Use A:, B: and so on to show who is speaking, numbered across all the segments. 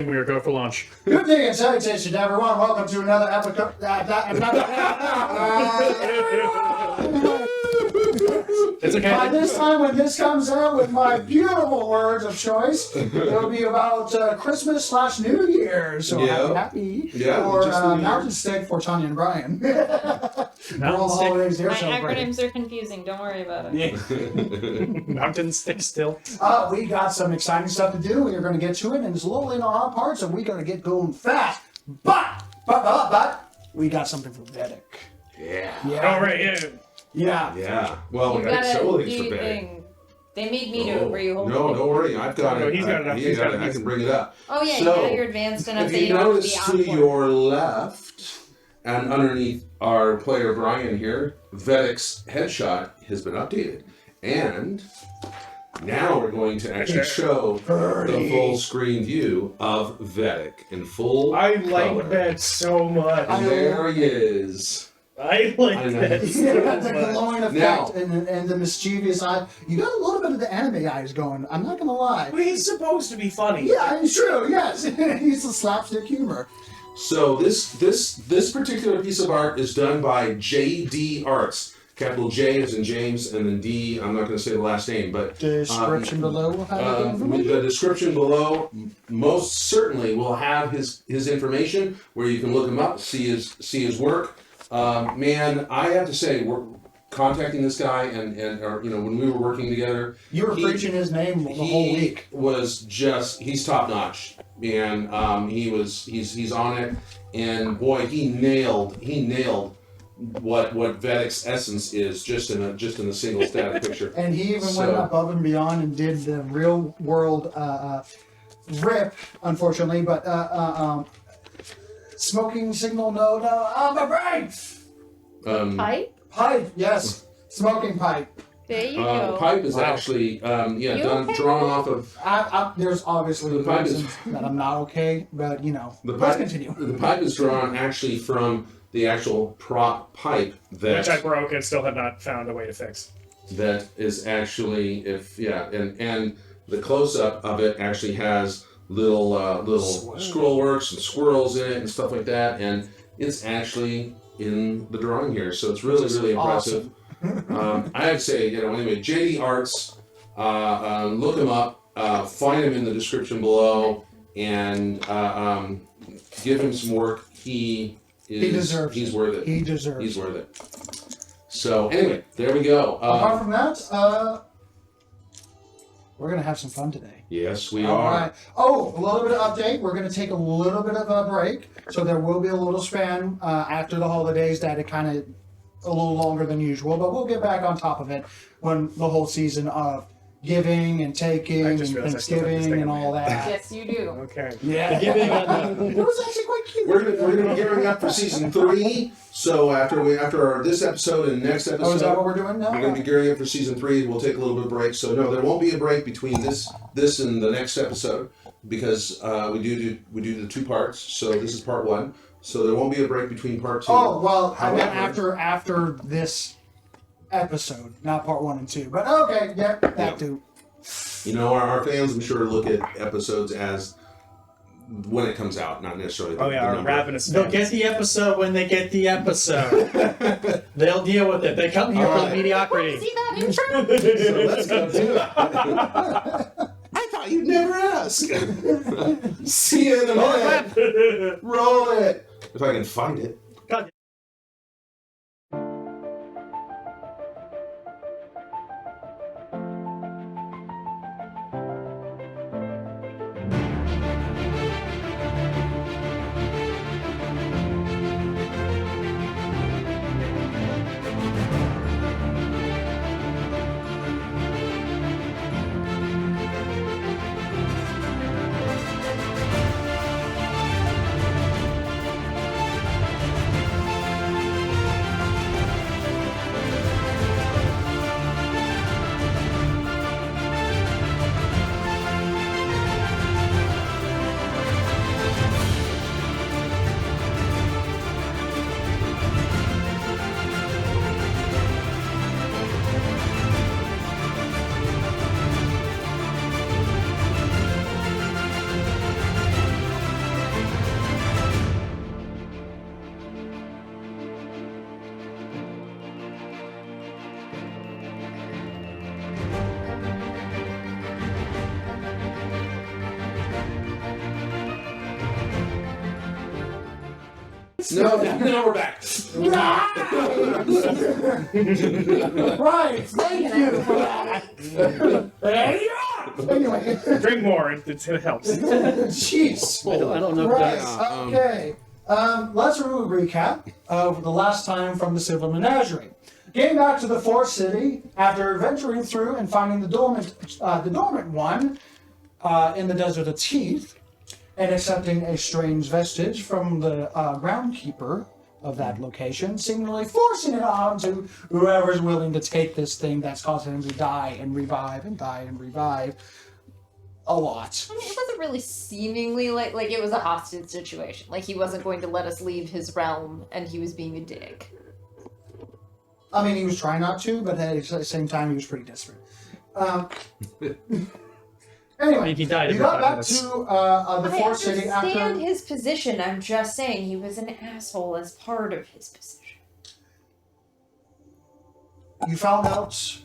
A: We are go for lunch.
B: Good day and salutation to everyone. Welcome to another episode.
A: It's okay.
B: By this time, when this comes out with my beautiful words of choice, it'll be about Christmas/New Year. So happy. Or Mountain Steak for Tanya and Brian. All the holidays they're
C: My
B: celebrating.
C: acronyms are confusing. Don't worry about it.
A: Yeah. Mountain stick still.
B: We got some exciting stuff to do. We're going to get to it, and it's a little in on our part, so we're going to get going fast. But we got something for Vedic.
D: Yeah.
A: All right, yeah.
D: Yeah. Well,
C: You
D: we got
C: gotta
D: several
C: do
D: things for
C: your
D: Betty.
C: thing. They made me do it where you hold
D: No,
C: it.
D: don't worry. I've got
A: No,
D: it.
A: he's got it up.
D: He's got it. I can bring it up.
C: Oh yeah,
D: So,
C: you're advanced enough
D: If
C: that
D: you
C: you don't have to be
D: notice to
C: awkward.
D: your left and underneath our player Brian here, Vedic's headshot has been updated. And now we're going to actually show the full screen view of Vedic in full
A: I
D: color.
A: like that so much.
D: And there he is.
A: I like
D: I know.
A: that so
B: The
A: much.
B: glowing effect
D: Now-
B: and the mischievous eye. You got a little bit of the anime eyes going. I'm not gonna lie.
A: But he's supposed to be funny.
B: Yeah, it's true. Yes, he's a slapstick humor.
D: So this particular piece of art is done by JD Arts. Capital J is in James, and then D. I'm not going to say the last name, but
B: Description below will have the
D: with
B: information.
D: the description below, most certainly will have his information where you can look him up, see his work. Man, I have to say, we're contacting this guy, and when we were working together,
B: You were preaching his name the whole week.
D: Was just he's top notch, man. He's on it, and boy, he nailed what Vedic's essence is just in a single static picture.
B: And he even
D: So-
B: went above and beyond and did the real world rip, unfortunately, but smoking signal node on my brain.
C: Pipe?
B: Pipe, yes, smoking pipe.
C: There you go.
D: Pipe is
A: Wow.
D: actually
C: okay?
D: drawn off of
B: There's obviously
D: The pipe is-
B: reasons that I'm not okay, but
D: the
B: let's
D: pipe.
B: continue.
D: The pipe is drawn actually from the actual prop pipe
A: Which I
D: that
A: broke and still have not found a way to fix.
D: is actually and the close up of it actually has little scroll works and squirrels in it and stuff like that, and it's actually in the drawing here, so it's really impressive. I have to say, anyway, JD Arts, look him up, find him in the description below, and give him some work. He
B: deserves
D: he's
B: it.
D: worth it.
B: He deserves
D: He's
B: it.
D: worth it. So anyway, there we go.
B: Apart from that, we're going to have some fun today.
D: Yes, we
B: All
D: are.
B: right. Oh, a little bit of update. We're going to take a little bit of a break. So there will be a little span after the holidays that it kind of a little longer than usual. But we'll get back on top of it when the whole season of giving and taking
A: I
B: and
A: just realized I still have this
B: Thanksgiving
A: thing
B: and
A: in my
B: all that.
C: Yes, you do.
A: Okay.
B: Yeah. It was actually quite cute.
D: We're gonna be gearing up for season 3. So after this episode and next episode,
B: Oh, is that what we're doing now?
D: we're gonna be gearing up for season 3. We'll take a little bit of break. So no, there won't be a break between this and the next episode because we do the 2 parts. So this is part 1. So there won't be a break between part 2.
B: Oh, well, I meant
D: However-
B: after this episode, not part 1 and 2. But okay, yeah, that
D: Yeah.
B: too.
D: Our fans, I'm sure, look at episodes as when it comes out, not necessarily the,
A: Oh yeah,
D: the
A: our
D: number.
A: ravenous
E: They'll
A: fans.
E: get the episode when they get the episode. They'll deal with it. They come here for
D: Alright.
E: the mediocrity.
C: See that intro?
D: So let's go to it. I thought you'd never ask. See you in a minute. Roll it. If I can find it.
A: God.
D: No, now we're back.
B: Right, thank you for that. Anyway,
A: Drink more. It helps.
B: jeez.
E: I don't know if
B: Right,
E: that's...
B: okay. Let's do a recap of the last time from the Silver Menagerie. Getting back to the Fourth City, after venturing through and finding the dormant one in the Desert of Teeth, and accepting a strange vestige from the groundkeeper of that location, seemingly forcing it on to whoever's willing to take this thing that's causing him to die and revive and die and revive a lot.
C: I mean, it wasn't really seemingly like it was a hostage situation. Like he wasn't going to let us leave his realm, and he was being a dick.
B: I mean, he was trying not to, but at the same time, he was pretty desperate. Anyway,
E: He died in
B: you got
E: 5
B: back
E: minutes.
B: to the Fourth City
C: I understand
B: after.
C: his position. I'm just saying he was an asshole as part of his position.
B: You found out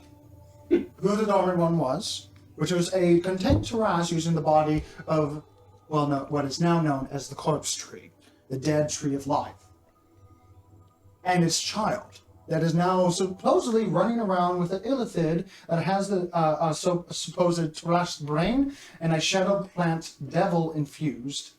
B: who the dormant one was, which was a contained terrace using the body of, well, no, what is now known as the corpse tree, the dead tree of life, and its child that is now supposedly running around with an illithid that has the supposed terrestrial brain and a shadow plant devil infused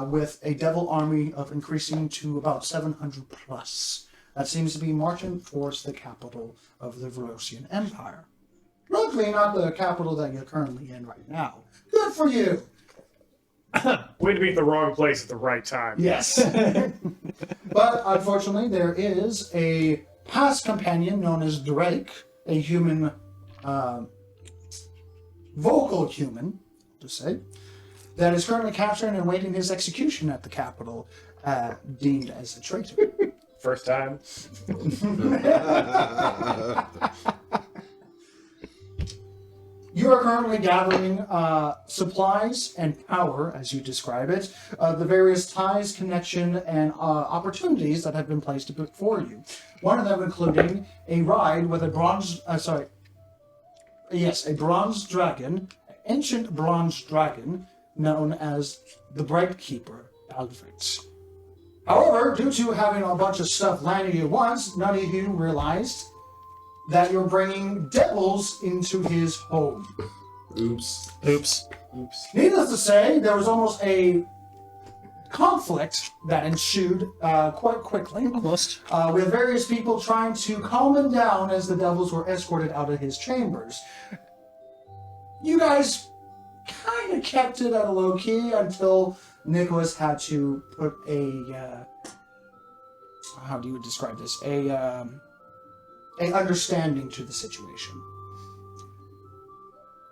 B: with a devil army of increasing to about 700 plus. That seems to be marching towards the capital of the Verosian Empire. Luckily, not the capital that you're currently in right now. Good for you!
A: Way to be at the wrong place at the right time.
B: Yes. But unfortunately, there is a past companion known as Drake, a human, vocal human, to say, that is currently captured and awaiting his execution at the capital, deemed as a traitor.
A: First time.
B: You are currently gathering supplies and power, as you describe it, the various ties, connection, and opportunities that have been placed before you. One of them including a ride with a bronze dragon, ancient bronze dragon, known as the Bright Keeper, Alfred. However, due to having a bunch of stuff landing at once, none of you realized that you're bringing devils into his home.
D: Oops.
E: Oops.
B: Needless to say, there was almost a conflict that ensued quite quickly,
E: Almost.
B: with various people trying to calm him down as the devils were escorted out of his chambers. You guys kind of kept it at a low key until Nicholas had to put a how do you describe this? A understanding to the situation.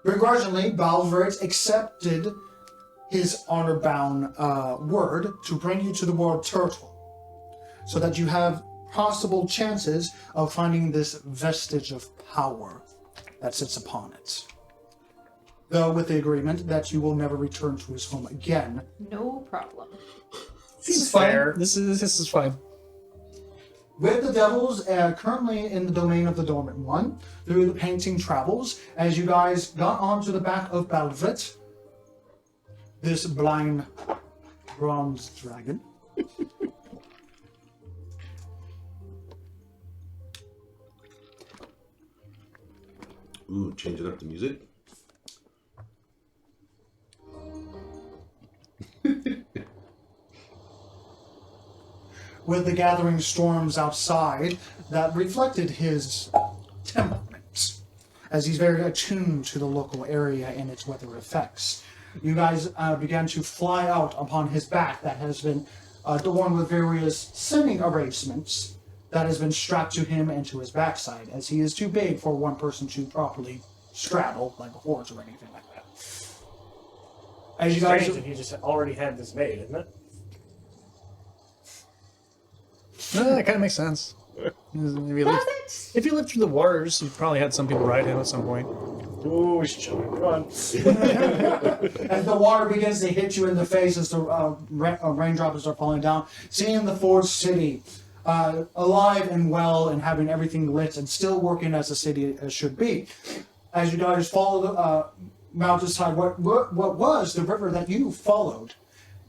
B: Begrudgingly, Balvert accepted his honor-bound word to bring you to the world turtle, so that you have possible chances of finding this vestige of power that sits upon it. Though with the agreement that you will never return to his home again.
C: No problem.
E: This is
A: Fair.
E: fine. This is fine.
B: With the devils currently in the domain of the Dormant One, through the painting travels, as you guys got onto the back of Balvrit, this blind bronze dragon.
D: Ooh, changing up the music.
B: With the gathering storms outside that reflected his temperament, as he's very attuned to the local area and its weather effects. You guys began to fly out upon his back that has been adorned with various semi-arrangements that has been strapped to him and to his backside, as he is too big for one person to properly straddle, like a horse or anything like that. As you guys...
A: Strange if you just already had this made, isn't it?
E: That kind of makes sense. If you lived through the wars, you probably had some people ride him at some point.
A: Ooh, we should chill. Come on.
B: As the water begins to hit you in the face as the raindrops are falling down, seeing the Forge City alive and well and having everything lit and still working as a city should be. As you guys follow the mountainside, what was the river that you followed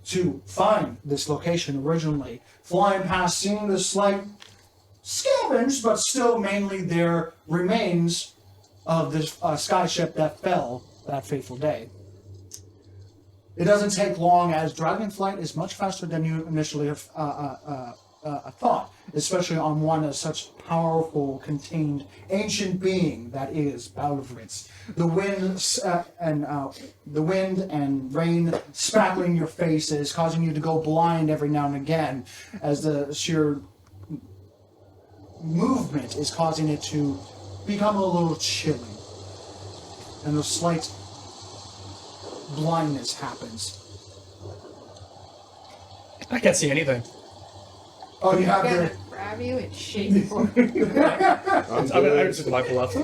B: to find this location originally, flying past, seeing the slight scavenged, but still mainly their remains of this skyship that fell that fateful day. It doesn't take long, as dragonflight is much faster than you initially thought, especially on one as such powerful, contained, ancient being that is Balvritz. The wind and rain spattering your faces, causing you to go blind every now and again, as the sheer movement is causing it to become a little chilly, and a slight blindness happens.
E: I can't see anything.
B: Oh, you have
C: I'm
B: the...
C: gonna grab you and shake you.
E: I'm gonna just go back to left.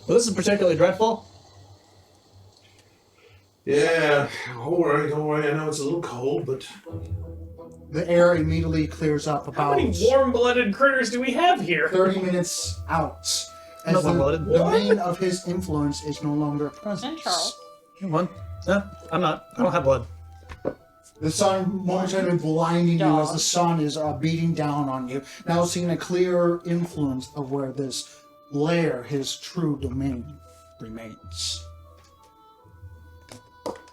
E: Well, this is particularly dreadful.
D: Yeah, don't worry. I know it's a little cold, but
B: The air immediately clears up
A: How
B: about
A: many warm-blooded critters do we have here?
B: 30 minutes out, as
E: No
B: the
E: warm-blooded.
B: domain of his influence is no longer present.
C: And Charles.
E: Come on. No, I'm not. I don't have blood.
B: The sun momentarily blinding you as
C: Dog.
B: the sun is beating down on you. Now seeing a clear influence of where this lair, his true domain, remains.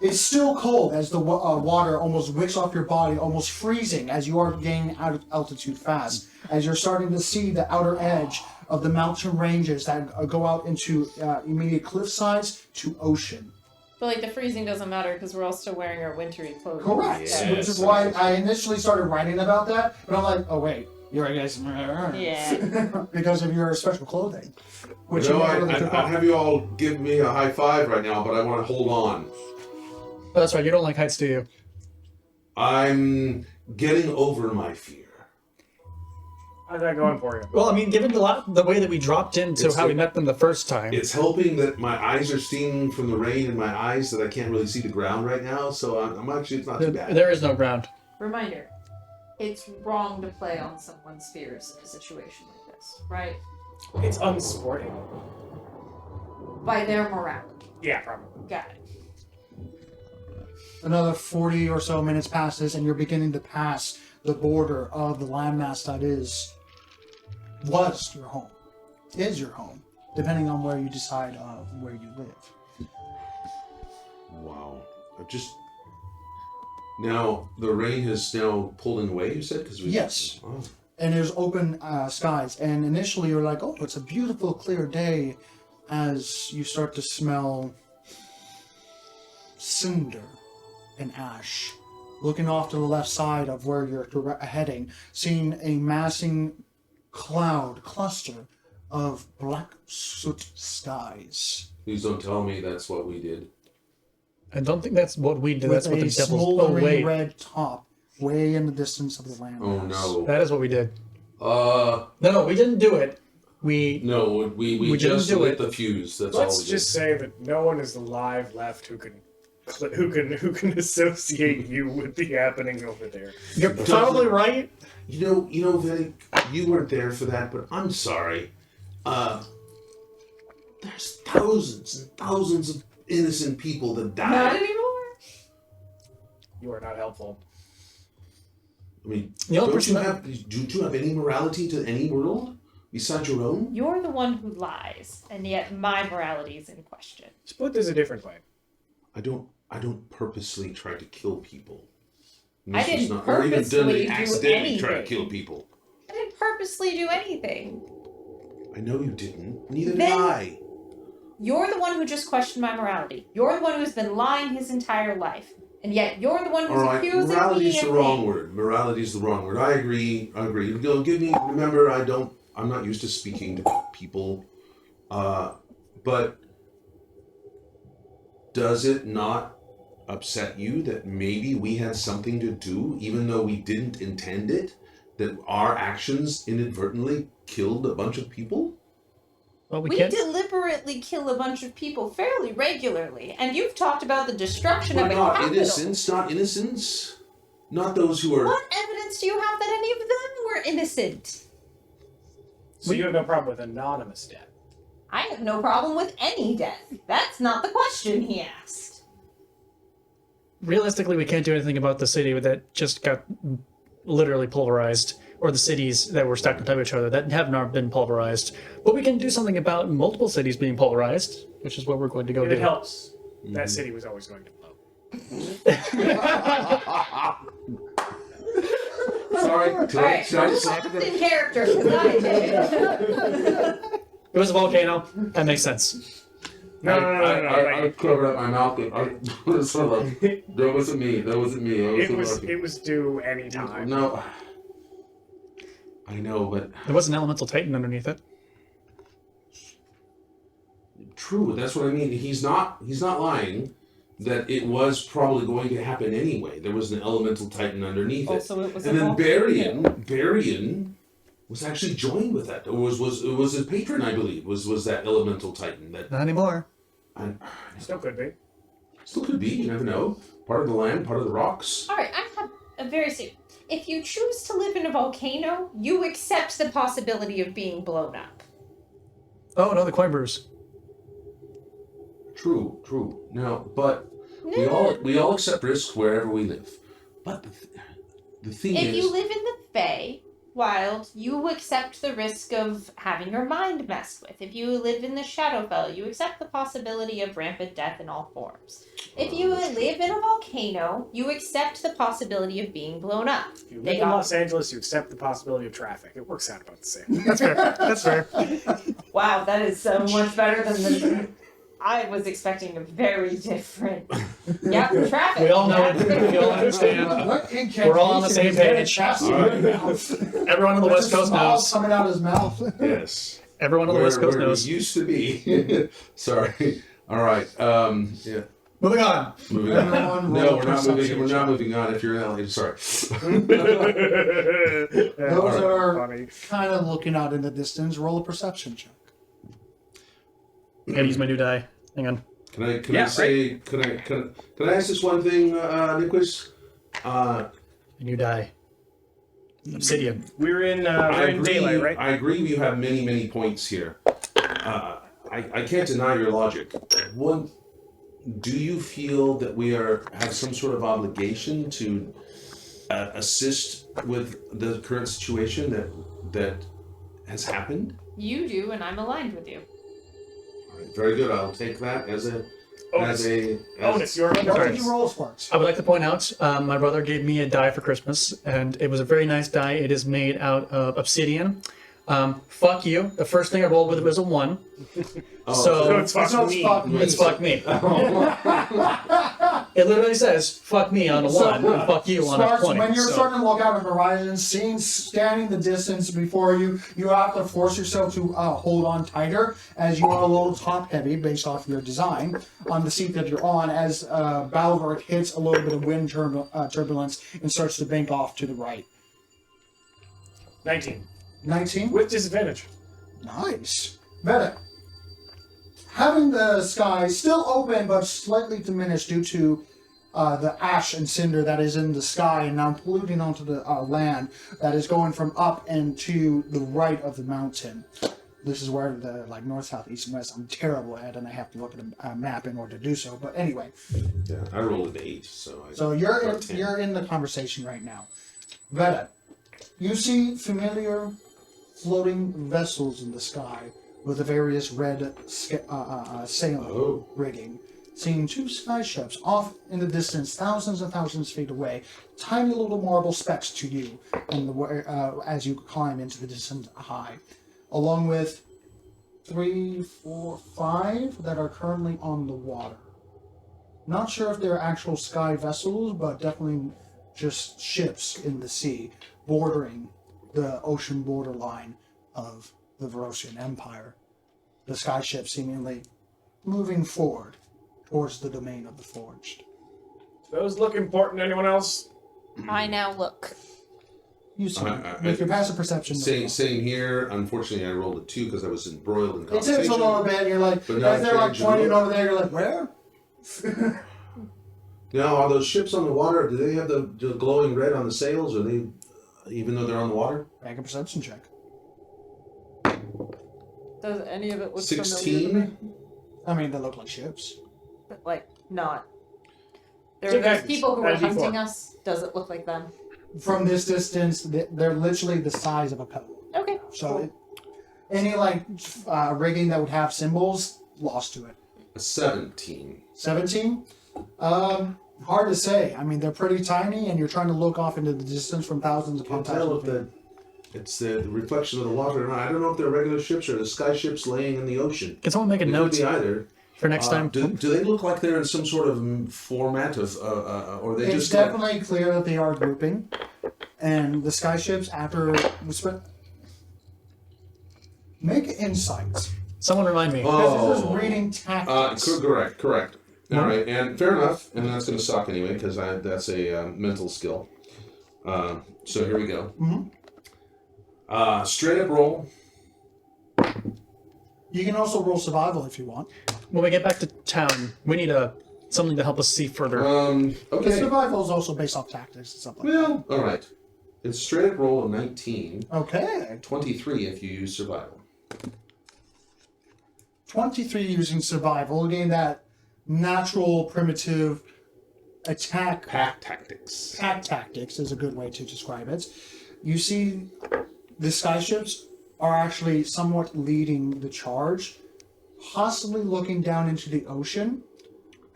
B: It's still cold as the water almost wicks off your body, almost freezing as you are gaining altitude fast. As you're starting to see the outer edge of the mountain ranges that go out into immediate cliff sides to ocean.
C: But like the freezing doesn't matter because we're all still wearing our wintry clothes.
B: Correct.
D: Yes.
B: Which is why I initially started writing about that, but I'm like, oh wait, you're I guess
C: Yeah.
B: because of your special clothing, which
D: you know,
B: never really took
D: I'll
B: off.
D: have you all give me a high five right now, but I want to hold on.
E: Oh, that's right. You don't like heights, do you?
D: I'm getting over my fear.
A: How's that going for you?
E: Well, I mean, given the way that we dropped into
D: It's
E: how we
D: the-
E: met them the first time.
D: It's helping that my eyes are steaming from the rain in my eyes that I can't really see the ground right now, so I'm actually, it's not too bad.
E: There is no ground.
C: Reminder, it's wrong to play on someone's fears in a situation like this, right?
A: It's unsporting.
C: By their morality.
A: Yeah, probably.
C: Got it.
B: Another 40 or so minutes passes, and you're beginning to pass the border of the landmass that was your home, is your home, depending on where you decide where you live.
D: Wow. Now, the rain has now pulled away, you said?
B: Yes.
D: Oh.
B: And there's open skies, and initially you're like, oh, it's a beautiful clear day, as you start to smell cinder and ash. Looking off to the left side of where you're heading, seeing a massing cloud cluster of black soot skies.
D: Please don't tell me that's what we did.
E: I don't think that's what we did.
B: With
E: That's what
B: a
E: the devils. Oh,
B: smoldering
E: wait.
B: red top way in the distance of the landmass.
D: Oh no.
E: That is what we did.
D: Uh,
E: No, we didn't do it. We
D: no, we
E: didn't
D: just
E: do
D: lit
E: it.
D: the fuse. That's all
A: Let's
D: we did.
A: just say that no one is alive left who can associate you with the happening over there.
E: You're probably right.
D: You know, Vic, you weren't there for that, but I'm sorry. There's thousands and thousands of innocent people that
C: Not
D: died.
C: anymore.
A: You are not helpful.
D: I mean,
E: The only
D: don't
E: person
D: you
E: that-
D: do you have any morality to any world besides your own?
C: You're the one who lies, and yet my morality is in question.
A: Let's put this a different way.
D: I don't purposely try to kill people.
C: I
D: This was
C: didn't
D: or even
C: purposely do
D: accidentally try to
C: anything.
D: kill people.
C: I didn't purposely do anything.
D: I know you didn't. Neither did
C: Then-
D: I.
C: You're the one who just questioned my morality. You're the one who's been lying his entire life. And yet you're the one who's
D: All right,
C: accusing
D: morality
C: me
D: is the
C: of
D: wrong
C: things.
D: word. Morality is the wrong word. I agree. Go give me. Remember, I'm not used to speaking to people. But does it not upset you that maybe we had something to do, even though we didn't intend it? That our actions inadvertently killed a bunch of people?
E: Well, we
C: We
E: can't.
C: deliberately kill a bunch of people fairly regularly, and you've talked about the destruction
D: But
C: of a
D: not
C: capital.
D: innocents. Not innocents. Not those who are.
C: What evidence do you have that any of them were innocent?
A: So you have no problem with anonymous death.
C: I have no problem with any death. That's not the question he asked.
E: Realistically, we can't do anything about the city that just got literally pulverized, or the cities that were stacked on top of each other that have not been pulverized. But we can do something about multiple cities being pulverized, which is what we're going to go
A: If
E: do.
A: it helps, that city was always going to blow.
D: Sorry,
C: Alright,
D: should I just
C: just in character, because I did.
E: It was a volcano. That makes sense.
A: No.
D: I covered up my mouth. Sort of like, that wasn't me. That wasn't me.
A: It was due any time.
D: No. I know, but
E: There was an elemental titan underneath it.
D: true. That's what I mean. He's not lying. That it was probably going to happen anyway. There was an elemental titan underneath
C: Also,
D: it.
C: it was
D: And
C: a
D: then
C: volcano.
D: Barian was actually joined with that. It was his patron, I believe. Was that elemental titan that
E: Not anymore.
A: Still could be.
D: still could be. You never know. Part of the land, part of the rocks.
C: Alright, I have a very serious... If you choose to live in a volcano, you accept the possibility of being blown up.
E: Oh no, the coin brews.
D: True. Now, but we all accept risk wherever we live. But the thing
C: If
D: is,
C: you live in the Fae Wild, you accept the risk of having your mind messed with. If you live in the Shadowfell, you accept the possibility of rampant death in all forms. If you live in a volcano, you accept the possibility of being blown up.
A: If you live in Los Angeles, you accept the possibility of traffic. It works out about the same.
E: That's fair. That's fair.
C: Wow, that is so much better than the... I was expecting a very different... Yep, traffic.
E: We all know it. We all understand. We're all on the same page. Everyone on the West Coast knows.
B: Coming out of his mouth.
D: yes,
E: Everyone on the West Coast
D: where
E: knows.
D: we used to be. Sorry. All right. Yeah.
E: Moving on.
D: Moving on.
B: Everyone
D: No,
B: roll
D: we're not
B: perception
D: moving. We're not
B: check.
D: moving on. If you're in LA, sorry.
B: Those are
A: funny.
B: kind of looking out in the distance. Roll a perception check.
E: I gotta use my new die. Hang on.
D: Can I
A: Yeah,
D: say? Can I ask this one thing, Nicholas?
E: A new die. Obsidian.
A: We're in daylight, right?
D: I agree. You have many points here. I can't deny your logic. One, do you feel that we have some sort of obligation to assist with the current situation that has happened?
C: You do, and I'm aligned with you.
D: All right, very good. I'll take that as
A: Onus, you're
B: What
A: under
B: did you roll, Sparks?
E: I would like to point out, my brother gave me a die for Christmas, and it was a very nice die. It is made out of obsidian. Fuck you. The first thing I rolled with was a 1.
D: Oh,
E: So
A: it's fuck
B: So
A: me.
E: it's fuck me. It literally says fuck me on a 1 and fuck you on a
B: Sparks,
E: 20.
B: when you're
E: so.
B: starting to look out at the horizon, seeing standing the distance before you, you have to force yourself to hold on tighter, as you are a little top heavy based off your design on the seat that you're on, as Balvert hits a little bit of wind turbulence and starts to bank off to the right.
A: 19.
B: 19?
A: With disadvantage.
B: Nice. Better. Having the sky still open but slightly diminished due to the ash and cinder that is in the sky and now polluting onto the land that is going from up and to the right of the mountain. This is where the north, south, east, and west. I'm terrible at, and I have to look at a map in order to do so. But anyway,
D: yeah, I rolled an 8, so.
B: so you're in the conversation right now. Veda, you see familiar floating vessels in the sky with the various red sail rigging. Seeing 2 sky ships off in the distance, thousands and thousands of feet away, tiny little marble specks to you, and as you climb into the distant high, along with 3, 4, 5 that are currently on the water. Not sure if they're actual sky vessels, but definitely just ships in the sea, bordering the ocean borderline of the Verosian Empire. The sky ship seemingly moving forward towards the domain of the Forged.
A: Those look important to anyone else?
C: I now look.
B: You see, with your passive perception.
D: Same here. Unfortunately, I rolled a 2 because I was embroiled in
B: It
D: conversation.
B: takes a little bit. You're like,
D: But now
B: as they're like
D: change your
B: pointing
D: look.
B: over there, you're like, where?
D: Now, are those ships on the water? Do they have the glowing red on the sails? Or even though they're on the water?
B: Make a perception check.
C: Does any of it look familiar to
D: 16.
C: me?
B: I mean, they look like ships.
C: But, like, not. There
A: So
C: are those
A: guys,
C: people who were
A: that'd be
C: hunting
A: four.
C: us. Does it look like them?
B: From this distance, they're literally the size of a pebble.
C: Okay.
B: So any like rigging that would have symbols, lost to it.
D: A 17.
B: 17? Hard to say. I mean, they're pretty tiny, and you're trying to look off into the distance from thousands upon
D: Can't tell
B: thousands
D: if
B: of feet.
D: it's the reflection of the water or not. I don't know if they're regular ships or the sky ships laying in the ocean.
E: Can someone make a
D: It
E: note
D: could be either.
E: for next time?
D: Do they look like they're in some sort of format of, or they
B: It's
D: just
B: definitely clear that they are grouping, and the sky ships after make insights.
E: Someone remind me.
B: Because this is reading tactics.
D: Correct. All right, and fair enough. And that's going to suck anyway because that's a mental skill. So here we go. Straight up roll.
B: You can also roll survival if you want.
E: When we get back to town, we need something to help us see further.
B: The
D: Okay.
B: survival is also based off tactics and stuff like
D: Well, all right. It's straight up roll of 19.
B: that. Okay.
D: 23 if you use survival.
B: 23 using survival, again that natural primitive attack
D: Pack tactics.
B: tactics is a good way to describe it. You see the sky ships are actually somewhat leading the charge, possibly looking down into the ocean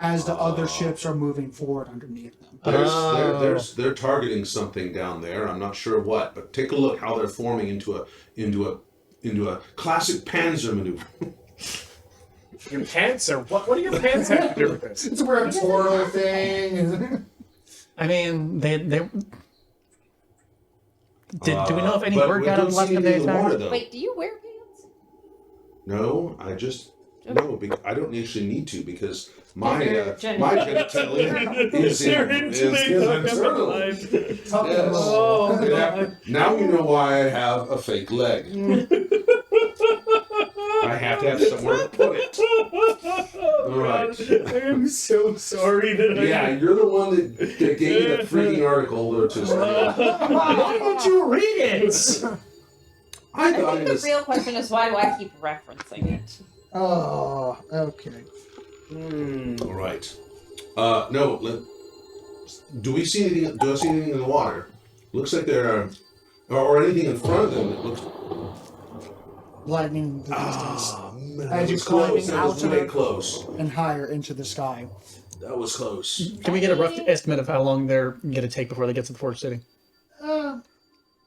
B: as the other ships are moving forward underneath them.
D: They're targeting something down there. I'm not sure what, but take a look how they're forming into a classic Panzer maneuver.
A: Your pants are what? What do your pants have to do with this?
B: It's a weird portal thing, isn't it?
E: I mean, they do we know if any
D: But
E: word
D: we
E: got
D: don't
E: out
D: see
E: left when
D: anything
E: they
D: in the water,
E: attacked?
D: though.
C: Wait, do you wear pants?
D: No, I just no. I don't actually need to because my
C: Your
D: genitalia is internal.
B: Tough
D: Yes.
B: roll.
D: Now you know why I have a fake leg. I have to have somewhere to put it. All right.
A: I am so sorry that I.
D: Yeah, you're the one that gave me that freaking article to study.
E: Why would you read it?
D: I
C: I
D: thought
C: think
D: it
C: the
D: was.
C: real question is why do I keep referencing it?
B: Oh, okay.
D: All right. No. Do we see anything? Do I see anything in the water? Looks like there are, or anything in front of them that looks.
B: Lightning the distance
D: Man,
B: As
D: that
B: you're
D: was close.
B: climbing
D: That
B: out
D: was
B: of
D: way
B: it.
D: close.
B: and higher into the sky.
D: That was close.
E: Can we get a rough estimate of how long they're going to take before they get to the Forge City?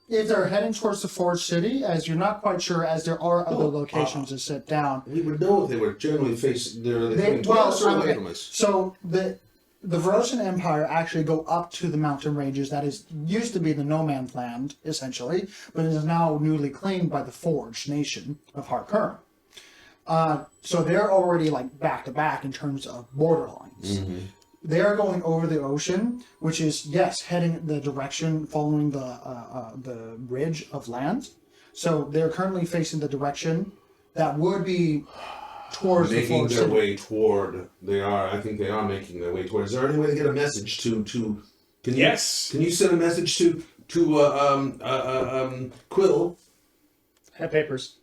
B: If they're heading towards the Forge City, as you're not quite sure, as there are other locations to sit down.
D: We would know if they were generally facing. They're
B: They,
D: coming
B: well,
D: closer away
B: okay.
D: from us.
B: So the Verosian Empire actually go up to the mountain ranges that used to be the no man's land, essentially, but is now newly claimed by the Forge nation of Harkern. So they're already like back to back in terms of borderlines. They're going over the ocean, which is heading the direction following the ridge of land. So they're currently facing the direction that would be towards the
D: Making
B: Forge
D: their
B: City.
D: way toward. They are. I think they are making their way toward. Is there any way to get a message to? Can you?
A: Yes.
D: Can you send a message to Quill?
E: Have papers.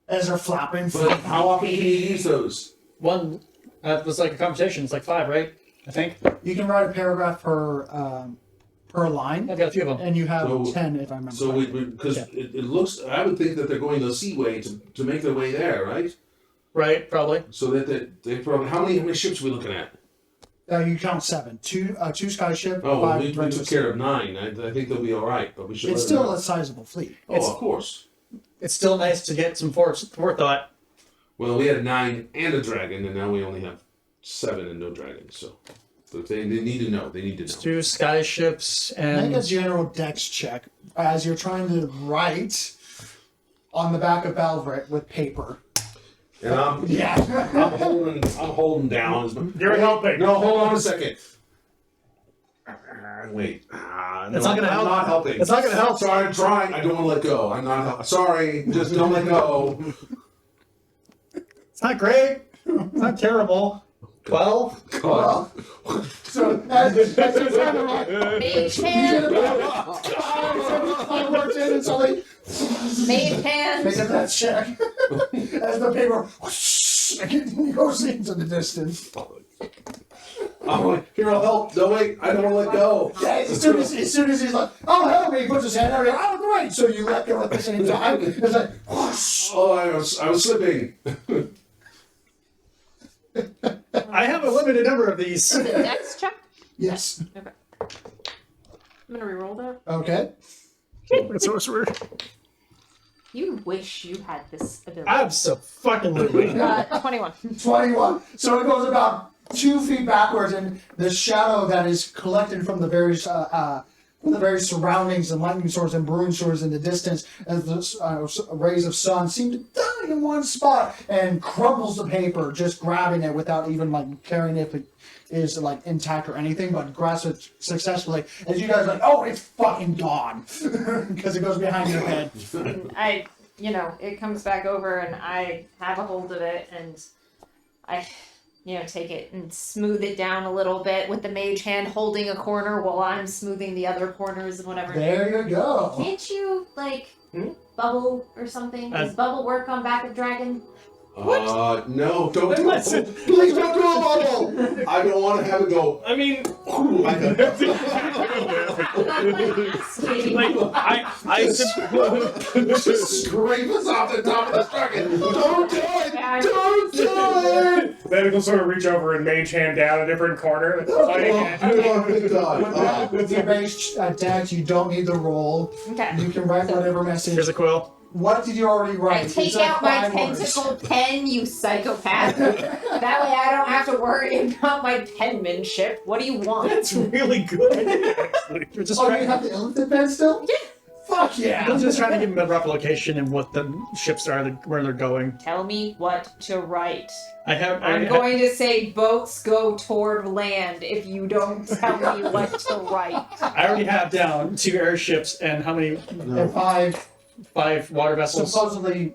B: As they're flapping.
D: But how often can you use those?
E: One, it was like a conversation. It's like 5, right? I think.
B: You can write a paragraph per line,
E: I've got a few of them.
B: and you have
D: So-
B: 10 if I remember.
D: So
B: correctly.
D: because
E: Yeah.
D: it looks. I would think that they're going the seaway to make their way there, right?
E: Right, probably.
D: So that they probably. How many ships are we looking at?
B: You count 7. Two sky ship,
D: Oh, well,
B: 5
D: we
B: regular
D: took
B: ship.
D: care of 9. I think they'll be all right, but we should.
B: It's
D: let them
B: still
D: know.
B: a sizable fleet.
D: Oh, of course.
E: It's still nice to get some forethought.
D: Well, we had 9 and a dragon, and now we only have 7 and no dragons. So if they need to know. They need to know.
E: 2 sky ships
B: Make
E: and
B: a general dex check as you're trying to write on the back of Balvret with paper.
D: And I'm
B: Yeah.
D: I'm holding down.
A: You're helping.
D: No, hold on a second. Wait.
E: It's not gonna help.
D: I'm not helping.
E: It's not gonna help.
D: Sorry, I'm trying. I don't want to let go. I'm not. Sorry. Just don't let go.
E: it's not great. It's not terrible. 12.
D: God.
B: So as you're trying to write,
C: Mage
B: you
C: hand.
B: get about 5 every shadow works in and suddenly
C: Mage
B: make
C: hands.
B: a death check as the paper goes into the distance.
D: I'm like, here, I'll help. No, wait, I don't want to let go.
B: Yeah, as soon as he's like, oh, help me, he puts his hand out, you're like, oh, great. So you let go at the same time. It's like, whoosh.
D: Oh, I was slipping.
E: I have a limited number of these.
C: Next check.
B: Yes.
C: Okay. I'm gonna reroll that.
B: Okay.
E: It's sorcerer.
C: You wish you had this ability.
E: Absolutely.
C: 21.
B: 21. So it goes about 2 feet backwards, and the shadow that is collected from the various surroundings and lightning swords and brewing swords in the distance as the rays of sun seem to die in one spot and crumbles the paper, just grabbing it without even like caring if it is like intact or anything, but grasps it successfully. As you guys are like, oh, it's fucking gone because it goes behind your head.
C: It comes back over and I have a hold of it and I take it and smooth it down a little bit with the mage hand holding a corner while I'm smoothing the other corners and whatever.
B: There you go.
C: Can't you, bubble or something? Does bubble work on Back of Dragon?
D: No, don't do it.
B: Please don't do a bubble.
D: I don't want to have it go.
A: I mean,
D: Just scrape us off the top of the dragon. Don't do it.
B: Don't do it.
A: then he'll sort of reach over and mage hand down a different corner. Fighting it.
D: Oh, thank God.
B: With your base attacks, you don't need the roll.
C: Okay.
B: You can write whatever message.
E: Here's a quill.
B: What did you already write?
C: I take
B: It's like
C: out my
B: 5 words.
C: tentacle pen, you psychopath. That way I don't have to worry about my penmanship. What do you want?
A: That's really good, actually.
E: We're just
B: Oh,
E: trying,
B: you have the elephant pen still?
C: Yeah.
B: Fuck yeah!
E: I'm just trying to give them a rough location and what the ships are, where they're going.
C: Tell me what to write.
E: I'm
C: going to say boats go toward land if you don't tell me what to write.
E: I already have down 2 airships and how many?
B: And 5
E: water vessels
B: supposedly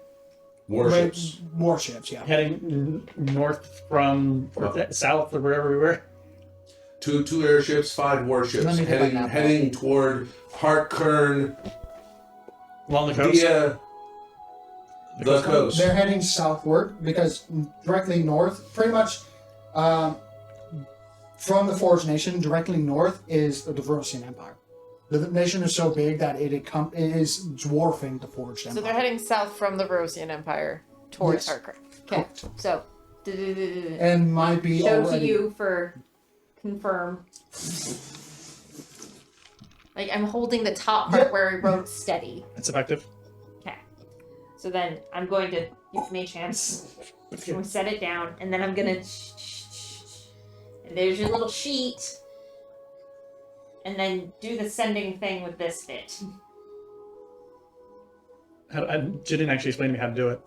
D: Warships.
B: warships, yeah.
E: heading north from south or wherever we were.
D: Two airships, 5 warships
B: Let me get my map.
D: heading toward Hartkern
E: Along the coast.
D: via the coast.
B: They're heading southward because directly north, pretty much from the Forged Nation, directly north is the Devrosian Empire. The nation is so big that it is dwarfing the Forged
C: So
B: Empire.
C: they're heading south from the Rosian Empire towards
B: Yes.
C: Harker. Okay, so
B: And might be
C: show
B: already.
C: to you for confirm. I'm holding the top part
B: Yep.
C: where I wrote steady.
E: It's effective.
C: Okay, so then I'm going to use mage hands. I'm gonna set it down, and then I'm gonna. And there's your little sheet. And then do the sending thing with this bit.
E: She didn't actually explain to me how to do it.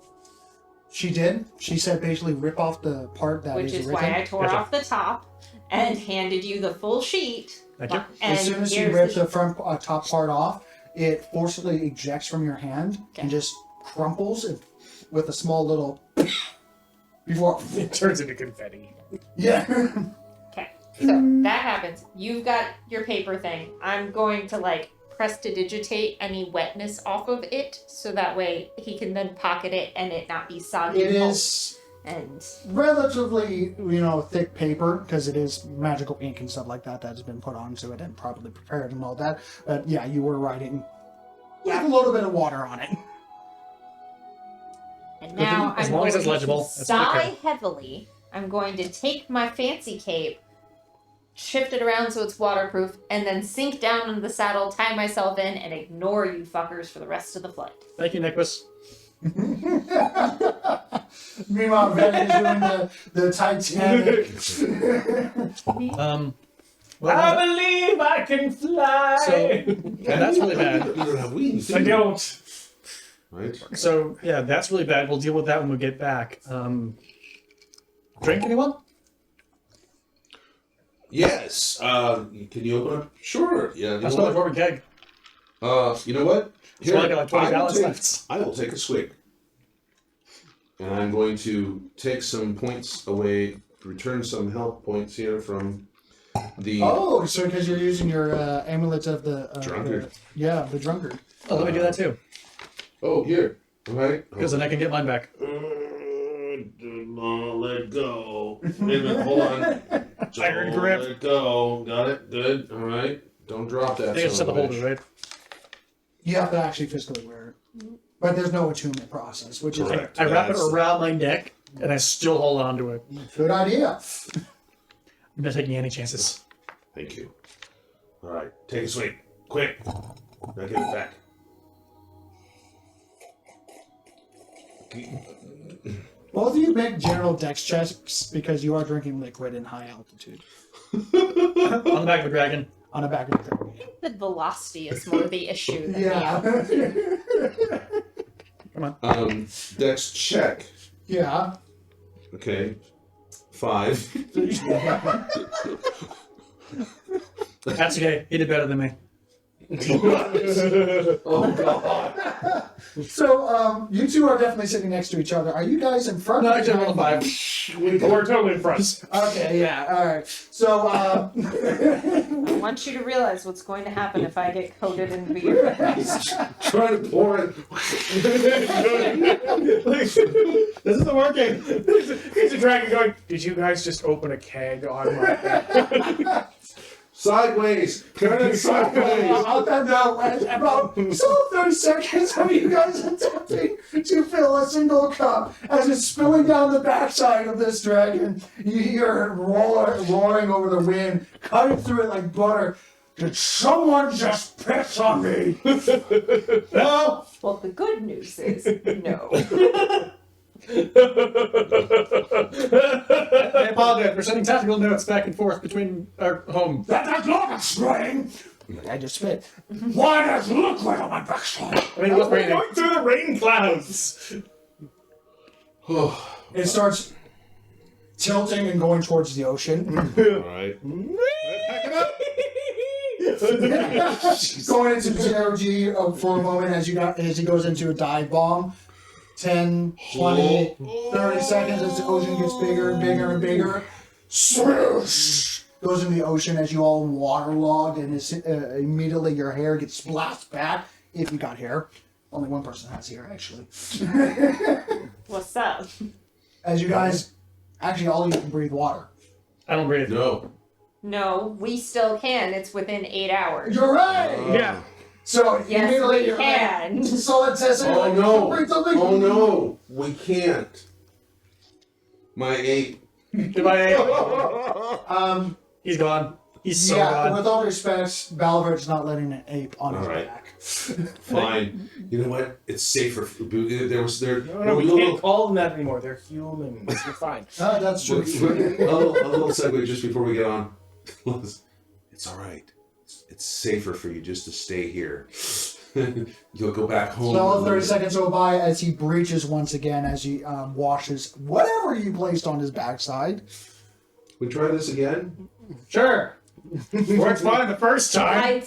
B: She did. She said basically rip off the part that
C: Which is
B: written.
C: why I tore
E: Gotcha.
C: off the top and handed you the full sheet.
E: Thank you.
C: And
B: As soon as you
C: here's
B: rip
C: the
B: the front top part off, it forcibly ejects from your hand
C: Okay.
B: and just crumples with a small little before.
A: It turns into confetti.
B: Yeah.
C: Okay, so that happens. You've got your paper thing. I'm going to press to digitate any wetness off of it, so that way he can then pocket it and it not be soggy.
B: It
C: and
B: is
C: And
B: relatively, thick paper because it is magical ink and stuff like that has been put onto it and properly prepared and all that. But yeah, you were writing with a little bit of water on it.
C: and now
E: As
C: I'm
E: long
C: going
E: as it's legible,
C: to
E: that's all I
C: sigh heavily. I'm going to take my fancy cape, shift it around so it's waterproof, and then sink down into the saddle, tie myself in, and ignore you fuckers for the rest of the flight.
E: Thank you, Nicholas.
B: Meanwhile, Ben is doing the Titanic.
E: Well,
A: I believe I can fly.
E: yeah, that's really bad.
D: You don't have wings, do
A: I
D: you?
A: don't.
D: Right?
E: So yeah, that's really bad. We'll deal with that when we get back. Drink, anyone?
D: Yes. Can you open up? Sure. Yeah.
E: I still have Robin keg.
D: You know what?
E: It's only got like 20
D: I will
E: ballots
D: take-
E: left.
D: I will take a swig. And I'm going to take some points away, return some health points here from the
B: Oh, so because you're using your amulet of the
D: Drunkard.
B: the drunkard.
E: Oh, let me do that too,
D: Oh, here. All right.
E: because then I can get mine back.
D: Let go. Wait a minute, hold on.
E: Iron grip.
D: Let go. Got it. Good. All right. Don't drop that.
E: I think I just have to hold it, right?
B: You have to actually physically wear it, but there's no attunement process, which
D: Correct.
E: I wrap it
D: That's-
E: around my neck, and I still hold on to it.
B: is a good idea.
E: I'm not taking any chances.
D: Thank you. All right. Take a swing. Quick. Now give it back.
B: Both of you make general dex checks because you are drinking liquid in high altitude
E: On the back of a dragon.
B: on a back of the thing.
C: The velocity is more the issue than
B: Yeah.
E: Come on.
D: Dex check.
B: Yeah.
D: Okay. 5.
E: That's okay. He did better than me.
D: Oh God.
B: So, you two are definitely sitting next to each other. Are you guys in front?
E: No,
B: or
E: actually, I rolled a
B: behind?
E: 5.
A: We're totally in front.
B: Okay, yeah, all right. So,
C: I want you to realize what's going to happen if I get coated in beer.
D: Trying to pour it.
E: This isn't working.
A: Here's a dragon going, did you guys just open a keg on my...
D: Sideways. Turn it sideways.
B: on that note, about 30 seconds of you guys attempting to fill a single cup as it's spilling down the backside of this dragon. You hear it roaring over the wind, cutting through it like butter. Did someone just piss on me? No.
C: Well, the good news is no.
E: I apologize for sending tactical notes back and forth between our home.
B: That's not a string. I just spit. Why does it look like I'm on backside?
E: I mean, it was
A: We're
E: raining.
A: going through the rain clouds.
B: It starts tilting and going towards the ocean.
D: All right.
B: Going into 0G for a moment as he goes into a dive bomb. 10, 20, 30 seconds as the ocean gets bigger and bigger and bigger. Swoosh! Goes in the ocean as you all waterlogged, and immediately your hair gets splashed back, if you got hair. Only one person has hair, actually.
C: What's up?
B: As you guys, actually all of you can breathe water.
E: I don't breathe.
D: No.
C: No, we still can. It's within 8 hours.
B: You're right!
E: Yeah.
B: So
C: Yes,
B: immediately
C: we
B: you're
C: can.
B: like, solid test.
D: Oh no.
B: Breathe something.
D: Oh no. We can't. My ape.
E: Goodbye. He's gone. He's so
B: yeah,
E: gone.
B: with all respect, Balver's not letting an ape on his
D: Alright.
B: back.
D: Fine. You know what? It's safer.
A: No, we
D: little,
A: can't call them that anymore. They're humans. You're fine.
B: That's true.
D: a little segue just before we get on. It's all right. It's safer for you just to stay here. You'll go back home.
B: So 30 seconds go by as he breaches once again as he washes whatever you placed on his backside.
D: We try this again?
E: Sure. Worked fine the first time.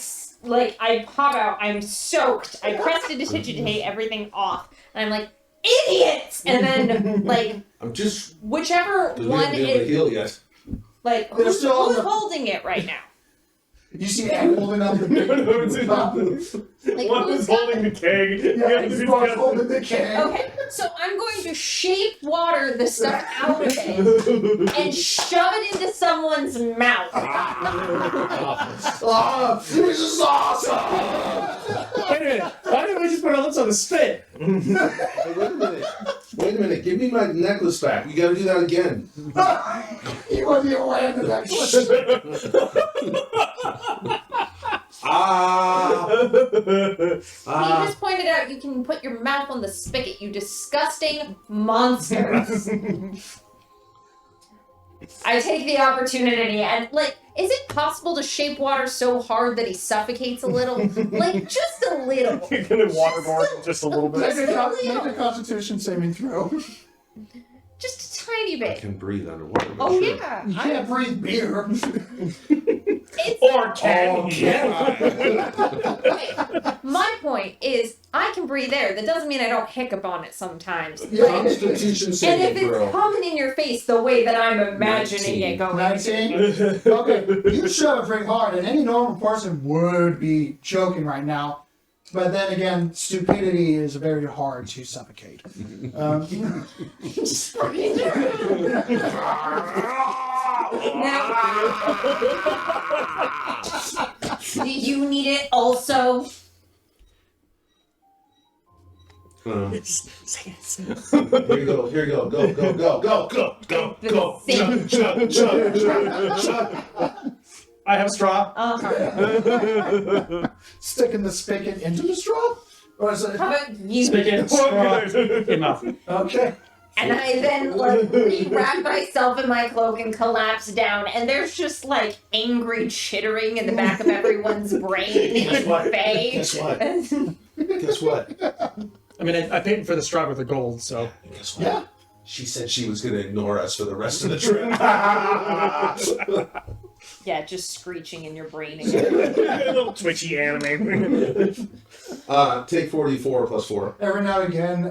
C: I pop out. I'm soaked. I prestidigitate everything off, and I'm like, idiots! And then
D: I'm just.
C: whichever
D: We
C: one
D: haven't been able to
C: is
D: heal yet.
B: They're
C: who's
B: still on the-
C: holding it right now?
B: You see Ed holding up the big cup.
A: One
C: who's
A: is
C: got
A: holding the keg.
B: Yeah,
A: The other
B: he's
A: is
B: holding the can.
C: Okay, so I'm going to shape water the stuff out of it and shove it into someone's mouth.
B: Oh, this is awesome!
E: Wait a minute. Why didn't we just put our lips on the spit?
D: Hey, wait a minute. Wait a minute. Give me my necklace back. You gotta do that again.
B: He wasn't even wearing the necklace.
C: He just pointed out you can put your mouth on the spigot, you disgusting monsters. I take the opportunity and, is it possible to shape water so hard that he suffocates a little? Just a little.
A: You're gonna waterboard just a little
B: Make
A: bit.
B: a Constitution saving throw.
C: Just a tiny
D: I
C: bit.
D: can breathe underwater. But
C: Oh,
D: sure.
C: yeah.
B: You can't breathe beer.
A: Or can he?
C: Okay, my point is, I can breathe air. That doesn't mean I don't hiccup on it sometimes.
B: Yeah.
D: Constitution
C: And
D: saving
C: if it's
D: throw.
C: coming in your face the way that I'm imagining
D: 19.
C: it going,
B: 19? Okay, you shove it pretty hard, and any normal person would be choking right now. But then again, stupidity is very hard to suffocate.
C: do you need it also?
D: Here you go. Here you go. Go.
E: I have a straw.
C: Uh-huh.
B: Sticking the spigot into the straw? Or is it?
C: How about you?
E: Spigot, straw, in mouth.
B: Okay.
C: And I then like rewrap myself in my cloak and collapse down, and there's just like angry chittering in the back of everyone's brain
D: Guess
C: in
D: what?
C: Faye.
D: Guess what? Guess what?
E: I mean, I paid for the straw with the gold, so.
D: Guess what?
B: Yeah.
D: She said she was going to ignore us for the rest of the trip.
C: Yeah, just screeching in your brain again.
A: A little twitchy anime.
D: Take 44 plus 4.
B: Every now and again,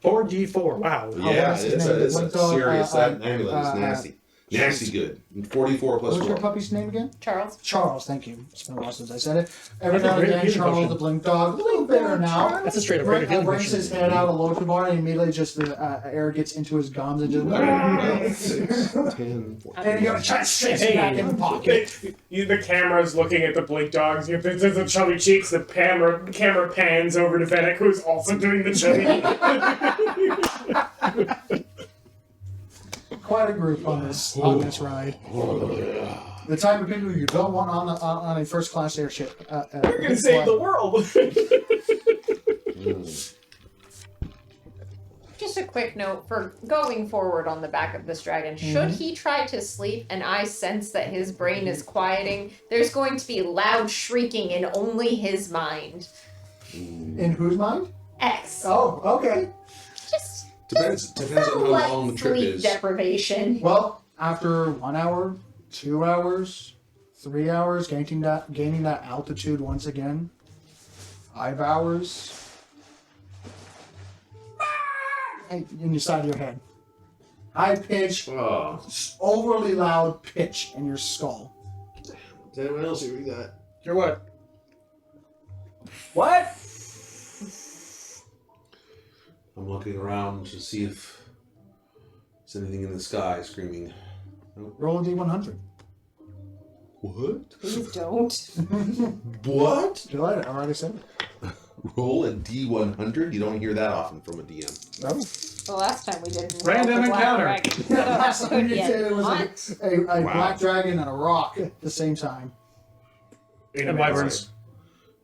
E: 4d4, wow.
D: Yeah,
B: what's his
D: it's
B: name?
D: a
B: Like the,
D: serious. That amulet is nasty. Nasty good. 44 plus
B: what's your
D: 4.
B: puppy's name again?
C: Charles.
B: Charles, thank you. It's been a while since I said it. Every
E: That's
B: now
E: a
B: and
E: great
B: again,
E: healing
B: Charles
E: potion.
B: the Blink Dog, a little better now.
E: That's a straight up great healing
B: Brings
E: potion.
B: his head out a little too far, and immediately just the air gets into his gums and just.
D: 6, 10, 14.
B: And you try to shake it back in the pocket.
A: The camera's looking at the blink dogs. You have the chubby cheeks. The camera pans over to Fennec, who's also doing the chubby.
B: Quite a group on this ride. The type of people you don't want on a first class airship.
A: We're gonna save the world.
C: Just a quick note for going forward on the back of this dragon. Should he try to sleep and I sense that his brain is quieting, there's going to be loud shrieking in only his mind.
B: In whose mind?
C: X.
B: Oh, okay.
C: Just
D: Depends on how
C: light
D: long the trip
C: sleep
D: is.
C: deprivation.
B: Well, after 1 hour, 2 hours, 3 hours, gaining that altitude once again, 5 hours, in your side of your head. High pitch,
D: Oh,
B: overly loud pitch in your skull.
D: is anyone else hearing that?
E: You're what?
A: What?
D: I'm looking around to see if there's anything in the sky screaming.
B: Roll a d100.
D: What?
C: Please don't.
D: What?
B: Did I already said it?
D: Roll a D100? You don't hear that often from a DM.
B: No.
C: The last time we did
E: Random
C: the Black
E: encounter.
C: Dragon.
B: Last time you
C: Yeah.
B: said it was
C: What?
B: a
D: Wow.
B: black dragon and a rock at the same time.
E: And wyverns.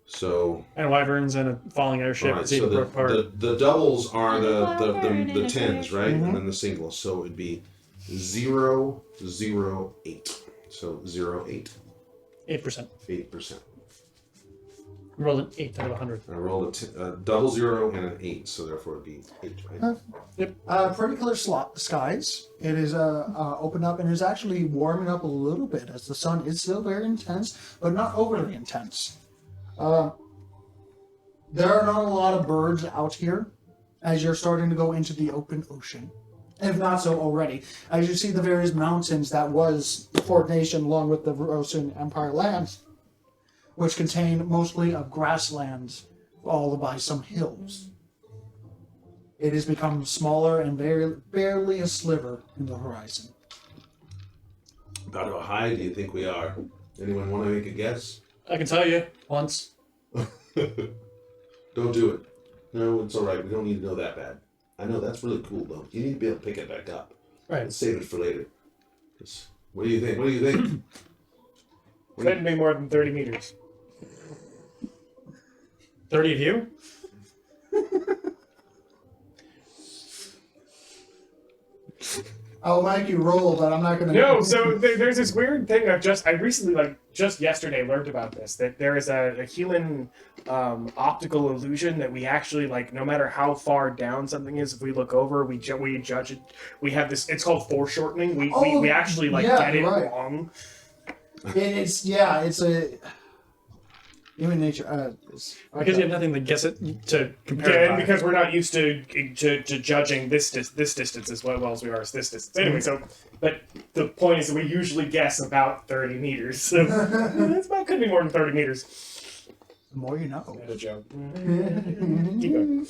D: So,
E: And wyverns and a falling airship.
D: alright,
E: It's
D: so
E: even broke apart.
D: the doubles are the
C: Wyvern and a
D: 10s, right?
B: Mhm.
D: And then the singles. So it'd be 0, 0, 8. So 0, 8.
E: 8%.
D: 8%.
E: We rolled an 8 out of 100.
D: I rolled a double 0 and an 8, so therefore it'd be 8, right?
B: Pretty clear skies. It is opened up and is actually warming up a little bit as the sun is still very intense, but not overly intense. There are not a lot of birds out here as you're starting to go into the open ocean. If not so already. As you see the various mountains that was the Fort Nation along with the Rosen Empire lands, which contain mostly of grasslands, followed by some hills. It has become smaller and barely a sliver in the horizon.
D: About how high do you think we are? Anyone want to make a guess?
E: I can tell you once.
D: Don't do it. No, it's alright. We don't need to know that bad. I know, that's really cool, though. You need to be able to pick it back up.
E: Right.
D: Let's save it for later. What do you think? What do you think?
A: Couldn't be more than 30 meters.
E: 30 of you?
B: I'll make you roll, but I'm not going to.
A: No, so there's this weird thing I recently, just yesterday, learned about this, that there is a healing optical illusion that we actually, no matter how far down something is, if we look over, we judge it. We have this, it's called foreshortening. We actually,
B: yeah,
A: get it
B: right.
A: wrong.
B: It's a human nature.
E: Because you have nothing to guess it to compare.
A: Yeah,
E: it
A: and
E: by.
A: because we're not used to judging this distance as well as we are this distance. Anyway, but the point is that we usually guess about 30 meters. So that's about could be more than 30 meters.
B: The more you know.
A: Not a joke. Keep going.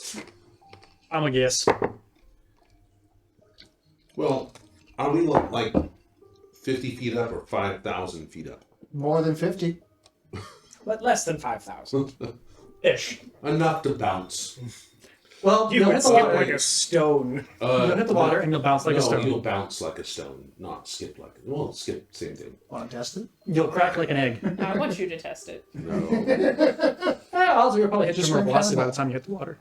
E: I'm a guess.
D: Well, are we like 50 feet up or 5,000 feet up?
B: More than 50.
A: But less than 5,000.
E: Ish.
D: Enough to bounce.
E: Well,
A: You
E: you'll
A: would
E: hit the
A: skip
E: water.
A: like a stone.
E: You'll hit the water and you'll bounce like a
D: no,
E: stone.
D: you'll bounce like a stone, not skip like a... Well, skip, same thing.
B: Want to test it?
E: You'll crack like an egg.
C: I want you to test it.
D: No.
E: Also, you'll probably hit
B: Just
E: your more
B: scream
E: velocity by
B: cannonball.
E: the time you hit the water.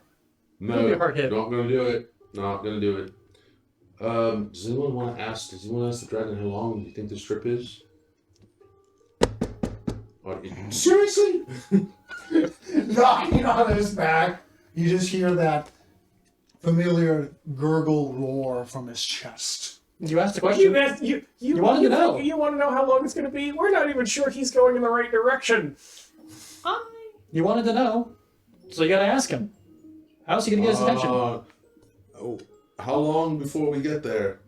D: No,
E: It'll be a hard hit.
D: not gonna do it. Not gonna do it. Does anyone want to ask the dragon how long do you think this trip is? Seriously?
B: Knocking on his back, you just hear that familiar gurgle roar from his chest.
E: You asked the
A: You,
E: question.
A: you
E: wanted to know.
A: You want to know how long it's going to be? We're not even sure he's going in the right direction.
E: You wanted to know, so you gotta ask him. How's he gonna get his attention?
D: How long before we get there?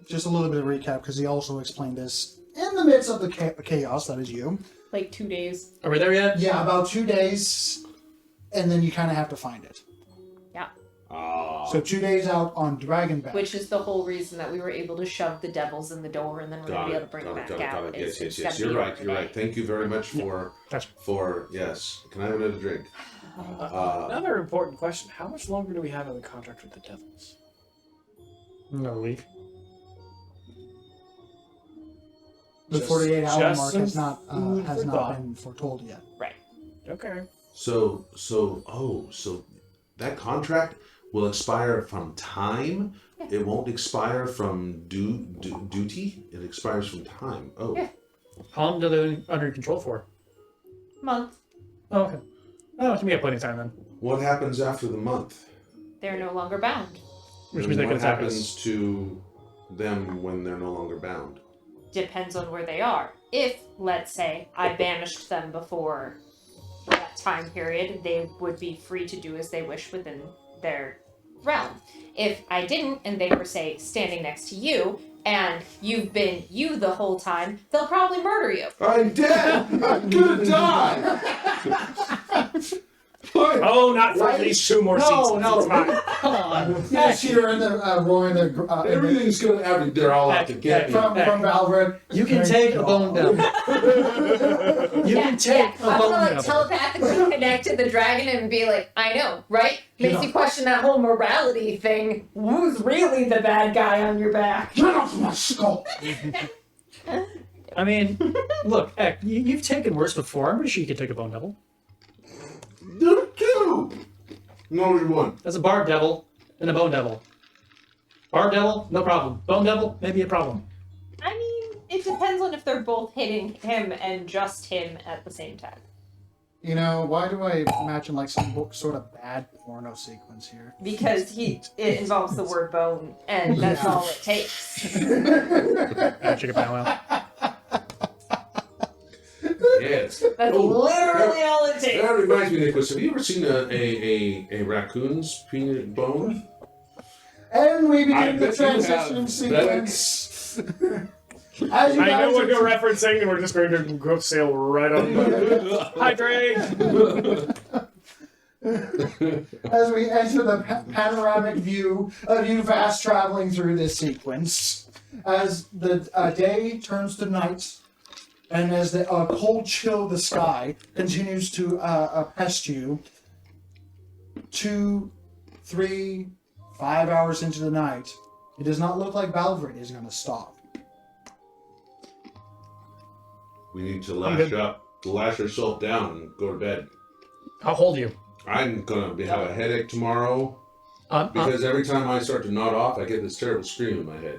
B: Just a little bit of recap, because he also explained this in the midst of the chaos, that is you.
C: Like 2 days.
E: Are we there yet?
B: Yeah, about 2 days, and then you kind of have to find it.
C: Yeah.
B: So 2 days out on Dragonback.
C: Which is the whole reason that we were able to shove the devils in the door and then we're going to be able to bring it back out.
D: Yes. You're right. Thank you very much
E: Gotcha.
D: for yes. Can I have another drink?
A: Another important question. How much longer do we have on the contract with the Devils?
E: Another week.
B: The
A: Just-
B: 48-hour
A: just
B: mark
A: some
B: has not
A: food for thought.
B: been foretold yet.
C: Right.
A: Okay.
D: So that contract will expire from time.
C: Yeah.
D: It won't expire from duty. It expires from time. Oh.
C: Yeah.
E: How long do they under control for?
C: Month.
E: Oh, okay. Oh, it can be a plenty of time then.
D: What happens after the month?
C: They're no longer bound.
E: Which
D: And
E: means they can
D: what
E: attack
D: happens
E: us.
D: to them when they're no longer bound?
C: Depends on where they are. If, let's say, I banished them before that time period, they would be free to do as they wish within their realm. If I didn't, and they were, say, standing next to you, and you've been you the whole time, they'll probably murder you.
D: I'm dead. I'm gonna die.
A: Oh, not for at least 2 more seasons. It's fine.
E: Come on.
B: You just hear in the roaring
D: Everything's gonna happen. They're all out to get me.
B: from Valverde.
E: You can take a bone devil. You can take a
C: I'm
E: bone
C: gonna like
E: devil.
C: telepathically connect to the dragon and be like, I know, right? Makes you question that whole morality thing. Who's really the bad guy on your back?
B: Get off my skull!
E: I mean, look, Eck, you've taken worse before. I'm pretty sure you could take a bone devil.
D: They're two. No, only one.
E: That's a barb devil and a bone devil. Barb devil, no problem. Bone devil, maybe a problem.
C: I mean, it depends on if they're both hitting him and just him at the same time.
B: You know, why do I imagine like some sort of bad porno sequence here?
C: Because it involves the word bone, and that's
B: Yeah.
C: all it takes.
E: Chicken powwow.
D: Yes.
C: That's literally all it takes.
D: That reminds me, Nicholas. Have you ever seen a raccoon's peanut bone?
B: And we
D: I
B: begin the
D: bet you have.
B: transition sequence. As you
A: I know
B: guys
A: what
B: are-
A: you're referencing, and we're just going to go sail right on by. Hi, Drake!
B: as we enter the panoramic view of you fast traveling through this sequence, as the day turns to night, and as the cold chill of the sky continues to pest you, 2, 3, 5 hours into the night, it does not look like Valverde is going to stop.
D: We need to
E: good.
D: lash ourselves down and go to bed.
E: I'll hold you.
D: I'm gonna have a headache tomorrow because every time I start to nod off, I get this terrible scream in my head.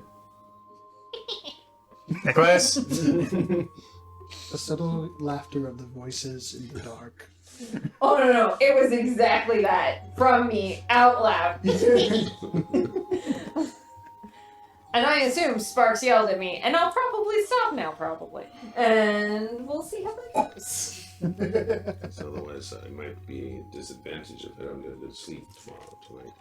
E: Nicholas.
B: The subtle laughter of the voices in the dark.
C: Oh no, it was exactly that from me out loud. And I assume Sparks yelled at me, and I'll probably stop now, and we'll see how that goes.
D: Otherwise, I might be a disadvantage if I'm going to sleep tonight.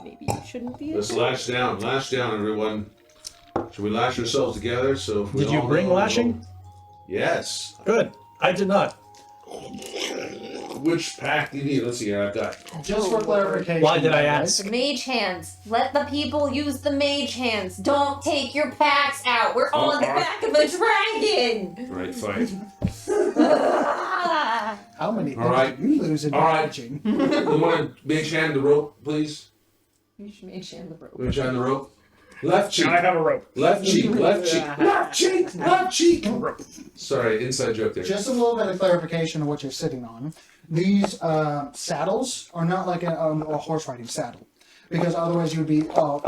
C: Maybe you shouldn't be.
D: Let's lash down, everyone. Should we lash ourselves together? So if we
E: Did you
D: all
E: bring
D: know-
E: lashing?
D: Yes.
E: Good. I did not.
D: Which pack do you need? Let's see here. I've got.
B: Just for clarification.
E: Why did I
B: guys,
E: ask?
C: Mage hands. Let the people use the mage hands. Don't take your packs out. We're on the back of a dragon.
D: Right, fine.
B: How many
D: All right.
B: did you lose in
D: All right.
B: managing?
D: You want to mage hand the rope, please?
C: You should mage hand the rope.
D: Mage hand the rope. Left cheek.
A: Now I have a rope.
D: Left cheek. Left cheek. Left cheek. Left cheek. Sorry, inside joke there.
B: Just a little bit of clarification of what you're sitting on. These saddles are not like a horse riding saddle, because otherwise you would be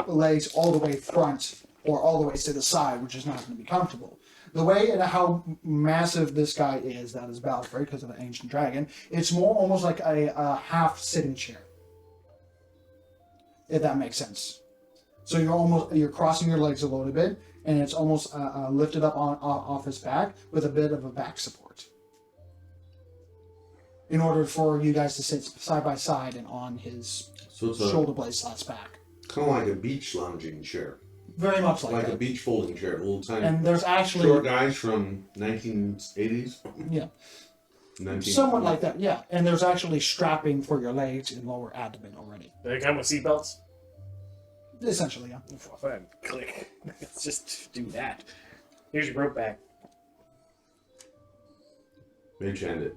B: legs all the way front or all the way to the side, which is not going to be comfortable. The way and how massive this guy is, that is Balfrey, because of the ancient dragon, it's more almost like a half sitting chair, if that makes sense. So you're crossing your legs a little bit, and it's almost lifted up off his back with a bit of a back support, in order for you guys to sit side by side and on his
D: So it's
B: shoulder blades / back.
D: kind of like a beach lounging chair.
B: Very much like
D: Like a
B: that.
D: beach folding chair. Little tiny
B: And there's actually
D: short guys from 1980s.
B: yeah,
D: 19...
B: somewhat like that. Yeah, and there's actually strapping for your legs and lower abdomen already.
A: Do they come with seatbelts?
B: Essentially, yeah.
A: Fine. Click. Let's just do that. Here's your rope back.
D: Mage hand it.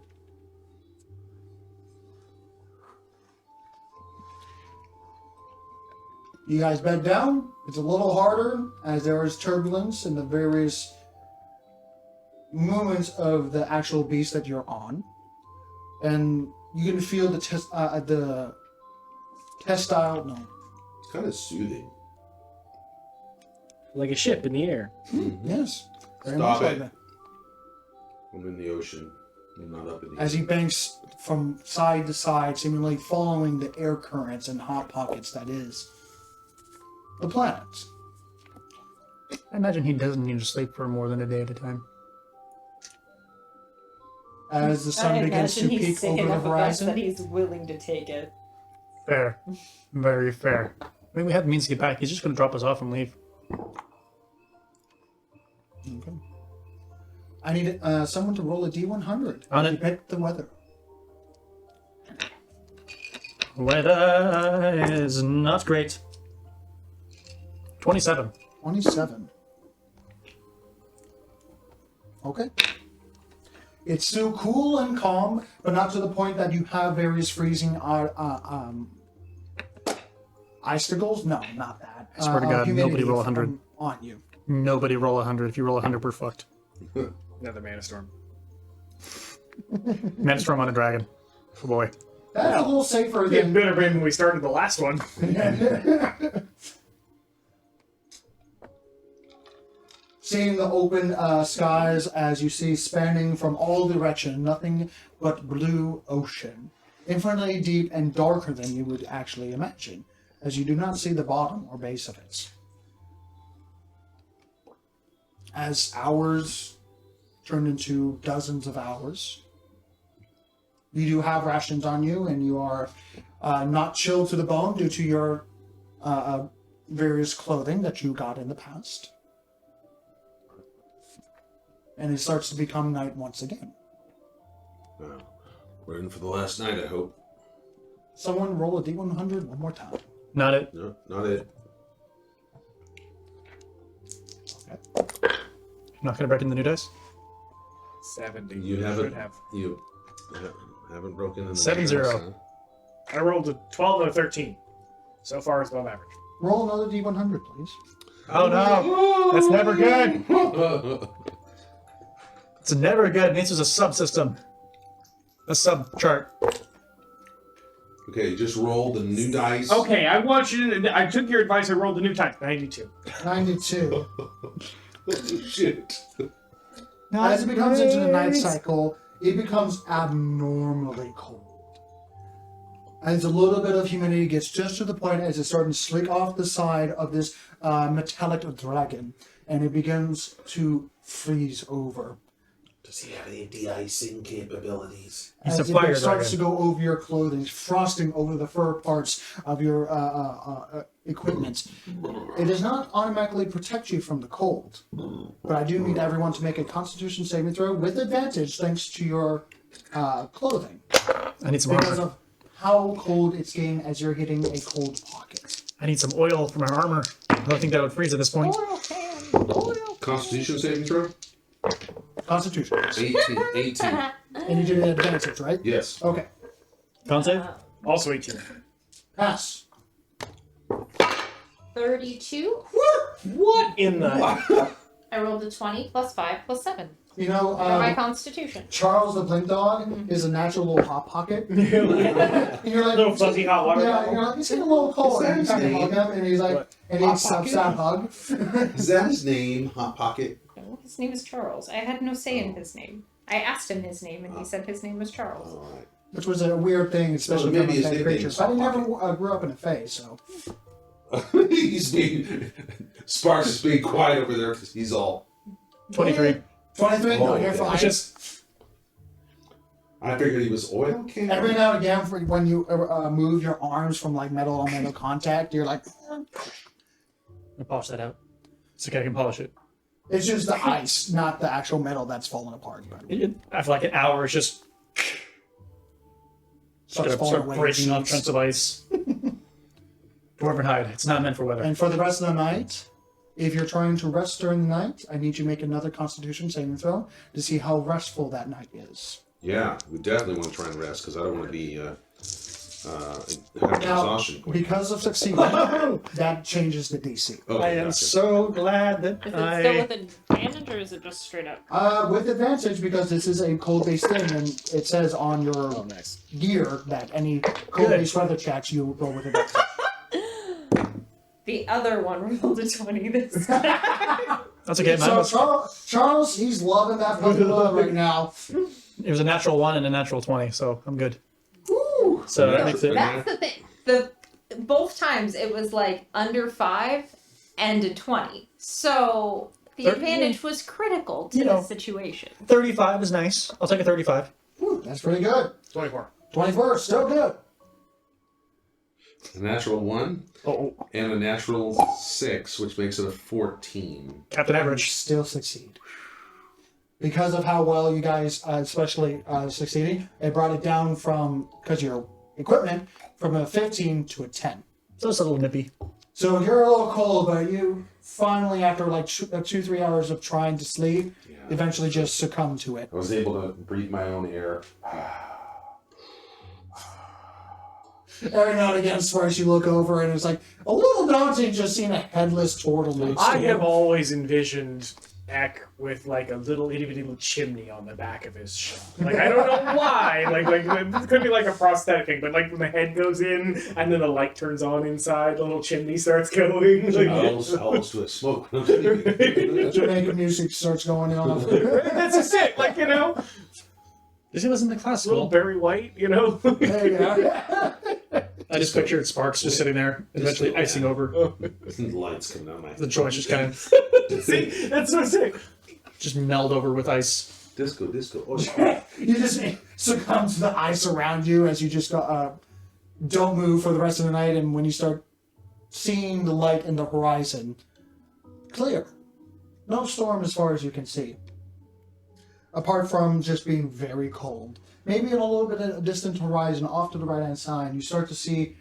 B: You guys bed down. It's a little harder as there is turbulence in the various movements of the actual beast that you're on, and you can feel the testile. No,
D: It's kind of soothing.
E: Like a ship in the air.
B: yes, very
D: Stop
B: much like
D: it.
B: that.
D: I'm in the ocean. I'm not up in the
B: As he banks from side to side, seemingly following the air currents and hot pockets that is the planet.
E: I imagine he doesn't need to sleep for more than a day at a time.
B: As the sun begins to peak over the horizon,
C: that he's willing to take it.
E: Fair. Very fair. I mean, we have the means to get back. He's just going to drop us off and leave.
B: Okay. I need someone to roll a D100.
E: On it.
B: Predict the weather.
E: Weather is not great. 27.
B: 27. Okay. It's still cool and calm, but not to the point that you have various freezing icicles. No, not that.
E: I swear to God,
B: humidity
E: nobody roll 100.
B: on you.
E: Nobody roll 100. If you roll 100, we're fucked.
A: Another mana storm.
E: Maelstrom on a dragon. Oh boy.
B: That's a little safer
A: It
B: than.
A: better have been when we started the last one.
B: Seeing the open skies as you see spanning from all directions, nothing but blue ocean. Infinitely deep and darker than you would actually imagine, as you do not see the bottom or base of it. As hours turn into dozens of hours, you do have rations on you, and you are not chilled to the bone due to your various clothing that you got in the past. And it starts to become night once again.
D: We're in for the last night, I hope.
B: Someone roll a D100 one more time.
E: Not it.
D: No, not it.
B: Okay.
E: I'm not going to break in the new dice.
A: 70.
D: You
A: Should
D: haven't.
A: have.
D: You haven't broken in the
E: 7-0.
D: dice, huh?
A: I rolled a 12 and a 13. So far, it's above average.
B: Roll another D100, please.
E: Oh no! That's never good! It's never good. It means there's a subsystem. A sub-chart.
D: Okay, just roll the new dice.
A: Okay, I want you to. I took your advice. I rolled a new type. 92.
B: 92.
D: Holy shit.
B: As it becomes into the night cycle, it becomes abnormally cold. As a little bit of humidity gets just to the point as it's starting to slick off the side of this metallic dragon, and it begins to freeze over.
F: Does he have any de-icing capabilities?
E: He's
B: As
E: a fire
B: it starts to
E: dragon.
B: go over your clothing, frosting over the fur parts of your equipment. It does not automatically protect you from the cold, but I do need everyone to make a Constitution saving throw with advantage thanks to your clothing,
E: I need some
B: because
E: armor.
B: of how cold it's getting as you're hitting a cold pocket.
E: I need some oil for my armor. I don't think that would freeze at this point.
C: Oil can. Oil.
D: Constitution saving throw?
B: Constitution.
D: 18.
B: And you did it at advantage, right?
D: Yes.
B: Okay.
E: Con save?
A: Also 18.
B: Pass.
C: 32.
A: What in the?
C: I rolled a 20 plus 5 plus 7
B: You know,
C: for my Constitution.
B: Charles the Blink Dog is a natural little hot pocket. And you're like,
A: Little fuzzy hot water
B: yeah,
A: bottle.
B: you're like, it's getting a little cold.
F: Is that
B: And you
F: his
B: kind of
F: name?
B: hug him, and he's like,
A: What?
B: and he
F: Hot
B: accepts
F: Pocket?
B: that hug.
F: Is that his name, Hot Pocket?
C: No, his name is Charles. I had no say in his name. I asked him his name, and he said his name was Charles.
F: All right.
B: Which was a weird thing, especially
F: Well,
B: from
F: maybe
B: a
F: his
B: fey
F: nickname
B: creature.
F: is
B: But he
F: Hot
B: never grew up in a fae, so.
D: He's being Sparks is being quiet over there because he's all.
E: 23.
B: 23? No,
F: Oh,
B: you're
F: yeah.
B: fine.
A: It's just
D: I figured he was oil can.
B: Every now and again, for when you move your arms from like metal on metal contact, you're like,
E: I'll polish that out. It's okay, I can polish it.
B: it's just the ice, not the actual metal that's falling apart. But
E: After like an hour, it's just
B: starts
E: gonna
B: falling
E: start
B: away.
E: breaking
B: in
E: off
B: sheets.
E: chunks of ice. Dwarven hide. It's not meant for weather.
B: And for the rest of the night, if you're trying to rest during the night, I need you to make another Constitution saving throw to see how restful that night is.
D: Yeah, we definitely want to try and rest because I don't want to be having
B: Now,
D: exhaustion.
B: because of succeeding, that changes the DC.
D: Okay,
E: I am
D: gotcha.
E: so glad that
C: Is it still
E: I.
C: with advantage, or is it just straight up?
B: With advantage, because this is a cold-based thing, and it says on your gear that any cold-based weather checks you will roll with advantage.
C: The other one rolled a 20 this time.
E: That's okay. Mine
B: So
E: was,
B: Charles, he's loving that puppy love right now.
E: it was a natural 1 and a natural 20, so I'm good.
B: Woo!
E: So that
D: Yeah.
E: makes it.
C: That's the thing. Both times it was like under 5 and a 20. So the
E: Thir-
C: advantage was critical to
E: You know.
C: the situation.
E: 35 is nice. I'll take a 35.
B: Woo, that's pretty good.
A: 24.
B: 24, still good.
D: A natural 1
E: Oh,
D: and a natural 6, which makes it a 14.
E: Captain Average.
B: Still succeed. Because of how well you guys, especially succeeding, it brought it down from, because your equipment, from a 15 to a 10.
E: So it's a little nippy.
B: So you're a little cold, but you finally, after like 2-3 hours of trying to sleep,
D: Yeah.
B: eventually just succumb to it.
D: I was able to breathe my own air.
B: Every now and again, as far as you look over, and it's like a little daunting just seeing a headless turtle next
A: I
B: to you.
A: have always envisioned Eck with like a little itty bitty little chimney on the back of his ship. Like I don't know why. Like it could be like a prosthetic thing, but like when the head goes in and then the light turns on inside, the little chimney starts going.
D: I
A: Like,
D: almost do a smoke.
B: Jamaican music starts going on.
A: that's just it. Like you know,
E: Does he listen to
A: little
E: classical?
A: Barry White. You know.
B: There you go.
E: I just pictured Sparks just sitting there, eventually
D: Disco,
E: icing
D: man.
E: over.
D: The lights coming out my
E: The joints just kind of
A: See, that's what I'm saying.
E: just meld over with ice.
D: disco. Oh,
B: You just succumb to the ice around you as you just go, don't move for the rest of the night, and when you start seeing the light in the horizon, clear. No storm as far as you can see. Apart from just being very cold. Maybe in a little bit of a distant horizon off to the right-hand side, you start to see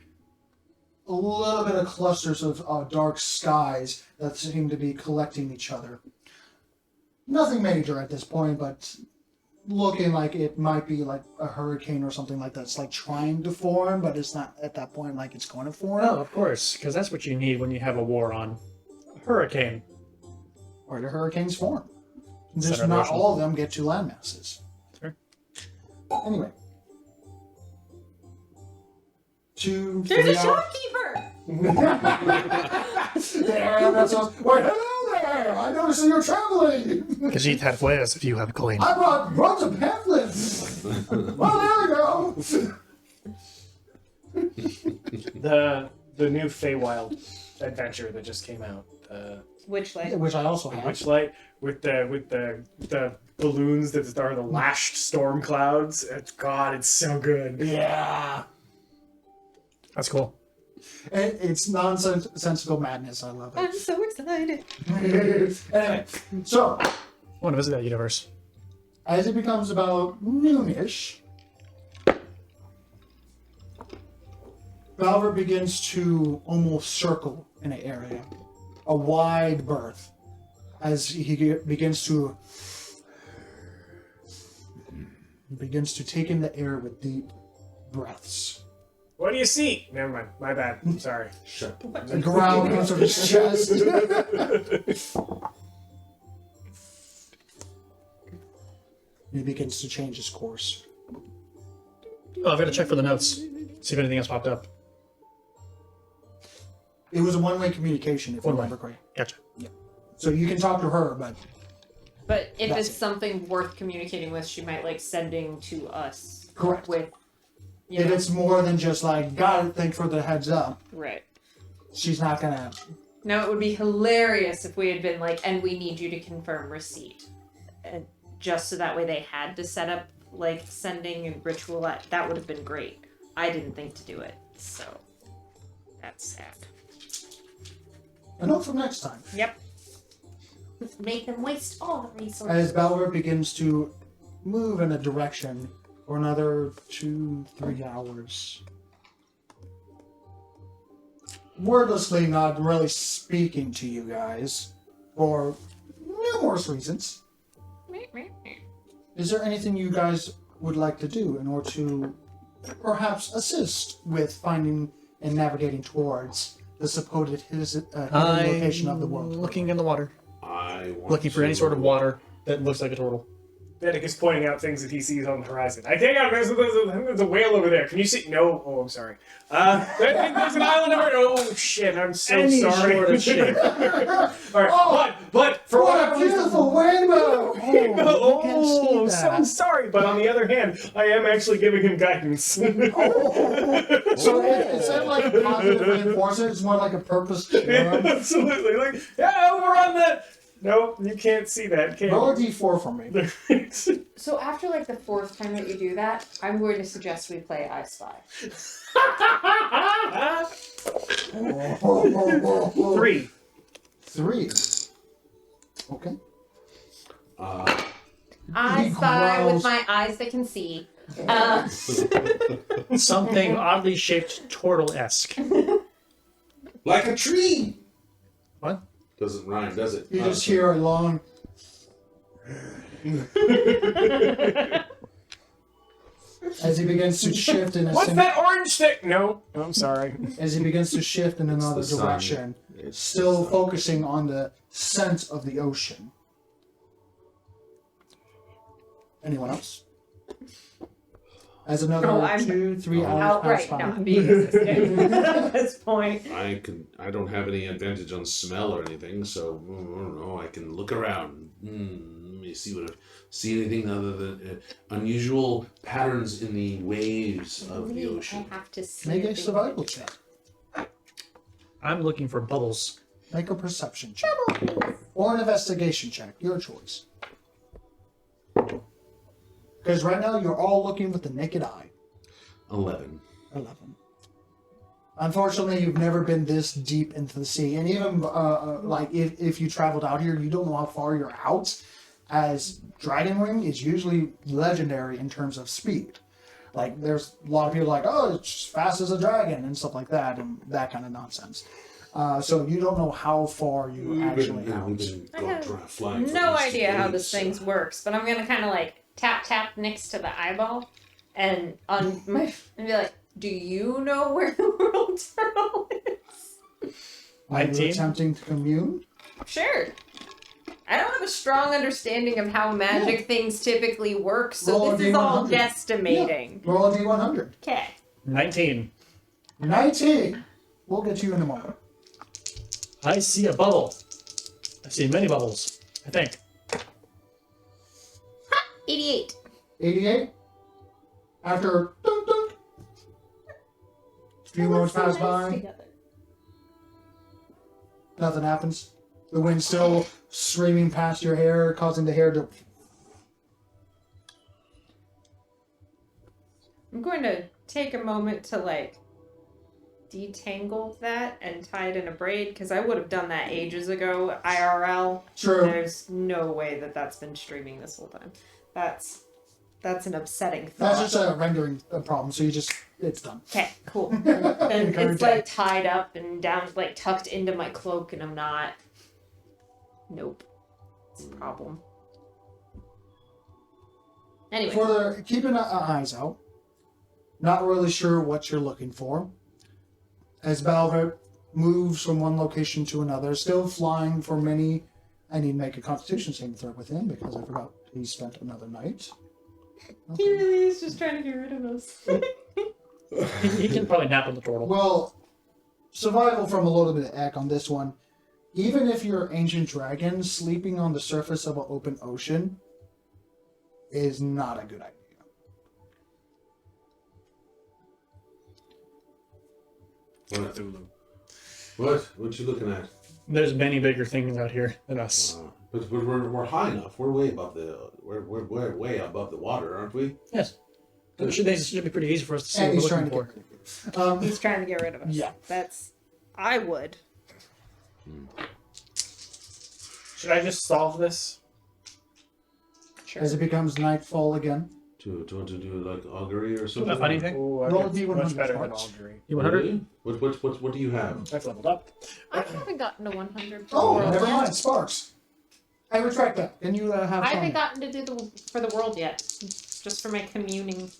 B: a little bit of clusters of dark skies that seem to be collecting each other. Nothing major at this point, but looking like it might be like a hurricane or something like that. It's like trying to form, but it's not at that point like it's going to form.
E: Oh, of course, because that's what you need when you have a war on. A hurricane.
B: Or the hurricanes form. Just
E: Center of
B: not
E: ocean.
B: all of them get to land masses.
E: Sure.
B: Anyway. 2,
C: There's
B: 3
C: a
B: hours.
C: shopkeeper!
B: There, that sounds. Wait, hello there! I noticed that you're traveling!
E: Because you have wares if you have a coin.
B: I brought runs of pamphlets! Well, there we go!
A: The new Feywild adventure that just came out.
C: Which like
B: Which I also have.
A: Witchlight with the balloons that are the lashed storm clouds. God, it's so good.
B: Yeah.
E: That's cool.
B: It's nonsensical madness. I love
C: I'm
B: it.
C: so excited.
B: Anyway, so
E: I want to visit that universe.
B: as it becomes about noonish, Valver begins to almost circle in an area, a wide berth, as he begins to take in the air with deep breaths.
A: What do you see? Never mind. My bad. I'm sorry.
D: Shut
B: The growl comes from his chest. He begins to change his course.
E: Oh, I've got to check for the notes. See if anything else popped up.
B: It was a one-way communication, if you
E: One-way.
B: remember correctly.
E: Gotcha.
B: So you can talk to her, but
C: But if
B: That's
C: it's
B: it.
C: something worth communicating with, she might like sending to us.
B: Correct.
C: With. You
B: if
C: know,
B: it's more than just like, got it, thanks for the heads up,
C: right.
B: she's not gonna.
C: Now it would be hilarious if we had been like, and we need you to confirm receipt, and just so that way they had to set up like sending and ritual. That would have been great. I didn't think to do it, so that's sad.
B: A note from next time.
C: Yep. Make them waste all the resources.
B: As Balor begins to move in a direction for another 2-3 hours. Wordlessly not really speaking to you guys for numerous reasons. Is there anything you guys would like to do in order to perhaps assist with finding and navigating towards the supposed hidden location of the world?
E: Looking in the water.
D: I want
E: Looking for any
D: to-
E: sort of water that looks like a turtle.
A: Vedic is pointing out things that he sees on the horizon. I think there's a whale over there. Can you see? No. Oh, I'm sorry. There's an island over there. Oh, shit. I'm so
E: Any
A: sorry.
E: sort of shit.
A: All right.
B: Oh,
A: but for
B: what
A: whatever
B: a
A: reason.
B: beautiful rainbow!
E: Oh, you can see
A: Oh, so
E: that.
A: sorry. But on the other hand, I am actually giving him guidance.
B: Oh. So instead of like positive reinforcement, it's more like a purpose
A: Yeah,
B: charm.
A: absolutely. Like, yeah, over on the. No, you can't see that, can
B: Roll a d4 for me.
A: you?
C: So after like the fourth time that you do that, I'm going to suggest we play I Spy.
A: 3.
B: 3. Okay.
C: I
B: He
C: spy
B: growls.
C: with my eyes that can see.
E: Something oddly shaped turtle-esque.
D: Like a tree.
E: What?
D: Doesn't rhyme, does it?
B: You just hear a long. As he begins to shift in a
A: What's that orange stick? No, I'm sorry.
B: as he begins to shift in another
D: the sun.
B: direction,
D: It's
B: still
D: the sun.
B: focusing on the scent of the ocean. Anyone else? As another
C: No, I'm
B: 2-3 hours pass
C: Outright
B: by.
C: not being assistant at this point.
D: I don't have any advantage on smell or anything, so I don't know. I can look around. Let me see anything other than unusual patterns in the waves of the ocean.
C: I have to see.
B: Make a
C: if they-
B: survival check.
E: I'm looking for bubbles.
B: Make a perception check. Or an investigation check. Your choice. Because right now you're all looking with the naked eye.
D: 11.
B: 11. Unfortunately, you've never been this deep into the sea. And even like if you traveled out here, you don't know how far you're out. As Dragon Ring is usually legendary in terms of speed. Like there's a lot of people like, oh, it's fast as a dragon and stuff like that and that kind of nonsense. So you don't know how far you actually out.
C: I have
D: flying for
C: no
D: these
C: idea how
D: days,
C: this thing works, but I'm gonna kind of like tap next to the eyeball, and on my and be like, "Do you know where the world turtle is?"
B: Are you
E: 19?
B: attempting to commune?
C: Sure. I don't have a strong understanding of how magic things typically work, so
B: Roll a
C: this is all
B: D100.
C: guesstimating.
B: Roll a d100.
C: Okay.
E: 19.
B: 19. We'll get you in a moment.
E: I see a bubble. I see many bubbles, I think.
C: 88.
B: 88. After dunk, dunk, few moments pass by. Nothing happens. The wind's still screaming past your hair, causing the hair to...
C: I'm going to take a moment to, like, detangle that and tie it in a braid, because I would have done that ages ago, IRL.
B: True.
C: There's no way that that's been streaming this whole time. That's an upsetting thought.
B: That's just a rendering problem, so it's done.
C: Okay, cool. And it's, like, tied up and down, like, tucked into my cloak, and I'm not... Nope. It's a problem. Anyway.
B: Keeping eyes out. Not really sure what you're looking for. As Balvet moves from one location to another, still flying for many. I need to make a Constitution saving throw with him because I forgot he spent another night.
C: Okay. He really is just trying to get rid of us.
E: He can probably nap on the turtle.
B: Well, survival from a little bit of eck on this one. Even if you're an ancient dragon, sleeping on the surface of an open ocean is not a good idea.
D: What you looking at?
E: There's many bigger things out here than us.
D: But we're high enough. We're way above we're way above the water, aren't we?
E: Yes. It should be pretty easy for us to see
B: And
E: what
B: he's
E: we're
B: trying to
E: looking
B: get
E: for.
B: rid of you.
C: He's trying to get rid of us.
B: Yeah.
C: I would.
A: Should I just solve this?
C: Sure.
B: As it becomes nightfall again.
D: To do like augury or something?
E: Not anything?
A: Ooh,
B: Roll
A: that's
B: a D100
A: much better than
B: parts.
A: augury.
E: You 100?
D: Really? What do you have?
A: I've leveled up.
C: I haven't gotten to 100.
B: Oh,
C: for the
B: never
C: world
B: mind.
C: yet.
B: Sparks. I retract that. Can you have
C: I
B: fun?
C: haven't gotten to do for the world yet. Just for my communing.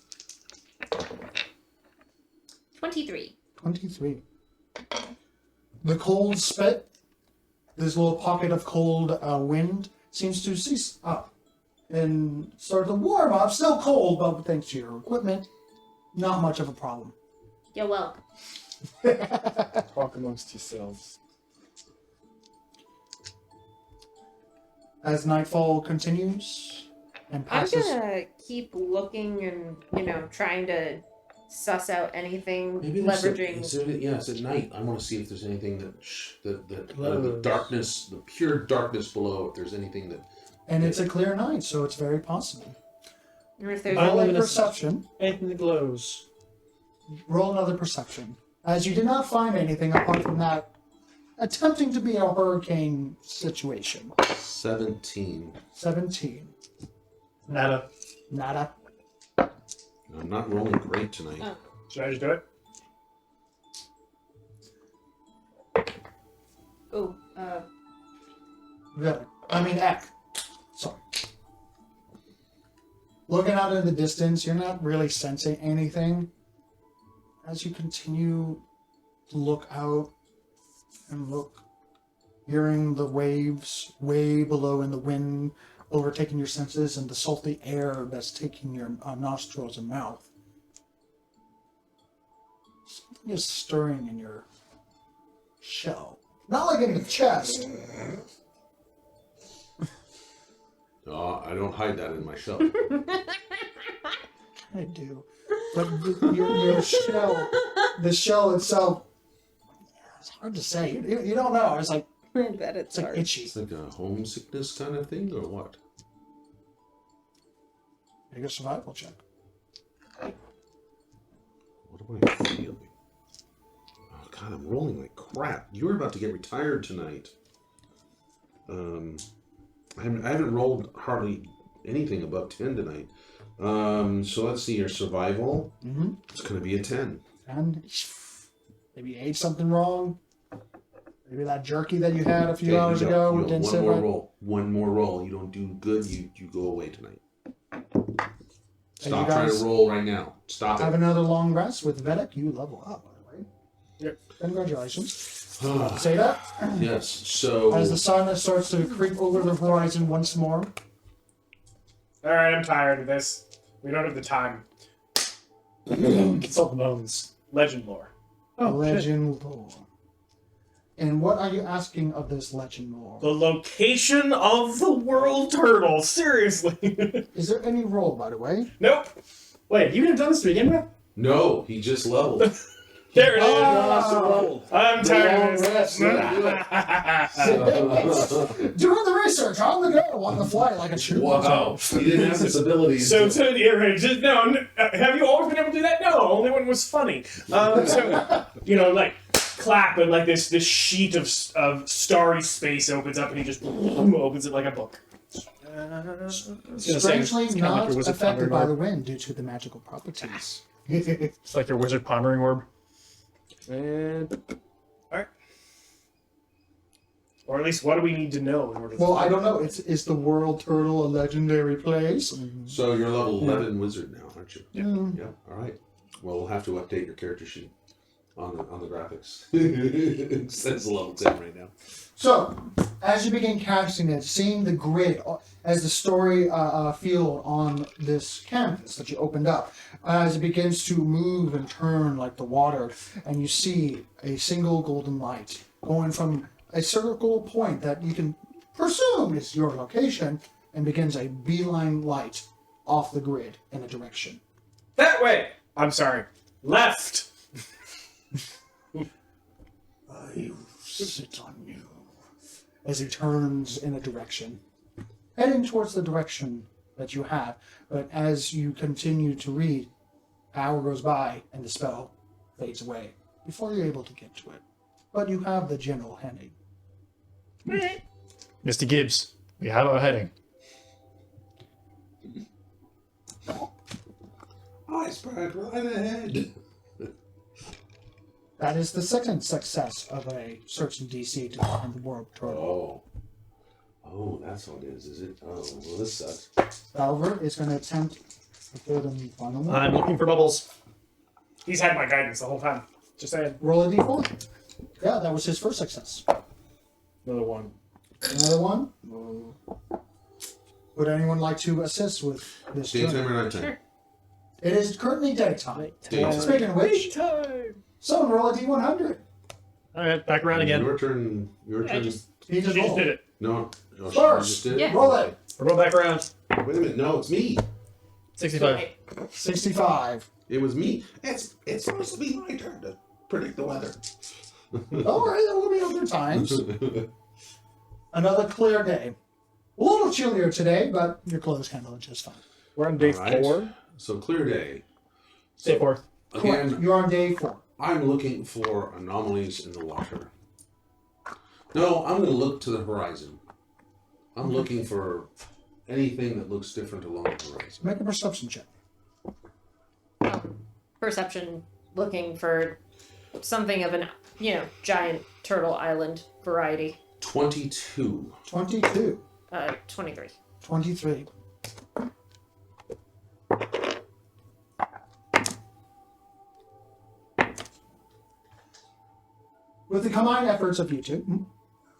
C: 23.
B: 23. The cold spit, this little pocket of cold wind, seems to cease up and start to warm up. Still cold, but thanks to your equipment, not much of a problem.
C: You're welcome.
A: Talk amongst yourselves.
B: As nightfall continues and
C: I'm
B: passes,
C: gonna keep looking and, trying to suss out anything
D: Maybe
C: leveraging.
D: it's at night. I want to see if there's anything that the darkness, the pure darkness below. If there's anything that.
B: and it's a clear night, so it's very possible.
C: Or if there's
B: Roll a
E: luminous-
B: perception.
E: Anything that glows.
B: Roll another perception. As you did not find anything apart from that attempting to be a hurricane situation.
D: 17.
B: 17.
E: Nada.
B: Nada.
D: I'm not rolling great tonight.
C: Oh.
A: Should I just do it?
C: Oh,
B: Eck. Sorry. Looking out in the distance, you're not really sensing anything. As you continue to look out and look, hearing the waves way below in the wind overtaking your senses and the salty air that's taking your nostrils and mouth. Something is stirring in your shell. Not like in the chest.
D: Oh, I don't hide that in my shell.
B: I do. But your shell, the shell itself, it's hard to say. You don't know. It's like,
C: I bet it's
B: like
C: hard.
B: itchy.
D: It's like a homesickness kind of thing, or what?
B: Make a survival check.
D: What am I feeling? Oh God, I'm rolling like crap. You're about to get retired tonight. I haven't rolled hardly anything above 10 tonight. So let's see your survival.
B: Mm-hmm.
D: It's going to be a 10.
B: And maybe you ate something wrong. Maybe that jerky that you had a few hours ago
D: You
B: didn't
D: got
B: sit
D: one more
B: right.
D: roll. One more roll. You don't do good. You go away tonight. Stop
B: you
D: trying
B: guys
D: to roll right now. Stop
B: Have
D: it.
B: another long rest with Vedek. You level up, by the way.
A: Yep.
B: Congratulations. Say that.
D: Yes. So
B: As the sun starts to creep over the horizon once more.
A: Alright, I'm tired of this. We don't have the time.
E: Consult the bones.
A: Legend lore.
E: Oh, shit.
B: Legend lore. And what are you asking of this legend lore?
A: The location of the world turtle. Seriously.
B: Is there any roll, by the way?
A: Nope. Wait, you didn't have done this to begin with?
D: no, he just leveled.
A: There it is.
B: Oh.
A: I'm tired of this.
B: Doing the research on the go, on the fly, like a true.
D: Wow. He didn't have this ability.
A: So yeah, just no. Have you always been able to do that? No, only when it was funny. So like clap and like this sheet of starry space opens up and he just opens it like a book.
B: Strangely
E: it's kinda like
B: not
E: your wizard
B: affected by
E: pondering
B: the
E: orb.
B: wind due to the magical properties.
E: It's like your wizard pondering orb.
A: And all right. Or at least, what do we need to know in order to...
B: Well, I don't know. Is the world turtle a legendary place?
D: So you're level 11 wizard now, aren't you?
B: Yeah.
D: Yeah. All right. Well, we'll have to update your character sheet on the graphics. It says level 10 right now.
B: So, as you begin casting it, seeing the grid as the story field on this canvas that you opened up, as it begins to move and turn like the water, and you see a single golden light going from a circle point that you can presume is your location, and begins a beeline light off the grid in a direction.
A: That way! I'm sorry. Left!
B: I sit on you. As he turns in a direction, heading towards the direction that you have. But as you continue to read, an hour goes by and the spell fades away before you're able to get to it. But you have the general heading.
E: Mr. Gibbs, we have our heading.
D: Iceberg right ahead.
B: That is the second success of a search in DC to find the world turtle.
D: Oh, that's what it is it? Oh, well, this sucks.
B: Oliver is going to attempt the third and final one.
E: I'm looking for bubbles.
A: He's had my guidance the whole time. Just saying.
B: Roll a d4. Yeah, that was his first success.
A: Another one.
B: Another one. Would anyone like to assist with this journey?
D: Daytime or nighttime?
C: Sure.
B: It is currently daytime.
D: Daytime.
B: Speaking of which,
E: Time.
B: someone roll a d100.
E: All right, back around again.
D: Your turn. Your
C: I
D: turn.
C: just
B: He just
A: She just
B: rolled.
A: did it.
D: No. Oh, she
B: First.
D: just did it?
C: Yeah.
B: Roll it.
E: Roll back around.
D: Wait a minute. No, it's me.
E: 65.
B: 65.
D: It was me. It's supposed to be my turn to predict the weather.
B: All right, there will be other times. Another clear day. A little chillier today, but your clothes handle it just fine.
A: We're on day
D: All right.
A: 4.
D: So clear day.
E: Day 4.
B: Correct.
D: Again,
B: You're on day 4.
D: I'm looking for anomalies in the water. No, I'm going to look to the horizon. I'm looking for anything that looks different along the horizon.
B: Make a perception check.
C: perception looking for something of an, giant turtle island variety.
D: 22.
B: 22.
C: 23.
B: 23. With the combined efforts of you two,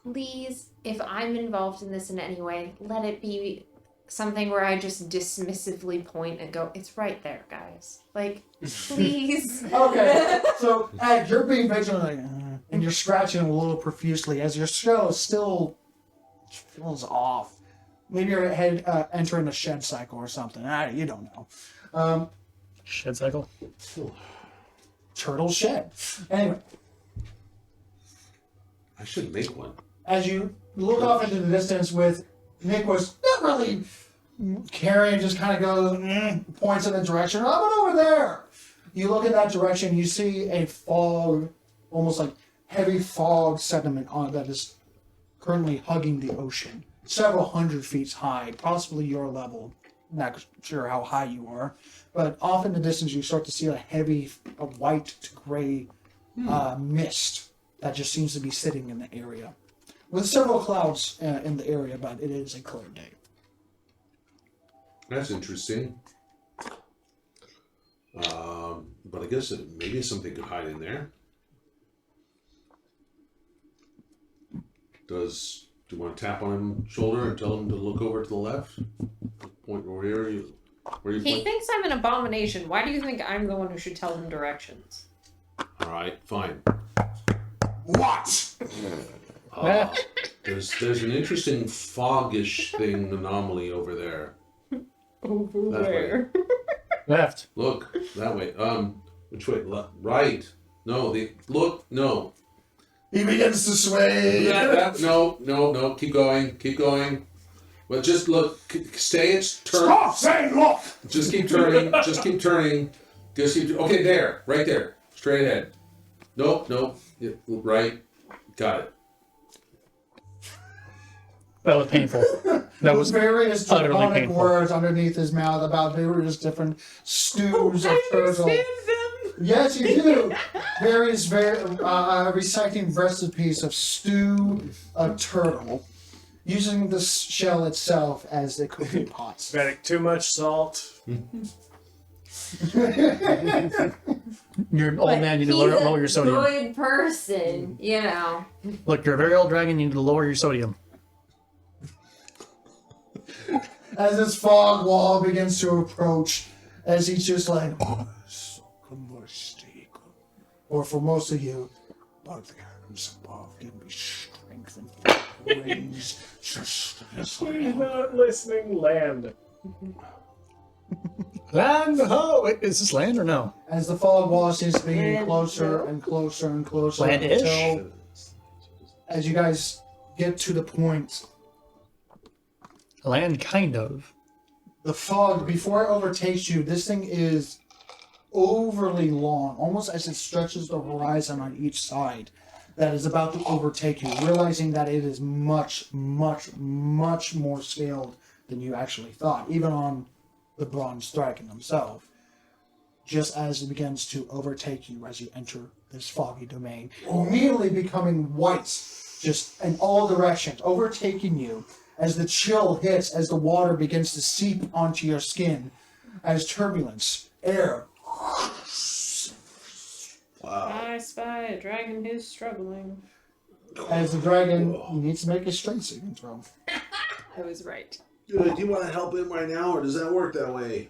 C: Please, if I'm involved in this in any way, let it be something where I just dismissively point and go, it's right there, guys. Like, please.
B: okay, so Ed, you're being vigilant, and you're scratching a little profusely as your show still feels off. Maybe you're entering a shed cycle or something. You don't know.
E: Shed cycle.
B: Turtle shed. Anyway,
D: I should make one.
B: as you look off into the distance with Nick was not really caring, just kind of goes, points in the direction. How about over there? You look in that direction, you see a fog, almost like heavy fog sediment that is currently hugging the ocean. Several hundred feet high, possibly your level. Not sure how high you are. But off in the distance, you start to see a white to gray mist that just seems to be sitting in the area. With several clouds in the area, but it is a clear day.
D: That's interesting. But I guess maybe something could hide in there. Do you want to tap on his shoulder and tell him to look over to the left? Point where you
C: He
D: point?
C: thinks I'm an abomination. Why do you think I'm the one who should tell him directions?
D: All right, fine.
B: What?
D: There's an interesting foggish anomaly over there.
C: Over
D: That way.
C: where?
E: Left.
D: Look that way. Which way? Right. No, look, no.
B: He begins to sway.
D: No, keep going. Well, just look, stay it, turn.
B: Stop saying look!
D: Just keep turning, okay, there, right there, straight ahead. No, right, got it.
E: That was painful. That was
B: various
E: utterly
B: draconic
E: painful.
B: words underneath his mouth about various different stews of turtle.
C: them.
B: Yes, you do. Various reciting recipes of stew of turtle, using the shell itself as the cooking pots.
A: Medic, too much salt.
E: You're an old man, you need to lower your sodium.
C: Good person, you know.
E: Look, you're a very old dragon, you need to lower your sodium.
B: As this fog wall begins to approach, as he's just like, or for most of you, but the heavens above give me strength and praise just as
A: He's not listening, land.
E: Land ho! Wait, is this land or no?
B: As the fog wall seems to be closer and closer and closer
E: Land-ish?
B: until, as you guys get to the point,
E: Land, kind of.
B: the fog, before it overtakes you, this thing is overly long, almost as it stretches the horizon on each side, that is about to overtake you, realizing that it is much, much, much more scaled than you actually thought, even on the bronze dragon himself. Just as it begins to overtake you as you enter this foggy domain, immediately becoming white, just in all directions, overtaking you as the chill hits, as the water begins to seep onto your skin, as turbulence, air.
C: I spy a dragon who's struggling.
B: As the dragon needs to make a strength saving throw.
C: I was right.
F: Do you want to help him right now, or does that work that way?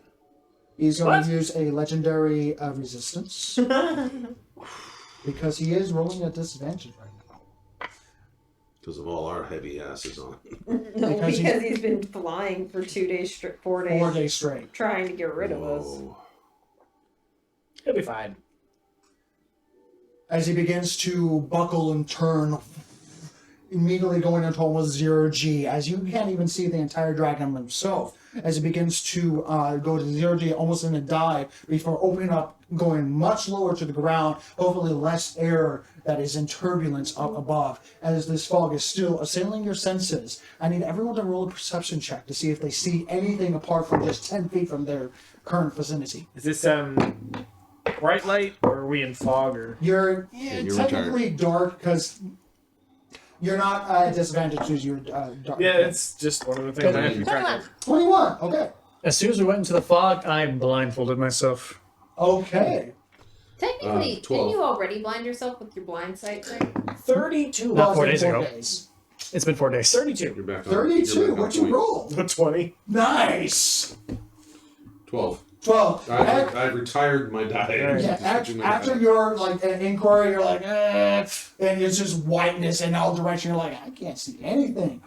B: He's going to use a legendary resistance. Because he is rolling at disadvantage right now.
D: Because of all our heavy asses on it.
C: No,
B: Because
C: because he's been flying for 2 days straight, 4 days,
B: 4 days straight.
C: trying to get rid of us.
D: Whoa.
A: He'll be fine.
B: As he begins to buckle and turn, immediately going into almost 0G, as you can't even see the entire dragon himself, as he begins to go to 0G almost in a dive before opening up, going much lower to the ground, hopefully less air that is in turbulence up above, as this fog is still assailing your senses. I need everyone to roll a perception check to see if they see anything apart from just 10 feet from their current vicinity.
A: Is this bright light, or are we in fog? Or
B: You're
D: you're
B: technically dark because you're not at a disadvantage because you're dark.
A: yeah, it's just one of the things I have to track of.
B: 21. Okay.
E: As soon as we went into the fog, I blindfolded myself.
B: Okay.
C: Technically,
D: 12.
C: didn't you already blind yourself with your blind sight thing?
A: 32.
E: Not 4
B: Well,
E: days
B: it's been
E: ago.
B: 4 days.
E: It's been 4 days.
A: 32.
D: You're back on.
B: 32.
D: You're back on
B: What'd you
D: point.
B: roll?
A: 20.
B: Nice.
D: 12.
B: 12.
D: I retired my die.
B: Yeah, after your like an inquiry, you're like, and it's just whiteness in all directions. You're like, I can't see anything.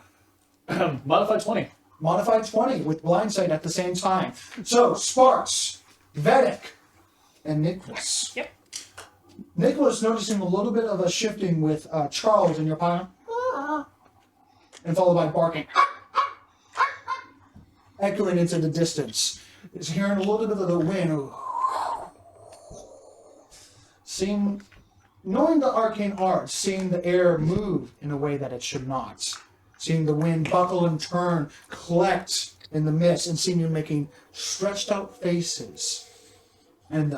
E: Modified 20.
B: Modified 20 with blind sight at the same time. So Sparks, Vedic, and Nicholas.
C: Yep.
B: Nicholas noticing a little bit of a shifting with Charles in your pocket, and followed by barking, echoing into the distance. Is hearing a little bit of the wind. Seeing, knowing the arcane arts, seeing the air move in a way that it should not. Seeing the wind buckle and turn, collect in the mist, and seeing you making stretched out faces. And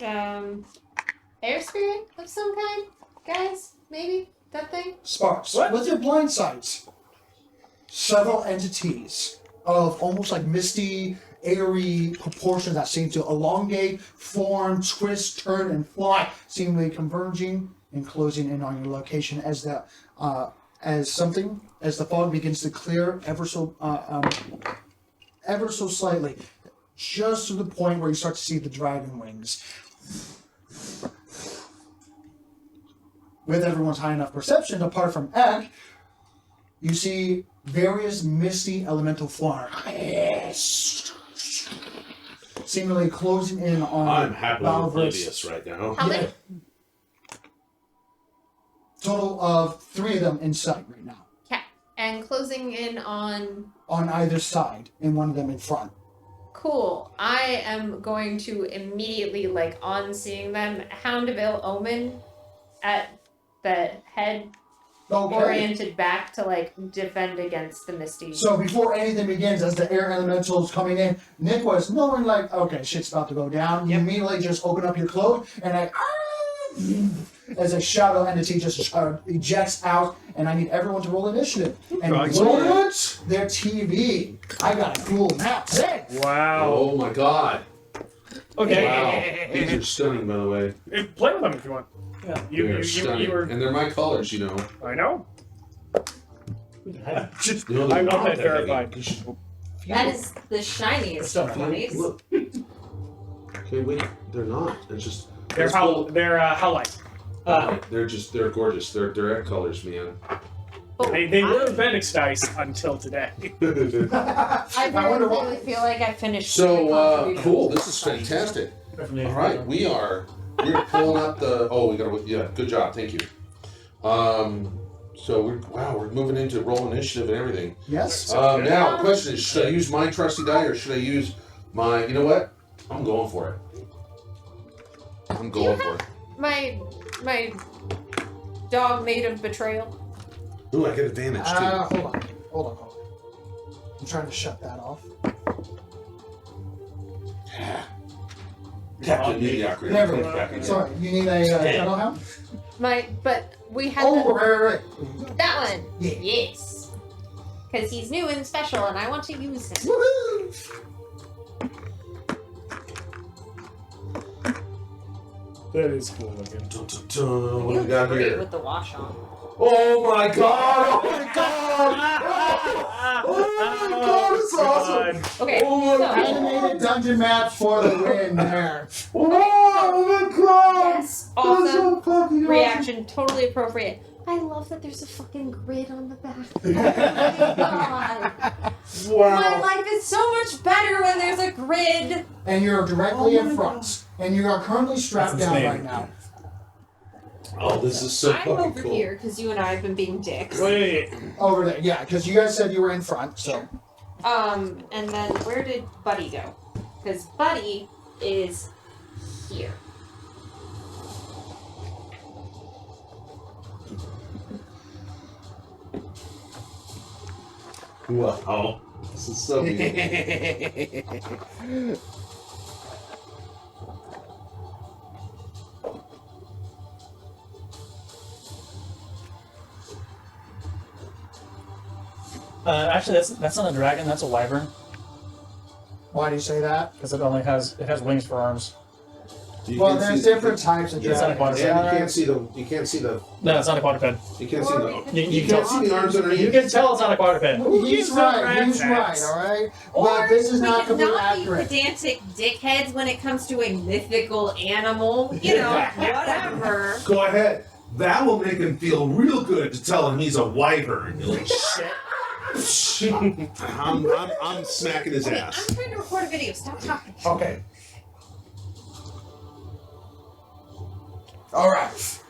C: Air spirit of some kind, guys? Maybe that thing.
B: Sparks,
A: What?
B: with your blind sight, several entities of almost like misty, airy proportions that seem to elongate, form, twist, turn, and fly, seemingly converging and closing in on your location as the fog begins to clear ever so slightly, just to the point where you start to see the dragon wings. With everyone's high enough perception, apart from Egg, you see various misty elemental forms seemingly closing in on
G: I'm happily
B: Valver's
G: oblivious right now.
C: How many?
B: total of 3 of them in sight right now.
C: Okay. And closing in on.
B: On either side, and one of them in front.
C: Cool. I am going to immediately, like, on seeing them, Houndeville Omen at the head,
B: Okay.
C: oriented back to, like, defend against the Misty.
B: So before anything begins, as the air elementals coming in, Nick was knowing like, okay, shit's about to go down. You immediately just open up your cloak and as a shadow entity just ejects out, and I need everyone to roll initiative. And
E: Right.
B: what? Their TV. I got a cool map. Hey!
A: Wow.
D: Oh my god.
E: Okay.
D: Wow. These are stunning, by the way.
A: Play with them if you want.
E: Yeah.
D: They're stunning.
A: You were.
D: And they're my colors, you know.
A: I know.
D: You know they're
A: I
D: not
A: want that
D: that
A: verified.
D: heavy. You should-
C: That is the shiniest of bunnies.
D: Look. Okay, wait. They're not. It's just.
A: They're Howlite.
D: They're gorgeous. They're egg colors, man.
A: They were Venix dice until today.
C: I
B: wonder
C: really,
B: why.
C: really feel like I finished.
D: So cool. This is fantastic. All right, we're pulling up the. Oh, we got. Yeah, good job. Thank you. So we're moving into roll initiative and everything.
B: Yes.
D: Now, the question is, should I use my trusty die or should I use my? You know what? I'm going for it. I'm going for it.
C: My dog made of betrayal.
G: Ooh, I get advantage too.
B: Hold on. I'm trying to shut that off.
D: Captain Mediocrity.
B: There we go. Sorry, you need a shadow hound?
C: But we had
B: Oh,
C: the,
B: right.
C: that one.
B: Yeah.
C: Yes. Because he's new and special, and I want to use him.
B: Woohoo!
A: That is cool looking.
G: Dun, dun, dun.
D: What
C: You
D: do we got
C: look great
D: here?
C: with the wash on.
D: Oh my god! Oh my god! Oh my god! It's awesome!
C: Okay,
D: Oh my
C: so
D: god!
B: Animated dungeon maps for the win there.
D: Oh my god!
C: yes,
D: That's so
C: awesome
D: fucking
C: reaction, totally appropriate. I love that there's a fucking grid on the back. Oh my god.
D: awesome!
C: My
D: Wow!
C: life is so much better when there's a grid.
B: And you're directly in front. And you are currently strapped
E: That's
B: down
E: insane.
B: right now.
D: Oh, this is so
C: I'm
D: fucking
C: over
D: cool.
C: here because you and I have been being dicks.
A: Wait.
B: Over there, yeah, because you guys said you were in front, so.
C: And then where did Buddy go? Because Buddy is here.
D: Wow! This is so beautiful.
E: Actually, that's not a dragon. That's a wyvern
B: Why do you say that?
E: because it has wings for arms.
D: You
B: Well,
D: can
B: there's
D: see-
B: different types of
E: It's not a
B: dragons.
E: quadruped.
D: And you can't see the.
E: No, it's not a quadruped.
D: You can't see the.
E: You
D: can't see the arms underneath.
E: You can tell it's not a quadruped.
B: He's right, alright? But this is not completely
C: not
B: accurate.
C: be pedantic dickheads when it comes to a mythical animal. You know, whatever.
G: Go ahead. That will make him feel real good to tell him he's a wyvern. You're like, shit. I'm smacking his
C: Okay,
G: ass.
C: I'm trying to record a video. Stop talking.
B: Okay. Alright.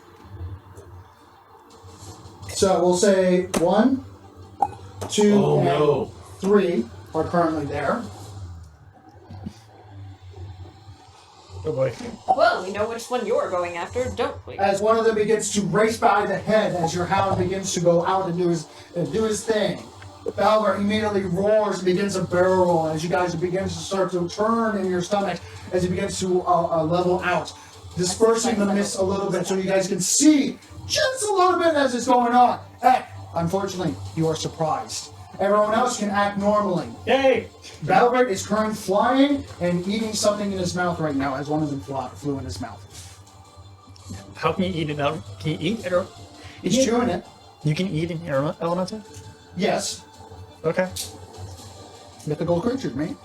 B: So we'll say 1, 2,
G: Oh
B: and
G: no.
B: 3 are currently there.
E: Oh boy.
C: Well, we know which one you're going after, don't we?
B: As one of them begins to race by the head, as your hound begins to go out and do his thing. Balver immediately roars and begins a barrel roll as you guys begin to start to turn in your stomach as he begins to level out, dispersing the mist a little bit so you guys can see just a little bit as it's going on. Unfortunately, you are surprised. Everyone else can act normally.
E: Yay!
B: Balbert is currently flying and eating something in his mouth right now as one of them flew in his mouth.
E: How can you eat it out? Can you eat it?
B: He's chewing it.
E: You can eat an elemental?
B: Yes.
E: Okay.
B: Mythical creatures, mate.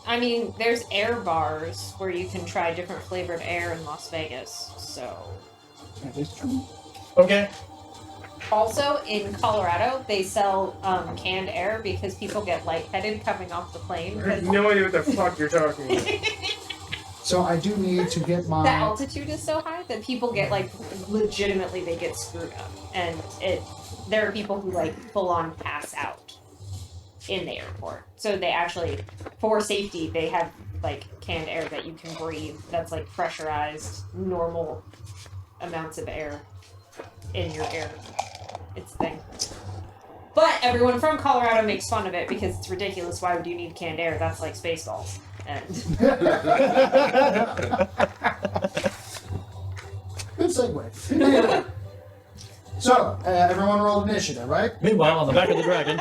C: I mean, there's air bars where you can try different flavored air in Las Vegas, so...
B: That is true.
E: Okay.
C: Also, in Colorado, they sell canned air because people get lightheaded coming off the plane.
A: I have no idea what the fuck you're talking about.
B: So I do need to get
C: The
B: my.
C: altitude is so high that people get like legitimately they get screwed up, and there are people who like full on pass out in the airport. So they actually, for safety, they have like canned air that you can breathe. That's like pressurized, normal amounts of air in your air. It's a thing. But everyone from Colorado makes fun of it because it's ridiculous. Why would you need canned air? That's like Spaceballs. And
B: Good segue. Anyway. So, everyone rolled initiative, right?
E: Meanwhile, on the back of the dragon,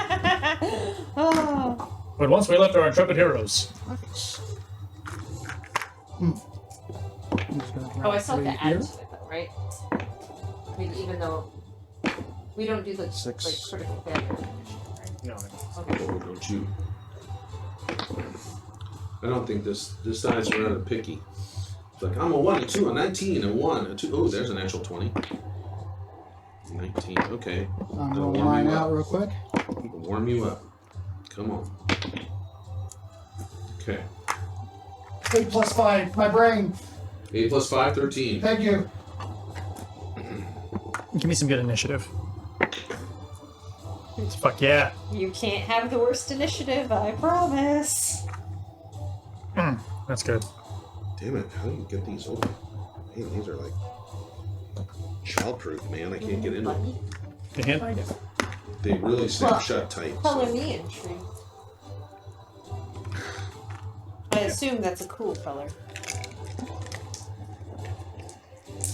C: oh.
E: but once we left our intrepid heroes.
C: Oh, I still have to add to it though, right? I mean, even though we don't do the like critical failure initiative, right?
A: No.
C: Okay.
D: Oh, don't you? I don't think this dice are rather picky. It's like, I'm a 1, a 2, a 19, a 1, a 2. Oh, there's an actual 20. 19, okay.
B: I'm
D: That'll
B: rolling
D: warm
B: mine
D: you
B: out
D: up.
B: real quick.
D: It'll warm you up. Come on. Okay.
B: 8 plus 5, my brain.
D: 8 plus 5, 13.
B: Thank you.
E: Give me some good initiative. Fuck yeah.
C: You can't have the worst initiative, I promise.
E: That's good.
D: Damn it, how do you get these open? Man, these are like child-proof, man. I can't get into them.
E: You can't?
D: They really snap
C: Well,
D: shut tight.
C: Color
D: So.
C: me intrigued. I assume that's a cool color.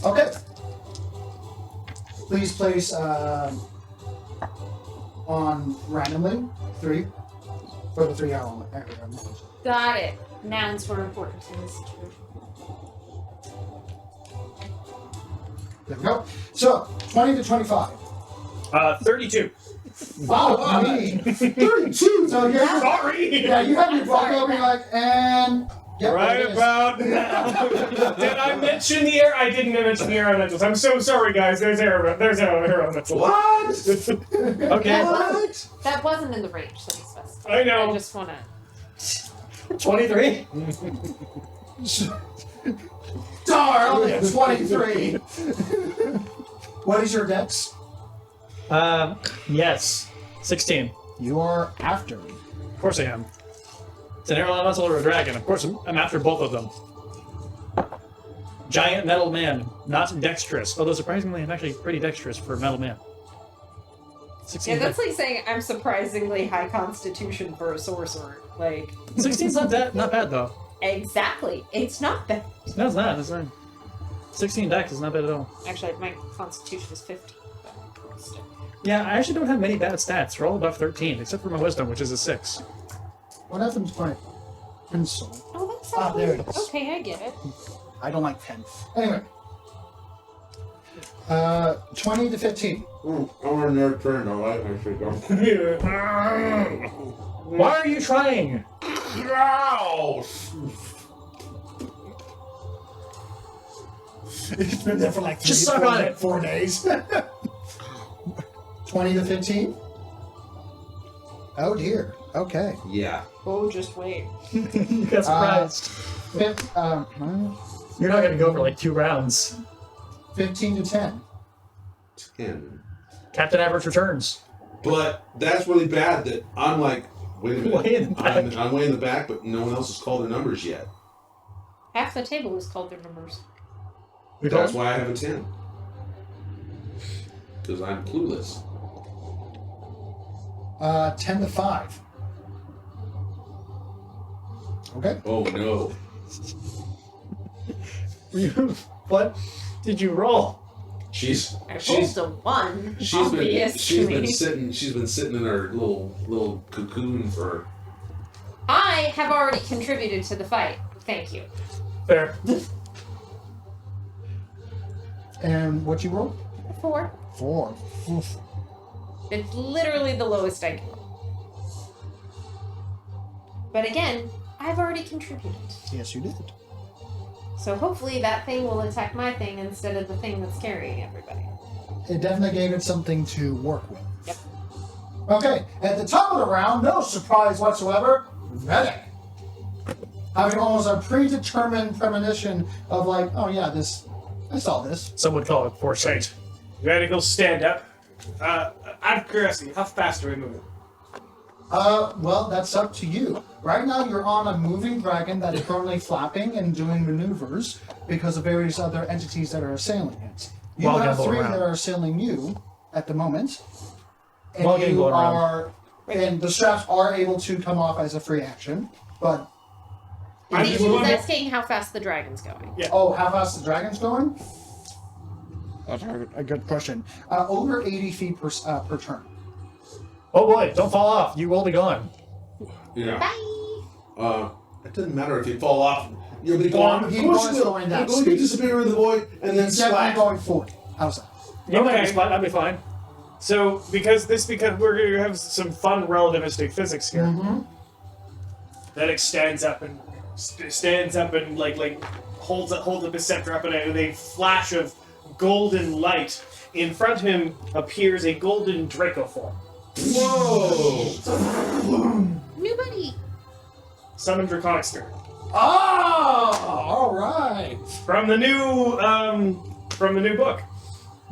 B: Okay. Please place on randomly 3 for the 3 hour.
C: Got it. Nouns were important in this situation.
B: There we go. So, 20 to 25.
A: 32.
B: Wow, me. 32. So you're
A: Sorry.
B: yeah, you have your book open like, and yep,
A: Right
B: there it is.
A: about now. Did I mention the air? I didn't mention the air elementals. I'm so sorry, guys. There's air elementals.
D: What?
E: Okay.
B: What?
C: That wasn't in the range that we specified.
A: I know.
C: I just wanna.
E: 23?
B: Darn, only a 23. What is your dex?
E: Yes. 16.
B: You are after.
E: Of course I am. It's an air elemental or a dragon. Of course I'm after both of them. Giant metal man, not dexterous. Although surprisingly, I'm actually pretty dexterous for a metal man. 16.
C: Yeah, that's like saying I'm surprisingly high constitution for a sorcerer. Like,
E: 16's not bad though.
C: exactly. It's not bad.
E: No, it's not. It's not. 16 dex is not bad at all.
C: Actually, my constitution is 50. But still.
E: Yeah, I actually don't have many bad stats. They're all above 13, except for my wisdom, which is a 6.
B: What happens to my pencil?
C: Oh, that's
B: Ah, there it
C: okay.
B: is.
C: Okay, I get it.
B: I don't like 10. Anyway. 20 to 15.
D: I'm on their turn. I like my figure.
E: Why are you trying?
B: It's been there for like
E: Just suck on it.
B: 4 days. 20 to 15? Oh dear. Okay.
D: Yeah.
C: Oh, just wait.
E: You got surprised. You're not gonna go for like 2 rounds.
B: 15 to 10.
D: 10.
E: Captain Average returns.
D: But that's really bad that I'm like, wait a minute.
E: Way in the back.
D: I'm way in the back, but no one else has called their numbers yet.
C: Half the table is called their numbers.
D: That's why I have a 10. Because I'm clueless.
B: 10 to 5. Okay.
D: Oh no.
E: What did you roll?
D: She's
C: I rolled a 1. Obviously.
D: she's been sitting in her little cocoon for.
C: I have already contributed to the fight. Thank you.
E: Fair.
B: And what you roll?
C: 4.
B: 4. Oof.
C: It's literally the lowest I can. But again, I've already contributed.
B: Yes, you did.
C: So hopefully that thing will attack my thing instead of the thing that's carrying everybody.
B: It definitely gave it something to work with.
C: Yep.
B: Okay, at the top of the round, no surprise whatsoever, medic. having almost a predetermined premonition of like, oh yeah, I saw this.
E: Some would call it foresight.
A: Ready to go stand up? Out of curiosity, how fast are we moving?
B: Well, that's up to you. Right now, you're on a moving dragon that is currently flapping and doing maneuvers because of various other entities that are assailing it. You
E: While
B: have
E: gambling
B: 3
E: around.
B: that are assailing you at the moment. And
E: While
B: you
E: gambling around.
B: are, and the straps are able to come off as a free action, but
C: I think
A: just
C: she was
A: wonder-
C: asking how fast the dragon's going.
A: Yeah.
B: oh, how fast the dragon's going? That's a good question. Over 80 feet per turn.
E: Oh boy, don't fall off. You will be gone.
D: Yeah.
C: Bye.
D: It doesn't matter if you fall off. You'll be
B: Going-
D: gone.
B: he
D: Of course
B: was
D: you will.
B: going that
D: You're going to
B: speed.
D: disappear in the void and then
B: He's definitely
D: splat.
B: going 40. How's that?
E: You might
A: Okay.
E: be splat, I'll be fine.
A: So because we're going to have some fun relativistic physics here.
B: Mm-hmm.
A: Then it stands up and like holds up his scepter up, and a flash of golden light. In front of him appears a golden Draco form.
D: Whoa!
C: New buddy.
A: Summon Draconic Spirit.
B: Oh, all right.
A: From the new book.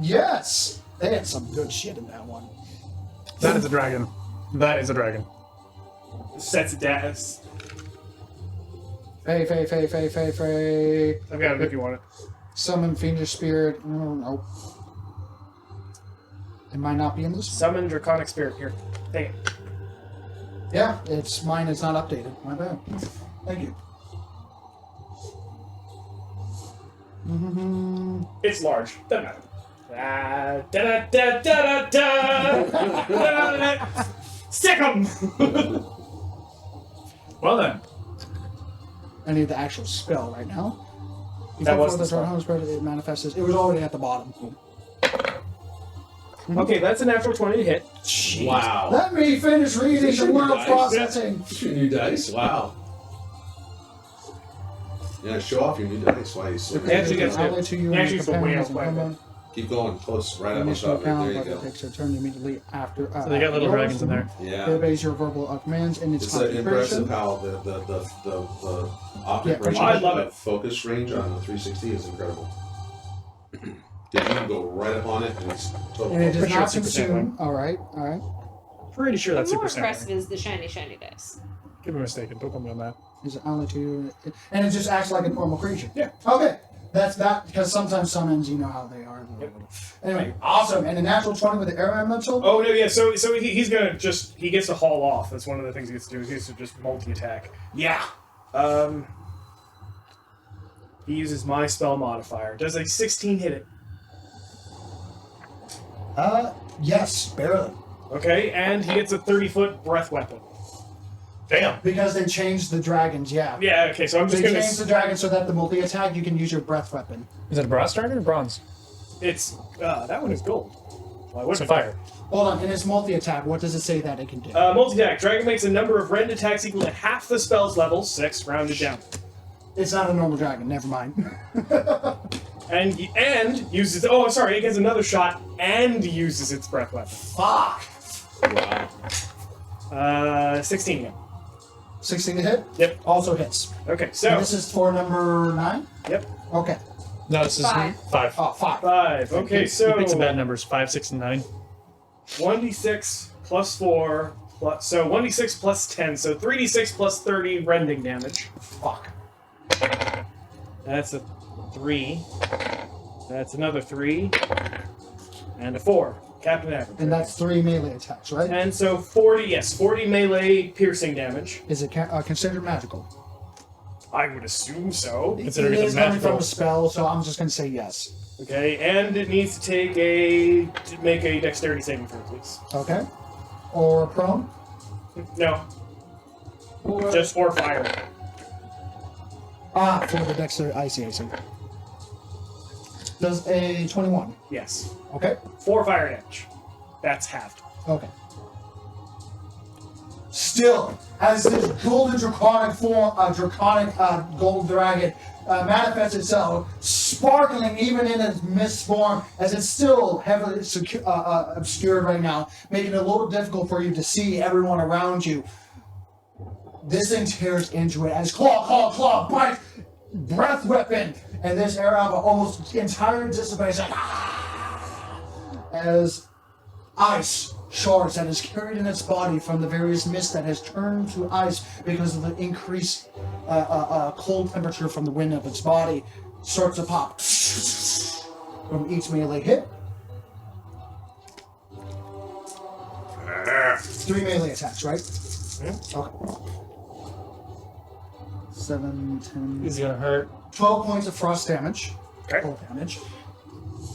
B: Yes. They had some good shit in that one.
E: That is a dragon. That is a dragon.
A: Sets it down.
B: Fey.
A: I've got it if you want it.
B: Summon fiendish spirit. Nope. It might not be in this one.
A: Summon Draconic Spirit here. Take it.
B: Yeah, it's mine. It's not updated. My bad. Thank you. Mm-hmm.
A: It's large. Doesn't matter. Da-da-da-da-da-da. Stick 'em!
E: Well then.
B: I need the actual spell right now.
A: That was
B: Before
A: the spell.
B: Home Spirit, it manifests. It was already at the bottom.
A: Okay, that's a natural 20 to hit.
D: Wow.
B: Let me finish reading the word
D: Nice.
B: processing.
D: Your new dice? Wow. Yeah, show off your new dice. Why you so
A: Actually gets
B: I'll
A: hit.
B: let you
A: Actually,
B: and
A: it's a
B: your
A: whale
B: companions
A: quite a
B: and
A: bit.
B: combat.
D: Keep going close, right up on
B: Initial
D: top. Right,
B: count,
D: there you
B: but it
D: go.
B: takes a turn immediately after.
E: So they got little
B: yours.
E: dragons in there.
B: It
D: Yeah.
B: obeys your verbal commands and its
D: It's
B: concentration.
D: impressive how the optic
B: Yeah,
D: range,
A: I love
D: the
A: it.
D: focus range on the 360 is incredible. You can go right up on it and it's totally.
B: And it does
E: Pretty sure
B: not
E: it's super
B: consume. All right.
E: Pretty sure that's
C: What's more
E: super samurai.
C: impressive is the shiny dice.
E: Could be mistaken. Don't quote me on that.
B: Is it only two? And it just acts like a normal creature.
A: Yeah.
B: Okay. That's that because sometimes summons, you know how they are. Anyway, awesome. And a natural 20 with the air elemental.
A: Oh, no, yeah, so he's gonna he gets to haul off. That's one of the things he gets to do. He gets to just multi-attack. Yeah. He uses my spell modifier. Does a 16 hit it?
B: Yes, barely.
A: Okay, and he gets a 30-foot breath weapon. Damn.
B: Because they changed the dragons, yeah.
A: Yeah, okay, so I'm just
B: They
A: gonna...
B: changed the dragon so that the multi-attack, you can use your breath weapon.
E: Is it a brass dragon or bronze?
A: It's... that one is gold. Well, what's
E: It's a fire.
B: Hold on, in its multi-attack, what does it say that it can do?
A: Multi-attack. Dragon makes a number of rend attacks equal to half the spell's level, 6, rounded down.
B: It's not a normal dragon, never mind.
A: And uses... Oh, sorry, it gets another shot and uses its breath weapon.
B: Fuck!
D: Wow.
A: 16 again.
B: 16 to hit?
A: Yep.
B: Also hits.
A: Okay,
B: And
A: so...
B: this is for number 9?
A: Yep.
B: Okay.
E: No, this is
C: 5.
E: 5.
B: Oh, 5.
A: 5. Okay, so...
E: You picked some bad numbers. 5, 6, and 9.
A: 1d6 plus 4... Plus, so 1d6 plus 10, so 3d6 plus 30 rending damage.
B: Fuck.
A: That's a 3. That's another 3. And a 4. Captain average.
B: And that's 3 melee attacks, right?
A: And so 40, yes, 40 melee piercing damage.
B: Is it considered magical?
A: I would assume so.
E: Considering
B: It
E: it's
B: is
E: a
B: coming from
E: magical.
B: a spell, so I'm just going to say yes.
A: Okay, and it needs to take to make a dexterity saving throw, please.
B: Okay. Or prone?
A: No,
B: Or,
A: or fire.
B: for the dexterity. I see. Does a 21.
A: Yes.
B: Okay.
A: 4 fire damage. That's halved.
B: Okay. Still, as this golden draconic form, gold dragon manifests itself, sparkling even in its mist form, as it's still heavily obscured right now, making it a little difficult for you to see everyone around you. This thing tears into it as claw, bite, breath weapon, and this air of almost entire dissipation as ice shards that is carried in its body from the various mist that has turned to ice because of the increased cold temperature from the wind of its body starts to pop from each melee hit. 3 melee attacks, right? Okay. 7, 10,
E: Is he gonna hurt?
B: 12 points of frost damage.
A: Okay.
B: Cold damage.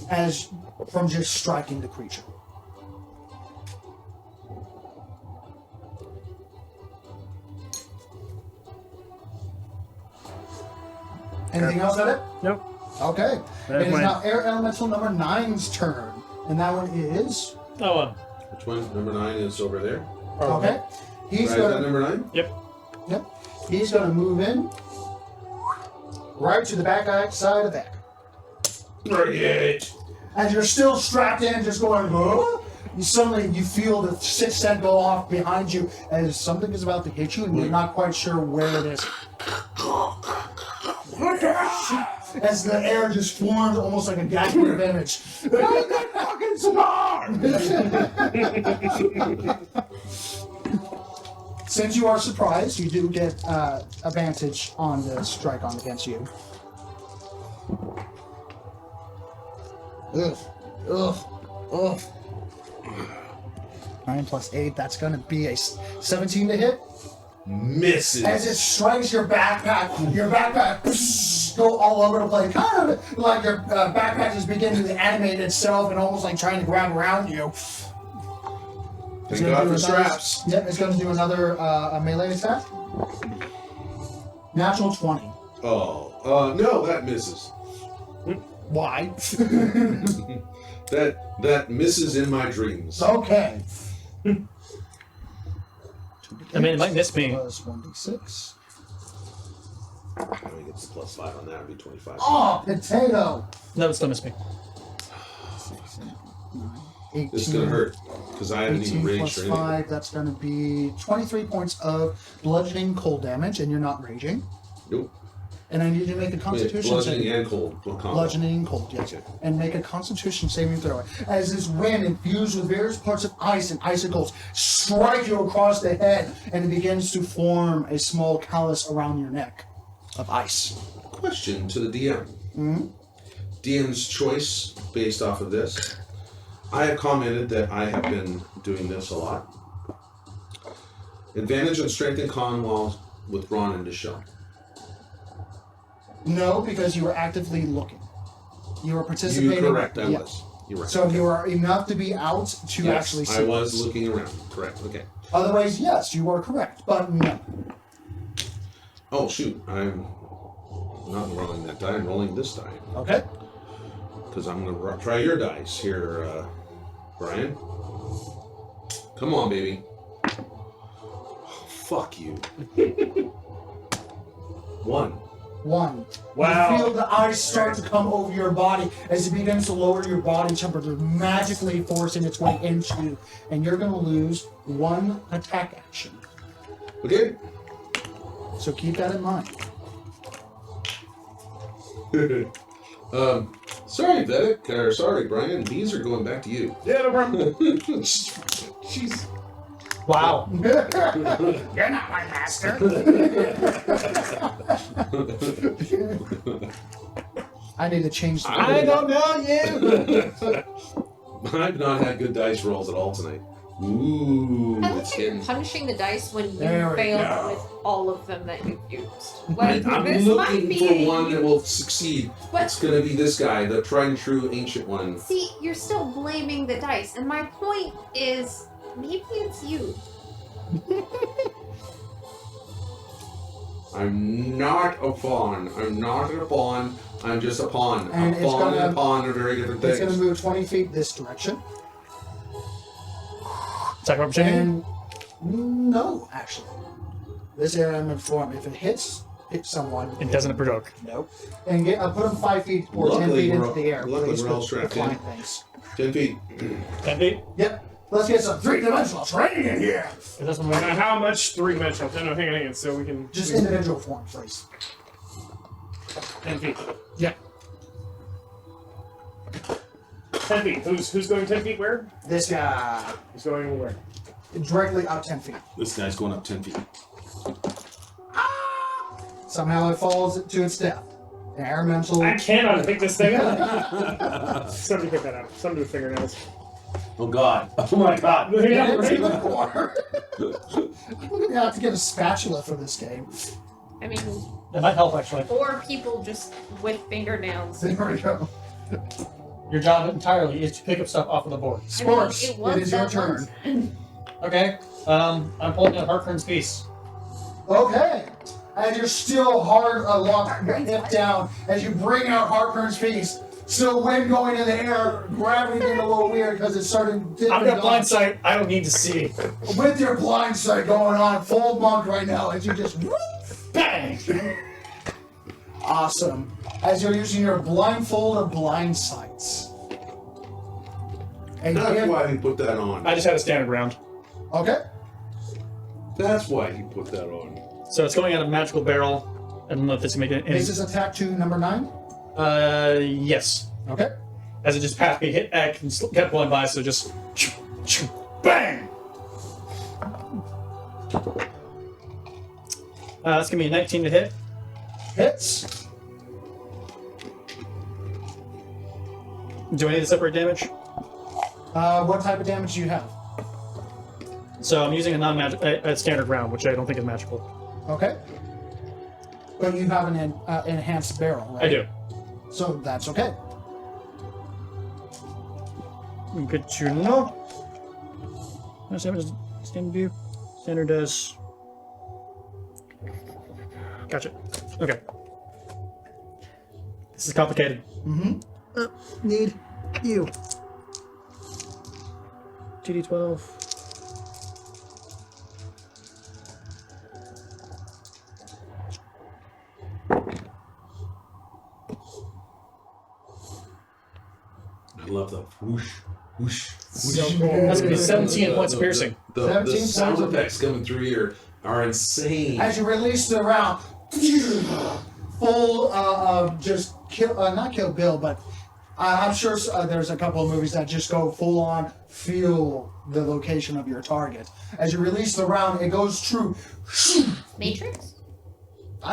B: As from just striking the creature. Anything else at it?
E: Nope.
B: Okay.
E: That's
B: It is
E: mine.
B: now Air Elemental number 9's turn. And that one is.
E: Oh,
D: Which one? Number 9 is over there.
B: Okay. He's
D: Right, is that
B: gonna.
D: number 9?
E: Yep.
B: Yep. He's gonna move in. Right to the back side of that.
G: Bring it.
B: As you're still strapped in, just going, huh? You feel the set go off behind you as something is about to hit you, and you're not quite sure where it is. As the air just forms almost like a gasping image.
G: That fucking cigar!
B: Since you are surprised, you do get advantage on the strike on against you. Ugh. 9 plus 8, that's going to be a 17 to hit.
G: Misses.
B: As it strikes your backpack go all over the place. Kind of like your backpack is beginning to animate itself and almost like trying to grab around you.
D: Thank God for
B: another,
D: straps.
B: Yep, it's going to do another a melee attack. Natural 20.
D: Oh, no, that misses.
B: Why?
D: That misses in my dreams.
B: Okay.
E: I mean, it might miss me.
B: Plus 1d6.
D: When he gets the +5 on that, it'd be 25.
B: Oh, potato.
E: No, it's still miss me.
B: 18,
D: This is gonna hurt because I haven't
B: 18
D: even raged
B: plus
D: or anything.
B: 5, that's going to be 23 points of bludgeoning cold damage, and you're not raging.
D: Nope.
B: And I need you to make a
D: Wait,
B: constitution
D: bludgeoning
B: saving.
D: and cold. What combo?
B: Bludgeoning and cold, yes.
D: Okay.
B: And make a constitution saving throw. As this wind infused with various parts of ice and icicles strike you across the head, and it begins to form a small callus around your neck of ice.
D: Question to the DM. DM's choice based off of this. I have commented that I have been doing this a lot. Advantage on strength and con while withdrawn into shell.
B: No, because you were actively looking. You were participating.
D: You're correct, I
B: yeah.
D: was. You're right.
B: So you are enough to be out to
D: Yes,
B: actually see.
D: I was
B: this.
D: looking around. Correct, okay.
B: Otherwise, yes, you are correct, but no.
D: Oh, shoot. I'm not rolling that die. I'm rolling this die.
B: Okay.
D: Because I'm going to try your dice here, Brian. Come on, baby. Oh, fuck you. 1.
B: 1.
A: Wow.
B: You feel the ice start to come over your body as it begins to lower your body temperature, magically forcing its way into you, and you're going to lose 1 attack action.
D: Okay.
B: So keep that in mind.
D: Sorry, Vedic, or sorry, Brian. These are going back to you.
A: Yeah, no problem.
D: Jeez.
E: Wow.
B: You're not my master. I need to change the
D: I
E: don't know you.
D: I've not had good dice rolls at all tonight. Ooh,
C: I like
D: it's
C: how you're
D: getting.
C: punishing the dice when you
B: There we
C: failed
B: go.
C: with all of them that you've used. Like,
D: I'm
C: this might
D: looking
C: be.
D: for one that will succeed.
C: But-
D: It's gonna be this guy, the tried and true ancient one.
C: See, you're still blaming the dice, and my point is, maybe it's you.
D: I'm not a pawn. I'm not a pawn. I'm just a pawn.
B: And
D: a
B: it's
D: pawn and
B: gonna-
D: a pawn are very different
B: It's going to
D: things.
B: move 20 feet this direction.
E: Attack of opportunity.
B: And no, actually. This area I'm informed, if it hits someone,
E: It doesn't provoke.
B: nope. And put them 5 feet or 10
D: Luckily,
B: feet
D: we're
B: into the air.
D: luckily
B: Please,
D: we're all
B: with
D: strapped
B: flying
D: in.
B: things.
D: 10 feet.
E: 10 feet.
B: Yep. Let's get some three-dimensional training in here.
E: It doesn't matter.
A: How much three-dimensional? No, hang on. So we can
B: Just individual form, please.
A: 10 feet.
B: Yeah.
A: 10 feet. Who's going 10 feet where?
B: This guy.
A: Who's going where?
B: Directly up 10 feet.
G: This guy's going up 10 feet.
B: Somehow it falls to its death. Environmental.
A: I cannot pick this thing up. Somebody pick that up. Somebody with fingernails.
G: Oh God. Oh my God.
A: Yeah,
B: It's in
A: right?
B: the corner. I'm gonna have to get a spatula for this game.
C: I mean,
E: That might help, actually.
C: or people just with fingernails.
B: There we go.
E: Your job entirely is to pick up stuff off of the board.
B: Sports.
C: it was
B: It is your
C: that
B: turn.
C: once.
E: Okay. I'm pulling out Hartford's piece.
B: Okay. As you're still hard locked, hip down, as you bring out Heartburn's piece, still wind going in the air, gravity being a little weird because it's starting dipping
E: I've got
B: off.
E: blind sight. I don't need to see.
B: With your blind sight going on full monk right now, as you just whoop,
E: Bang!
B: awesome. As you're using your blindfold or blind sights. And
G: That's
B: if-
G: why he put that on.
E: I just had a standard round.
B: okay.
G: That's why he put that on.
E: So it's going out of magical barrel. I don't know if this can make it any.
B: This is attack to number 9.
E: Yes.
B: Okay.
E: As it just passed me, hit X and kept going by, so just bang. That's gonna be a 19 to hit.
B: Hits.
E: Do I need to separate damage?
B: What type of damage do you have?
E: So I'm using a non-magic, a standard round, which I don't think is magical.
B: Okay. But you have an enhanced barrel, right?
E: I do.
B: So that's okay.
E: Good to know. What does standard do? Standard does. Gotcha. Okay. This is complicated.
B: Mm-hmm.
E: Need you. 2d12.
G: I love the whoosh, whoosh, whoosh.
B: So cool.
E: That's gonna be 17 points of piercing.
G: The
B: 17
G: sound
B: points of-
G: effects coming through here are insane.
B: As you release the round, full just kill, not Kill Bill, but I'm sure there's a couple of movies that just go full on feel the location of your target. As you release the round, it goes true.
C: Matrix?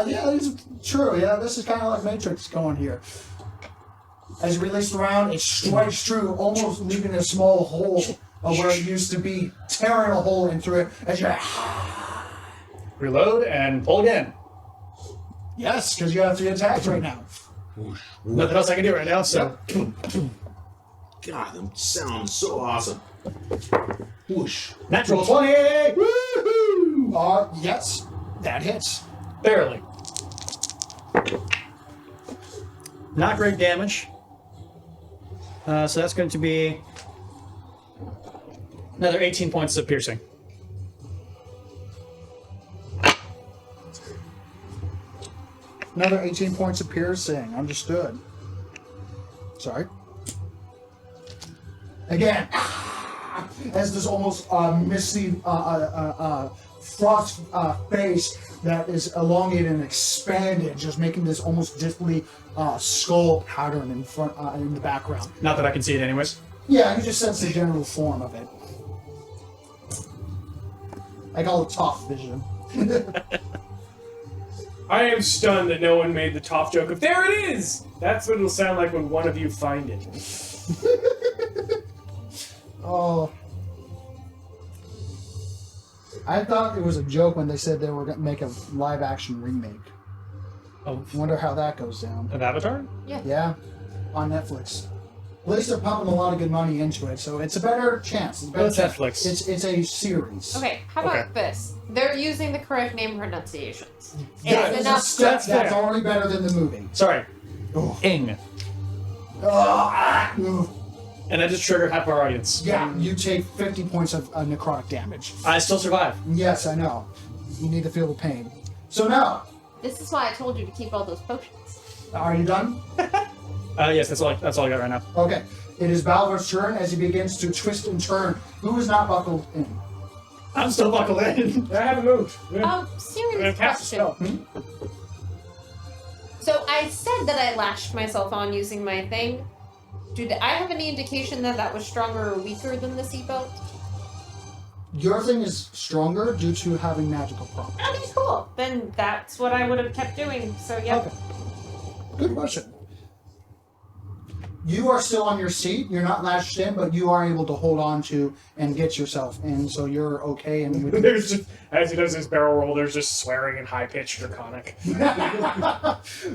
B: Yeah, it's true. Yeah, this is kind of like Matrix going here. As you release the round, it strikes true, almost leaving a small hole of where it used to be, tearing a hole in through it. As you
E: Reload and pull again.
B: yes, because you have 3 attacks right now.
G: Whoosh,
E: Nothing else I can do right now, so.
G: God, them sounds so awesome. Whoosh.
E: Natural 20!
B: Yes, that hits.
E: Barely. Not great damage. So that's going to be another 18 points of piercing.
B: Another 18 points of piercing. Understood. Sorry. Again, as this almost misty frost face that is elongated and expanded, just making this almost distinctly skull pattern in front in the background.
E: Not that I can see it anyways.
B: Yeah, you just sense the general form of it. I call it Toph vision.
A: I am stunned that no one made the top joke of there it is! That's what it'll sound like when one of you find it.
B: Oh. I thought it was a joke when they said they were going to make a live action remake.
E: Oh,
B: I wonder how that goes down.
E: of Avatar?
B: Yeah, on Netflix. At least they're pumping a lot of good money into it, so it's a better chance. It's a better
E: It's
B: chance.
E: Netflix.
B: It's a series.
C: Okay, how about
E: Okay.
C: this? They're using the correct name pronunciations.
B: Yeah,
C: It's
B: that's,
C: enough.
B: that's
E: fair.
B: already better than the movie.
E: Sorry.
B: Oh.
E: Ing.
B: Ooh.
E: And I just triggered half our audience.
B: Yeah, you take 50 points of necrotic damage.
E: I still survive.
B: Yes, I know. You need to feel the pain. So now,
C: This is why I told you to keep all those potions.
B: are you done?
E: Yes, that's all I got right now.
B: Okay. It is Balvor's turn as he begins to twist and turn. Who is not buckled in?
E: I'm still buckled in.
A: I haven't moved. Yeah.
C: Serious
A: I'm gonna cast a
C: question.
A: spell.
C: So I said that I lashed myself on using my thing. Did I have any indication that that was stronger or weaker than the seatbelt?
B: Your thing is stronger due to having magical properties.
C: Okay, cool. Then that's what I would have kept doing. So yeah.
B: Okay. Good question. You are still on your seat. You're not lashed in, but you are able to hold on to and get yourself in, so you're okay. And
A: There's just, as he does his barrel roll, there's just swearing in high-pitched draconic.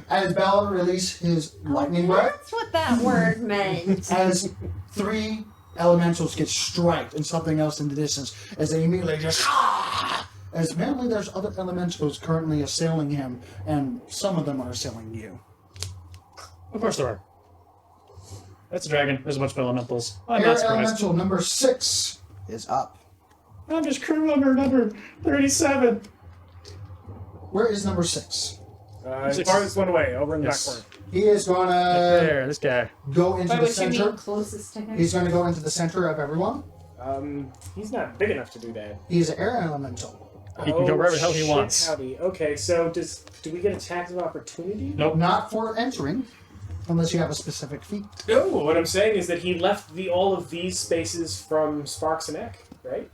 B: as Bell releases his lightning breath,
C: That's what that word meant.
B: as 3 elementals get striked and something else in the distance, as they immediately just as apparently there's other elementals currently assailing him, and some of them are assailing you.
E: Of course there are. That's a dragon. There's a bunch of elementals. I'm
B: Air
E: not surprised.
B: elemental number 6 is up.
E: I'm just crew member number 37.
B: Where is number 6?
A: As far as one away, over in the back corner.
B: He is gonna
E: There, this guy.
B: go into
C: By
B: the
C: which you
B: center.
C: mean closest to him?
B: He's going to go into the center of everyone.
A: He's not big enough to do that.
B: He's an air elemental.
E: He can go wherever the hell he
A: shit,
E: wants.
A: Howdy. Okay, so do we get attacks of opportunity?
E: Nope.
B: Not for entering, unless you have a specific feat.
A: No, what I'm saying is that he left all of these spaces from Sparks and Eck, right?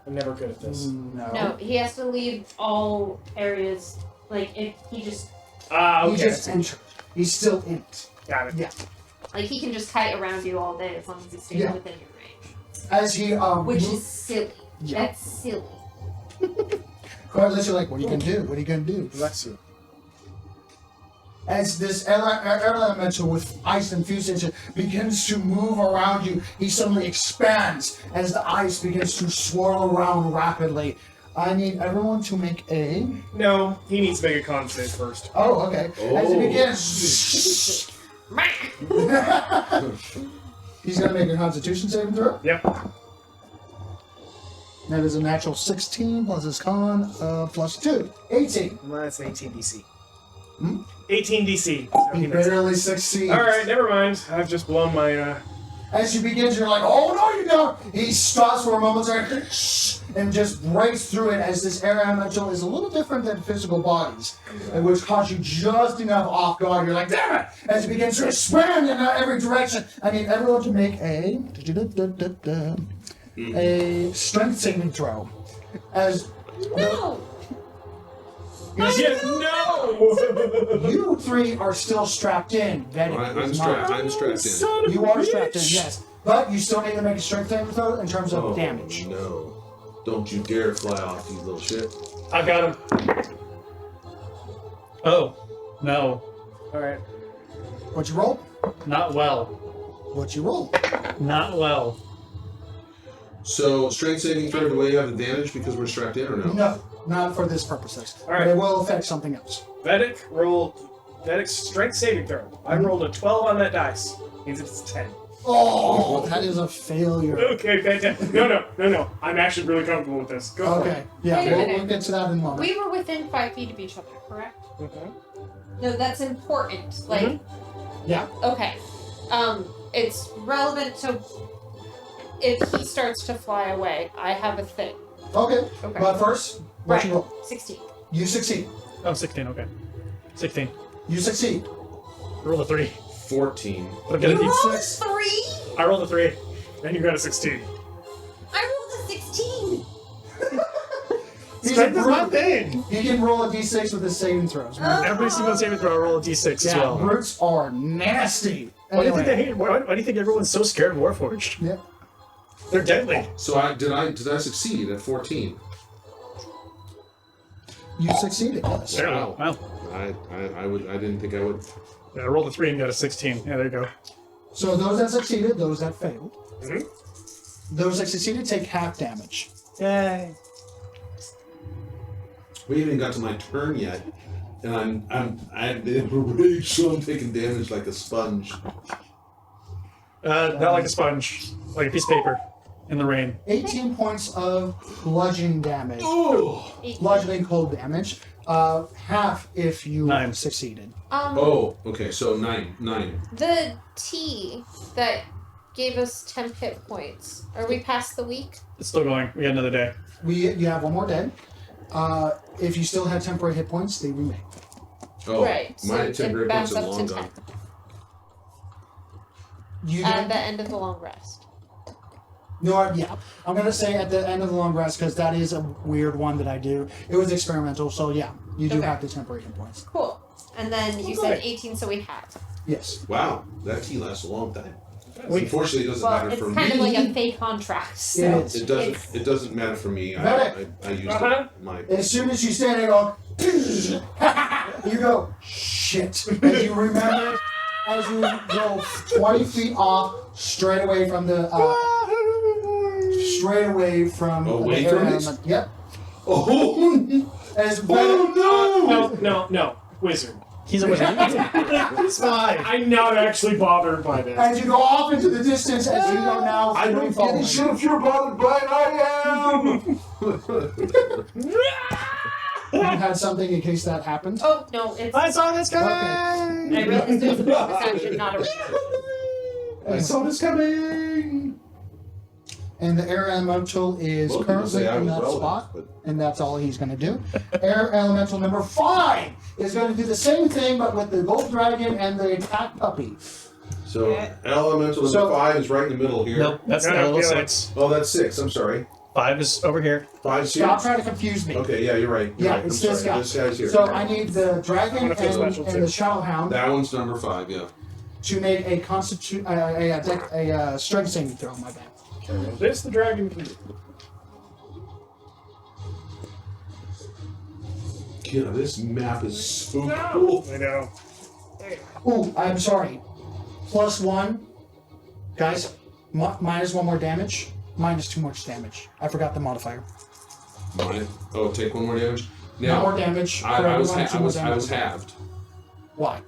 A: I'm never good at this.
C: No, he has to leave all areas. Like if he just
A: Okay.
B: He just entered. He's still in it.
A: Got it.
B: Yeah.
C: like he can just kite around you all day as long as he stays
B: Yeah.
C: within your range.
B: As he
C: Which
B: mo-
C: is silly.
B: Yeah.
C: That's silly.
B: Corliss, you're like, what are you gonna do? What are you gonna do?
A: Bless you.
B: As this air elemental with ice infused into begins to move around you, he suddenly expands as the ice begins to swirl around rapidly. I need everyone to make a.
A: No, he needs to make a con save first.
B: Oh, okay. As it
D: Oh.
B: begins. He's gonna make a Constitution saving throw.
A: Yep.
B: That is a natural 16 plus his con plus 2. 18.
A: Well, that's 18 DC. 18 DC.
B: He barely succeeds.
A: Alright, never mind. I've just blown my,
B: As you begin, you're like, oh no, you don't! He stops for a moment and just breaks through it as this air elemental is a little different than physical bodies, which caught you just enough off guard. You're like, damn it! As it begins to expand in every direction. I need everyone to make a strength saving throw. As
C: No!
A: Yeah, no!
B: you 3 are still strapped in. Vedic
D: I'm
B: is
D: strapped.
B: not.
D: I'm strapped in.
A: Son of
B: You
A: a
B: are strapped in,
A: bitch.
B: yes. But you still need to make a strength saving throw in terms of damage.
D: No. Don't you dare fly off, you little shit.
E: I got him. Oh, no.
A: Alright.
B: What you roll?
E: Not well.
B: What you roll?
E: Not well.
D: So, strength saving throw, do we have advantage because we're strapped in or no?
B: No, not for this purposes.
A: Alright.
B: But it will affect something else.
A: Vedic strength saving throw. I rolled a 12 on that dice. Means it's 10.
B: Oh, that is a failure.
A: Okay, fantastic. No. I'm actually really comfortable with this. Go for
B: Okay,
A: it.
B: yeah,
C: Wait a
B: we'll
C: minute.
B: get to that in a moment.
C: We were within 5 feet of each other, correct?
A: Mhm.
C: No, that's important. Like,
B: Yeah,
C: okay. It's relevant to if he starts to fly away, I have a thing.
B: okay.
C: Okay.
B: But first, what you
C: Right.
B: roll?
C: 16.
B: You succeed.
E: Oh, 16, okay. 16.
B: You succeed.
E: Roll a 3.
D: 14.
E: But I'm gonna
C: You
E: need
C: rolled a
B: 6.
C: 3?
E: I rolled a 3.
A: And you got a 16.
C: I rolled a 16.
B: He's
E: Strength
B: a
E: is my
B: brute.
E: thing.
B: He can roll a d6 with his saving throws.
E: Every single saving throw, I roll a d6 as
B: Yeah,
E: well.
B: brutes are nasty.
E: Why do you think they
B: Anyway.
E: hate? Why do you think everyone's so scared of Warforged?
B: Yeah.
E: They're deadly.
D: So did I succeed at 14?
B: You succeeded, yes.
E: There we go. Well,
D: I didn't think I would.
E: yeah, I rolled a 3 and got a 16. Yeah, there you go.
B: So those that succeeded, those that failed.
A: Mhm.
B: Those that succeeded take half damage.
E: Yay.
D: We haven't even got to my turn yet, and I'm in a rage, so I'm taking damage like a sponge.
E: Not like a sponge, like a piece of paper in the rain.
B: 18 points of bludgeoning damage.
D: Oh.
B: Bludgeoning cold damage. Half if you
E: 9.
B: succeeded.
D: Oh. Okay. So 9.
C: The T that gave us 10 hit points. Are we past the week?
E: It's still going. We got another day.
B: You have one more day. If you still have temporary hit points, they remain.
D: Oh,
C: Right, so
D: my
C: it
D: temporary points
C: backs
D: are
C: up
D: long
C: to
D: gone.
C: 10.
B: You
C: At
B: don't-
C: the end of the long rest.
B: No, yeah. I'm gonna say at the end of the long rest because that is a weird one that I do. It was experimental, so yeah, you do
C: Okay.
B: have the temporary hit points.
C: Cool. And then you
D: Okay.
C: said 18, so we have.
B: Yes.
D: Wow, that key lasts a long time.
B: Wait.
D: Unfortunately, it doesn't
C: Well,
D: matter
C: it's
D: for
C: kind
D: me.
C: of like a fake contract. So
B: It is.
D: It doesn't.
C: it's-
D: It doesn't matter for me.
B: Medic.
D: I used
A: Uh-huh.
D: my.
B: As soon as you stand there, go, you go shit. As you remember, as you go 20 feet off, straight away from the. Straight away from
D: Away
B: the
D: from
B: area
D: it?
B: element. Yep.
D: Oh,
B: As
A: No, wizard.
E: He's a wizard.
A: He's fine. I'm not actually bothered by this.
B: As you go off into the distance, as you go now,
G: I don't
B: free
G: give a shit if you're bothered by it. I am.
B: You had something in case that happened.
C: Oh, no, it's.
E: I saw this guy.
C: I realized it was a bonus action, not a reaction.
G: I saw this coming.
B: And the air elemental is
D: Most people
B: currently
D: say I
B: in
D: was
B: that
D: relevant,
B: spot,
D: but
B: and that's all he's going to do. Air elemental number 5 is going to do the same thing, but with the gold dragon and the attack puppy.
D: so
C: Yeah.
D: elemental number
B: So-
D: 5 is right in the middle here.
E: Nope, that's
A: No,
E: not level
A: yeah.
E: 6.
D: Oh, that's 6. I'm sorry.
E: 5 is over here.
D: 5's here.
B: Stop trying to confuse me.
D: Okay, yeah, you're right. You're
B: Yeah,
D: right.
B: it's
D: I'm
B: this
D: sorry.
B: guy.
D: This guy's here.
B: So I need the dragon
A: I'm gonna feel
B: and,
A: special,
B: and
A: too.
B: the shadowhound
D: That one's number 5. Yeah.
B: to make a strength saving throw. My bad.
A: This the dragon can do.
D: Yeah, this map is so
A: No.
D: cool.
A: I know.
C: There you go.
B: Oh, I'm sorry. +1, guys. Minus 1 more damage. Minus 2 more damage. I forgot the modifier.
D: Mine. Oh, take 1 more damage.
B: No
D: Now,
B: more damage. for
D: I was
B: everyone, 2 more
D: I was
B: damage.
D: halved
B: Why?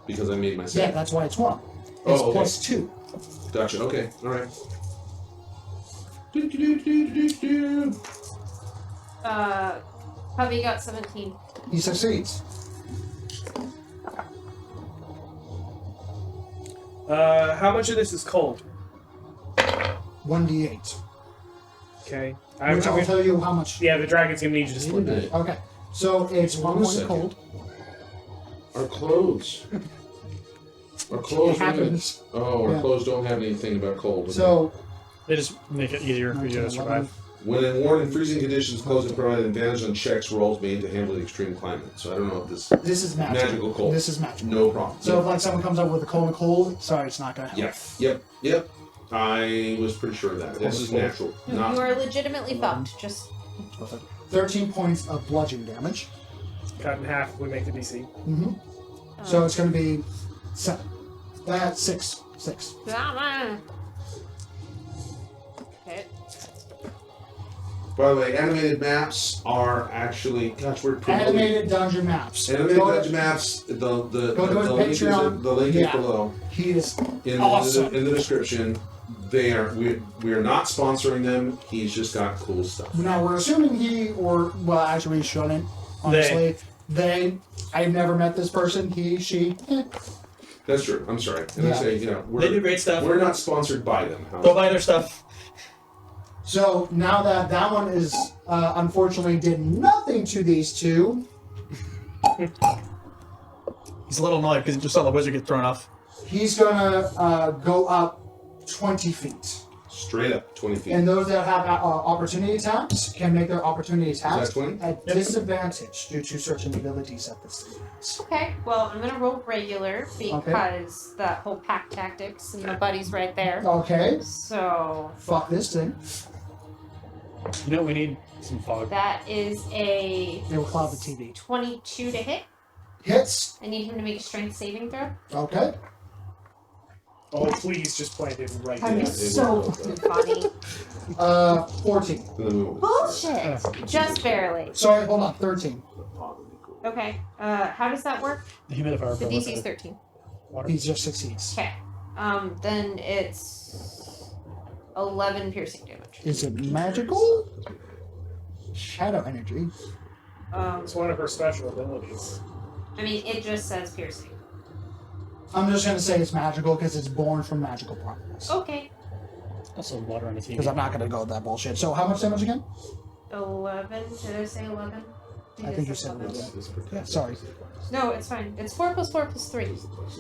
D: because I made my
B: Yeah,
D: save.
B: that's why it's 1.
D: Oh,
B: It's
D: okay.
B: +2.
D: Gotcha. Okay. All right. Do.
C: Hubby got 17.
B: He succeeds.
A: How much of this is cold?
B: 1d8.
A: Okay.
B: Which I'll tell you how much.
A: Yeah, the dragon's gonna need you to split that.
B: Okay. So it's
D: Hold
B: 1
D: on a
B: point
D: second.
B: cold.
D: Our clothes. Our
B: It
D: clothes.
B: happens.
D: Oh, our
B: Yeah.
D: clothes don't have anything about cold.
B: So
E: They just make it easier for you to
B: 19,
E: survive.
D: when in warm and freezing conditions, clothes can provide an advantage on checks rolls made to handle the extreme climate. So I don't know if this
B: this is magical.
D: magical cold.
B: This is magical.
D: No problem.
B: So if like someone comes up with a cold, sorry, it's not gonna help.
D: Yep. I was pretty sure of that. This is natural.
C: You
D: Not
C: are legitimately fucked. Just
B: 13 points of bludgeoning damage.
A: Cut in half, we make the DC.
B: Mm-hmm. So it's going to be 7. That's 6. 6.
C: Okay.
D: By the way, animated maps are actually we're promoting
B: Animated dungeon maps.
D: animated
B: Go to-
D: dungeon maps. The
B: Go to his
D: link is
B: Patreon.
D: the link
B: Yeah.
D: is below
B: He is
D: in,
B: awesome.
D: in the description. We are not sponsoring them. He's just got cool stuff.
B: Now we're assuming actually we shouldn't. Honestly, I've never met this person. He, she.
D: That's true. I'm sorry. And I
B: Yeah.
D: say,
E: They do
D: we're
E: great stuff.
D: not sponsored by them.
E: Go buy their stuff.
B: So now that one is unfortunately did nothing to these two,
E: He's a little annoyed because he just saw the wizard get thrown off.
B: he's gonna go up 20 feet.
D: Straight up 20 feet.
B: And those that have opportunity attacks can make their opportunity attacks
D: that 20?
B: at disadvantage due to certain abilities that this thing has.
C: Okay, well, I'm gonna roll regular because that whole pack tactics and the buddy's right there.
B: Okay,
C: So
B: fuck this thing.
E: You know, we need some fog.
C: that is a
B: They will cloud the TV.
C: 22 to hit.
B: Hits.
C: I need him to make a strength saving throw.
B: Okay.
A: Oh, please just plant it right
C: I'm
A: there.
C: so funny.
B: 14.
D: And then we will-
C: Bullshit! Just barely.
B: Sorry, hold on. 13.
C: Okay, how does that work?
E: The humidifier.
C: The
E: for
C: DC is
E: water.
C: 13.
E: Water.
B: He just succeeds.
C: Okay, then it's 11 piercing damage.
B: Is it magical? Shadow energy.
A: It's one of her special abilities.
C: I mean, it just says piercing.
B: I'm just going to say it's magical because it's born from magical properties.
C: Okay.
E: Also, water on the TV.
B: Because I'm not going to go with that bullshit. So how much damage again?
C: 11. Did I say 11?
B: I think you said 11. Yeah, sorry.
C: No, it's fine. It's 4 plus 4 plus 3.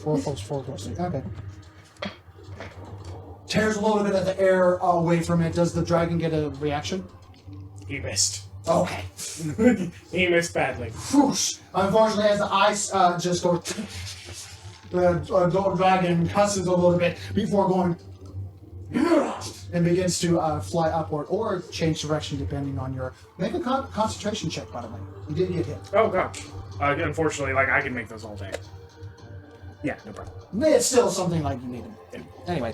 B: 4 plus 4 plus 3. Okay. Tears a little bit of the air away from it. Does the dragon get a reaction?
A: He missed.
B: Okay.
A: He missed badly.
B: Whoosh. Unfortunately, as the ice just goes, the gold dragon cusses a little bit before going and begins to fly upward or change direction depending on your. Make a concentration check, by the way. You did get hit.
A: Oh gosh. Unfortunately, like I can make those all day. Yeah, no problem.
B: It's still something like you need to. Anyway.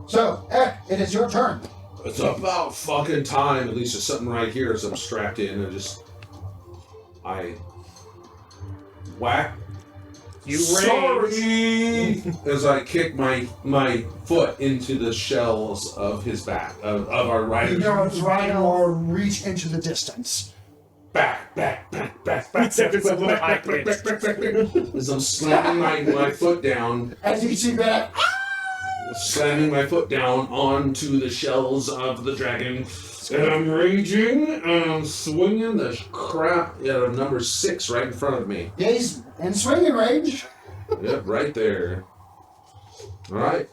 B: So, it is your turn.
D: It's about fucking time. At least there's something right here as I'm strapped in and I whack.
A: You
D: Sorry! As I kick my foot into the shells of his back, of our
B: You
D: rider's
B: know, dragon or reach into the distance.
D: back.
A: Except it's a little high pitched.
D: As I'm slamming my foot down,
B: As you see that,
D: slamming my foot down onto the shells of the dragon, and I'm raging, and I'm swinging the crap out of number 6 right in front of me.
B: yeah, he's in swinging range.
D: Yep, right there. Alright.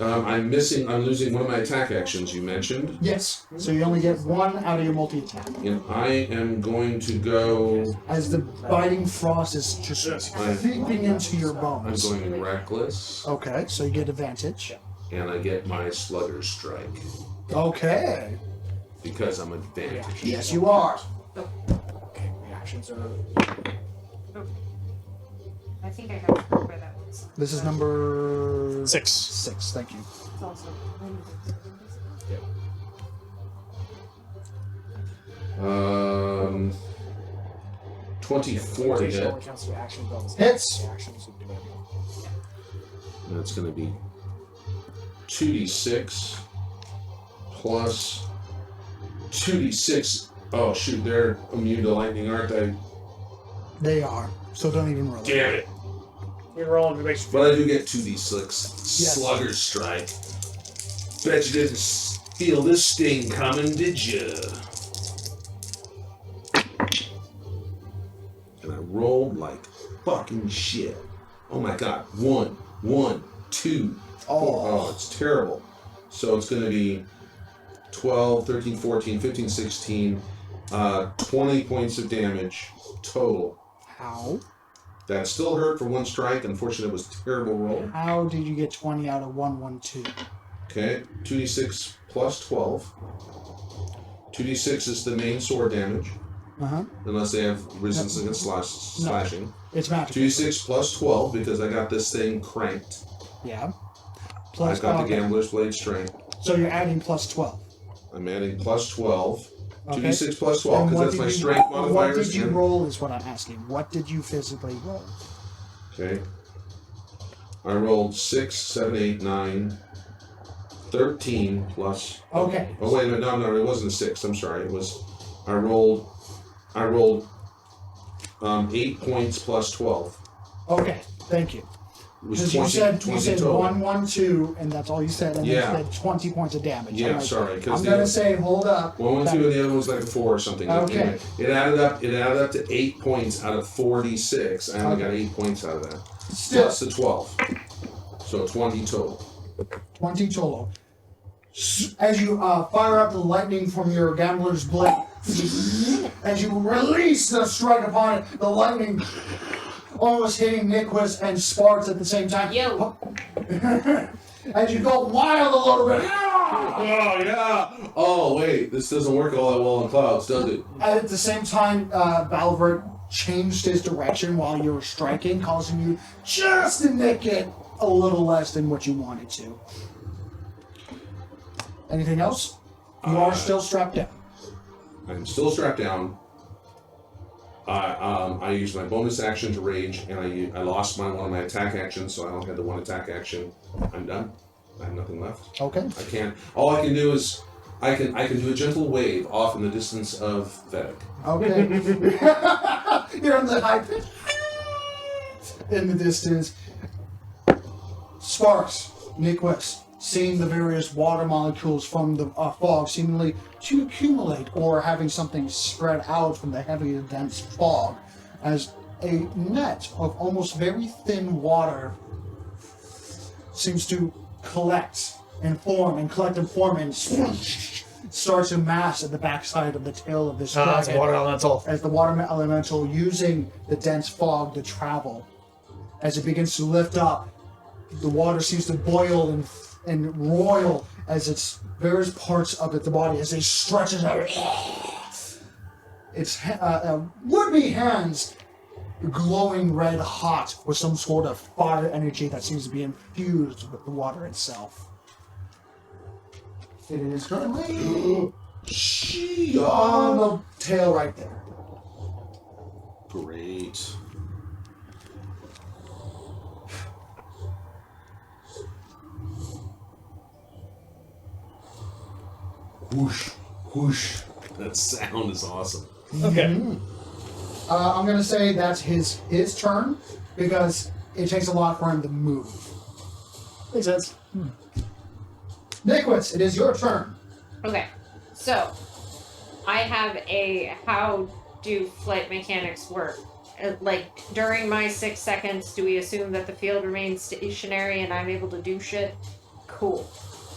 D: I'm losing one of my attack actions you mentioned.
B: Yes. So you only get one out of your multi-attack.
D: And I am going to go.
B: As the biting frost is just seeping into your
D: I'm
B: bones.
D: going reckless.
B: Okay, so you get advantage.
D: And I get my slugger strike.
B: Okay.
D: Because I'm advantaged.
B: Yes, you are.
A: Okay, reactions are.
C: I think I have where that was.
B: This is number
E: 6.
B: 6. Thank you.
C: It's also.
D: 24 to hit.
A: Counts to action bonus.
B: Hits.
A: Actions would do it.
D: That's going to be 2d6 plus 2d6. Oh shoot, they're immune to lightning, aren't they?
B: They are. So don't even roll.
D: Damn it.
A: You're rolling to make sure.
D: But I do get 2d6 slugger strike. Bet you didn't feel this sting coming, did you? And I rolled like fucking shit. Oh my god. 1, 2, 4. Oh, it's terrible. So it's going to be 12, 13, 14, 15, 16, 20 points of damage total.
B: How?
D: That still hurt for one strike. Unfortunately, it was a terrible roll.
B: How did you get 20 out of 112?
D: Okay, 2d6 plus 12. 2d6 is the main sword damage,
B: Uh-huh.
D: unless they have resistance against slashing.
B: It's magic.
D: 2d6 plus 12, because I got this thing cranked.
B: Yeah.
D: I've got the
B: okay.
D: Gambler's Blade strength.
B: So you're adding plus 12.
D: I'm adding plus 12.
B: Okay.
D: 2d6 plus 12,
B: And
D: because
B: what
D: that's
B: did
D: my
B: you-
D: strength
B: What
D: modifiers.
B: did you
D: and-
B: roll is what I'm asking. What did you physically roll?
D: Okay. I rolled 6, 7, 8, 9, 13 plus.
B: Okay.
D: Oh wait a minute, no, it wasn't a 6. I'm sorry. It was. I rolled 8 points plus 12.
B: Okay, thank you.
D: It was
B: Because
D: 20,
B: you said
D: total.
B: 1, 1, 2, and that's all you said, and
D: Yeah.
B: then you said 20 points of damage.
D: Yeah,
B: I'm like,
D: sorry. Because
B: I'm gonna say, hold up.
D: 1, 1, 2, and the other one was like a 4 or something.
B: Okay.
D: Anyway, it added up to 8 points out of 46. I only got 8 points out of that.
B: Still,
D: Plus the 12. So 20 total.
B: 20 total. As you fire up the lightning from your gambler's blade, as you release the strike upon it, the lightning almost hitting Nicholas and Sparks at the same time.
C: Yo.
B: As you go wild a little bit.
D: Oh, yeah. Oh, wait. This doesn't work all that well on clouds, does it?
B: At the same time, Balvert changed his direction while you were striking, causing you just to nick it a little less than what you wanted to. Anything else? You are still strapped down.
D: I'm still strapped down. I used my bonus action to rage, and I lost one of my attack actions, so I only had the one attack action. I'm done. I have nothing left.
B: Okay.
D: I can't. All I can do is I can do a gentle wave off in the distance of Vedic.
B: Okay. You're in the high pitch in the distance. Sparks, Niquist, seeing the various water molecules from the fog seemingly to accumulate or having something spread out from the heavy and dense fog as a net of almost very thin water seems to collect and form and starts to mass at the backside of the tail of this
E: It's
B: dragon.
E: water elemental.
B: As the water elemental using the dense fog to travel. As it begins to lift up, the water seems to boil and roil as its various parts of the body as it stretches out. Its would-be hands glowing red hot with some sort of fire energy that seems to be infused with the water itself. It is currently on the tail right there.
D: Great. Whoosh, whoosh. That sound is awesome.
E: Okay.
B: I'm gonna say that's his turn because it takes a lot for him to move.
E: Makes sense.
B: Niquist, it is your turn.
C: Okay, so I have a how do flight mechanics work? Like during my 6 seconds, do we assume that the field remains stationary and I'm able to do shit? Cool.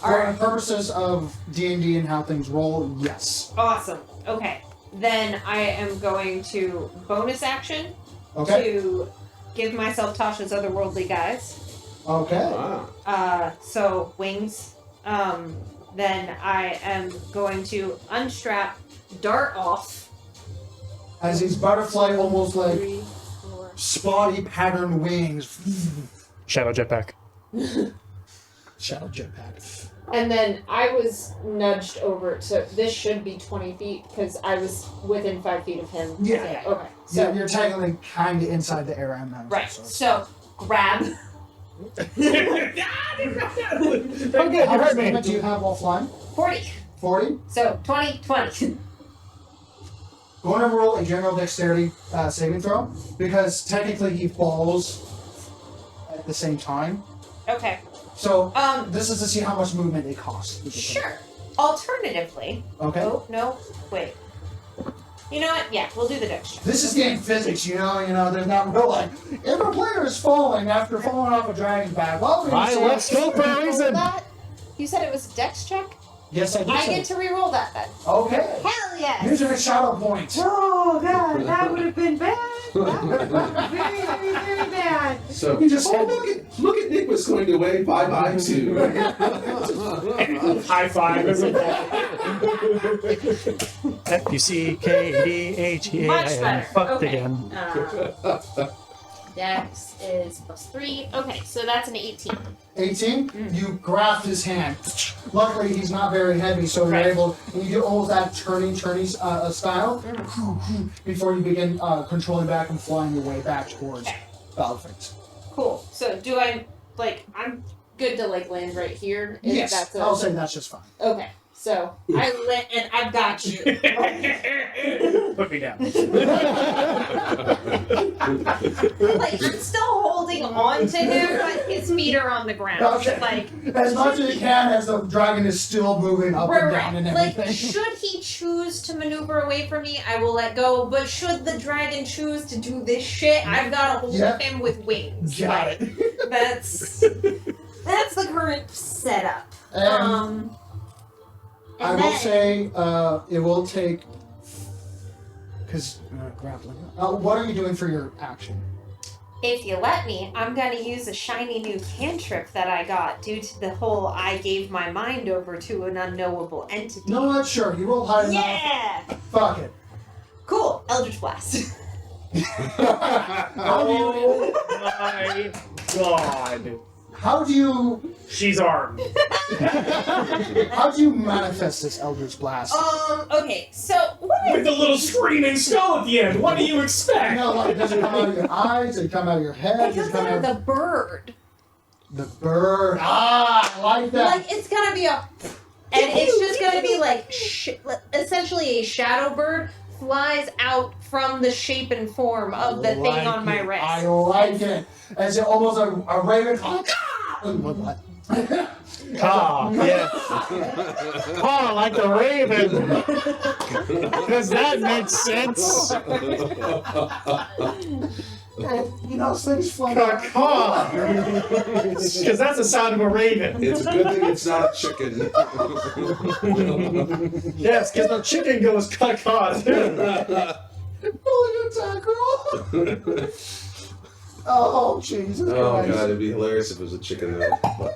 B: For the purposes of D&D and how things roll, yes.
C: Awesome. Okay. Then I am going to bonus action
B: Okay.
C: to give myself Tasha's otherworldly guise.
B: Okay.
D: Wow.
C: So wings. Then I am going to unstrap, dart off.
B: As these butterfly, almost like
C: 3, 4.
B: spotty pattern wings.
E: Shadow jetpack.
B: Shadow jetpack.
C: And then I was nudged over, so this should be 20 feet because I was within 5 feet of him.
B: Yeah.
C: Okay. So
B: You're technically kind of inside the area I'm in.
C: right. So grab.
E: Okay,
B: How
E: you
B: much
E: heard me.
B: movement do you have while flying?
C: 40.
B: 40.
C: So 20, 20.
B: Going to roll a general dexterity saving throw because technically he falls at the same time.
C: Okay.
B: So
C: This
B: is to see how much movement it costs.
C: Sure. Alternatively.
B: Okay.
C: Oh no. Wait. You know what? Yeah, we'll do the dex check.
B: This is game physics, you know. There's not real like if a player is falling after falling off a dragon's back. Well,
E: Let's go for a reason.
C: That? You said it was a dex check?
B: Yes, I do.
C: I get to re-roll that then.
B: Okay.
C: Hell yes.
B: Using a shadow point.
C: Oh god, that would have been bad. That would have been very, very, very bad.
D: So,
B: You just
D: look at Nick was going away. Bye bye too.
A: High five. As a
E: FUCKDHEAN.
C: Much better.
E: Fucked
C: Okay.
E: again.
C: Dex is +3. Okay, so that's an 18.
B: 18. You grasp his hand. Luckily, he's not very heavy, so you're
C: Right.
B: able. And you get almost that turning style before you begin controlling back and flying your way back towards
C: Okay.
B: Balfort.
C: Cool. So do I I'm good to land right here? If
B: Yes,
C: That's
B: I'll say that's just fine.
C: Okay. So I lit and I've got you.
A: Put me down.
C: I'm still holding on to him, but his feet are on the ground.
B: Okay. As much as you can, as the dragon is still moving up and down and everything.
C: should he choose to maneuver away from me, I will let go. But should the dragon choose to do this shit, I've got to hold him with wings.
B: Got it.
C: That's the current setup.
B: I will say it will take because grappling. What are you doing for your action?
C: If you let me, I'm going to use a shiny new cantrip that I got due to the whole I gave my mind over to an unknowable entity.
B: No, not sure. You rolled high enough.
C: Yeah!
B: Fuck it.
C: Cool. Eldritch Blast.
A: Oh my god.
B: How do you
A: She's armed.
B: manifest this Eldritch Blast?
C: Okay, so what
A: With the little screaming skull at the end. What do you expect?
B: No, like, does it come out of your eyes? Does it come out of your head?
C: it
B: Does it
C: comes
B: come
C: out of the bird.
B: the bird? Ah, I like that.
C: Like, it's gonna be and it's just gonna be essentially a shadow bird flies out from the shape and form of the thing on my wrist.
B: I like it. As it almost a raven What?
E: Caw, yeah. Caw like the raven. Does that make sense?
B: You know, things fly.
E: Caw. Because that's the sound of a raven.
D: It's a good thing it's not a chicken.
E: Yes, because the chicken goes caw too.
B: Really good tackle. Oh, Jesus
D: Oh
B: Christ.
D: god, it'd be hilarious if it was a chicken though.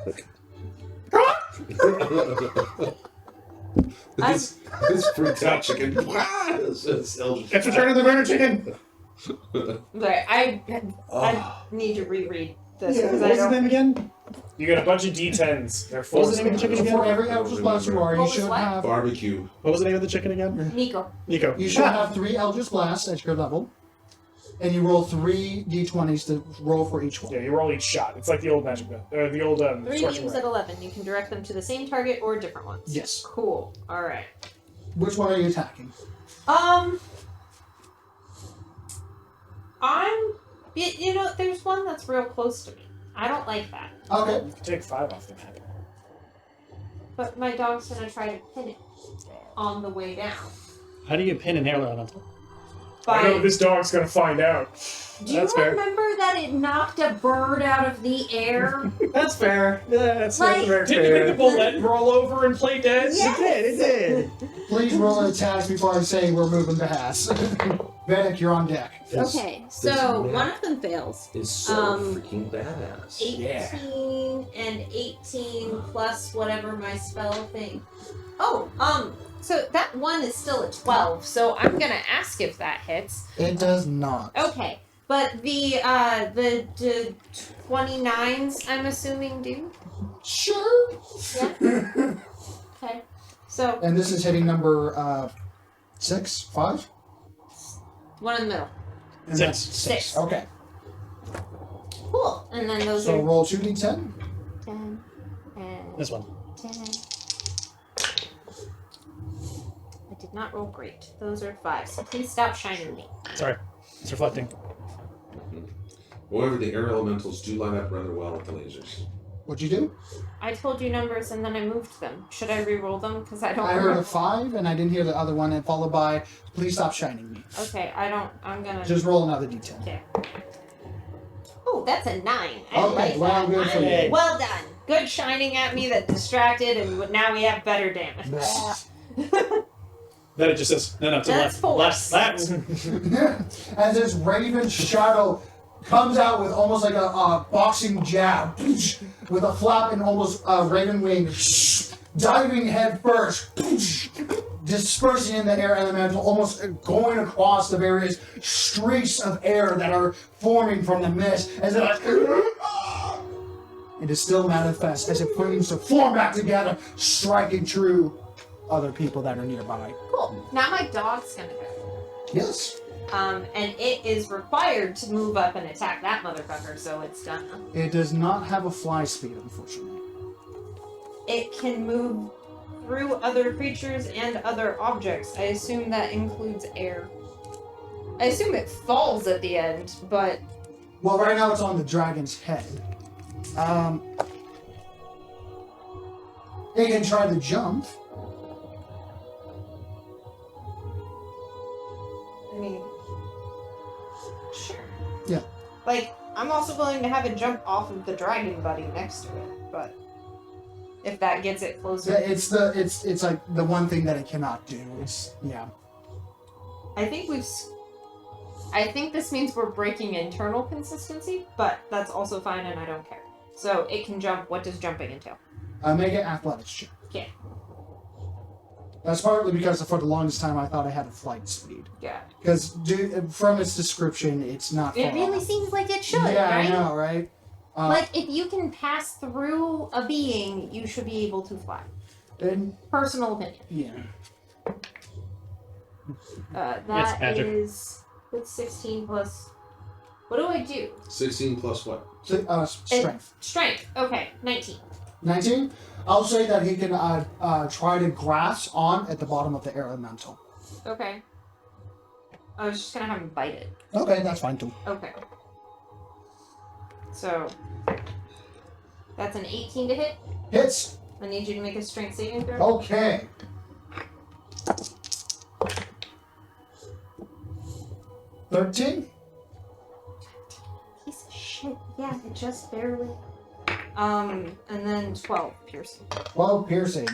D: This freaked out chicken.
A: It's Return of the Murder Chicken.
C: Right, I need to reread this
B: Yeah,
C: because
E: What
C: I
E: was his
C: don't.
E: name again?
A: You get a bunch of D10s. They're
E: What was the name of the chicken
B: For
E: again?
B: every Eldritch Blast you are, you
C: What was
B: should
C: what?
B: have
D: Barbecue.
E: What was the name of the chicken again?
C: Nico.
E: Nico.
B: you should have 3 Eldritch Blasts at your level, and you roll 3 d20s to roll for each one.
A: Yeah, you roll each shot. It's like the old magic, the old
C: 3
A: scorching
C: beams
A: ray.
C: at 11. You can direct them to the same target or different ones.
B: Yes.
C: Cool. All right.
B: Which one are you attacking?
C: You know, there's one that's real close to me. I don't like that.
B: Okay.
A: Take 5 off the map.
C: But my dog's gonna try to pin it on the way down.
E: How do you pin an arrow on top?
A: I know
C: By,
A: this dog's gonna find out.
C: do you
E: That's fair.
C: remember that it knocked a bird out of the air?
E: That's fair. Yeah, that's
C: Like-
E: very
A: Didn't you make the bullet roll over and play dead?
C: Yeah.
E: It did.
B: Please roll an attack before I say we're moving past. Vedic, you're on deck.
C: Okay,
F: this
C: so
F: map
C: one of them fails.
F: Is so freaking badass.
C: 18 and 18 plus whatever my spell thing. Oh, so that one is still a 12, so I'm gonna ask if that hits.
B: It does not.
C: Okay, but the 29s, I'm assuming, do?
B: Sure.
C: Yeah. Okay, so
B: And this is hitting number 6, 5?
C: one in the middle.
B: And
E: 6.
B: that's 6. Okay.
C: Cool, and then those
B: So
C: are
B: roll 2d10.
C: 10 and
E: This one.
C: 10. I did not roll great. Those are 5, so please stop shining me.
E: Sorry. It's reflecting.
D: However, the air elementals do line up rather well with the lasers.
B: What'd you do?
C: I told you numbers and then I moved them. Should I re-roll them? Because I don't
B: I heard
C: remember.
B: a 5, and I didn't hear the other one, and followed by, please stop shining me.
C: Okay, I'm gonna...
B: Just roll another d10.
C: Okay. Oh, that's a 9. I
B: Okay,
C: like
B: well,
C: that.
B: good for
E: you.
C: Well done. Good shining at me that distracted, and now we have better damage.
E: Then it just says, no, to
C: That's
E: left. Left.
B: As this raven shadow comes out with almost like a boxing jab, with a flap and almost raven wing, diving head first, dispersing in the air elemental, almost going across the various streaks of air that are forming from the mist, as it it is still manifest as it brings to form back together, striking true other people that are nearby.
C: Cool. Now my dog's gonna go.
B: Yes.
C: And it is required to move up and attack that motherfucker, so it's done.
B: It does not have a fly speed, unfortunately.
C: It can move through other creatures and other objects. I assume that includes air. I assume it falls at the end, but
B: Well, right now it's on the dragon's head. It can try to jump.
C: I mean, sure.
B: Yeah.
C: Like, I'm also willing to have it jump off of the dragon buddy next to it, but if that gets it closer.
B: It's like the one thing that it cannot do. It's yeah.
C: I think this means we're breaking internal consistency, but that's also fine and I don't care. So it can jump. What does jumping entail?
B: Make an athletics check.
C: Yeah.
B: That's partly because for the longest time I thought I had a flight speed.
C: Yeah.
B: Because from its description, it's not.
C: It
B: far
C: really
B: off.
C: seems like it should,
B: Yeah,
C: right?
B: I know, right?
C: Like, if you can pass through a being, you should be able to fly.
B: And
C: Personal opinion.
B: yeah.
E: It's
C: That
E: magic.
C: is with 16 plus. What do I do?
D: 16 plus what?
B: So, strength.
C: Strength. Okay, 19.
B: 19. I'll say that he can try to grasp on at the bottom of the air elemental.
C: Okay. I was just gonna have him bite it.
B: Okay, that's fine too.
C: Okay. So That's an 18 to hit.
B: Hits.
C: I need you to make a strength saving throw.
B: Okay. $13.
C: Piece of shit. Yeah, it just barely. And then 12 piercing.
B: 12 piercing.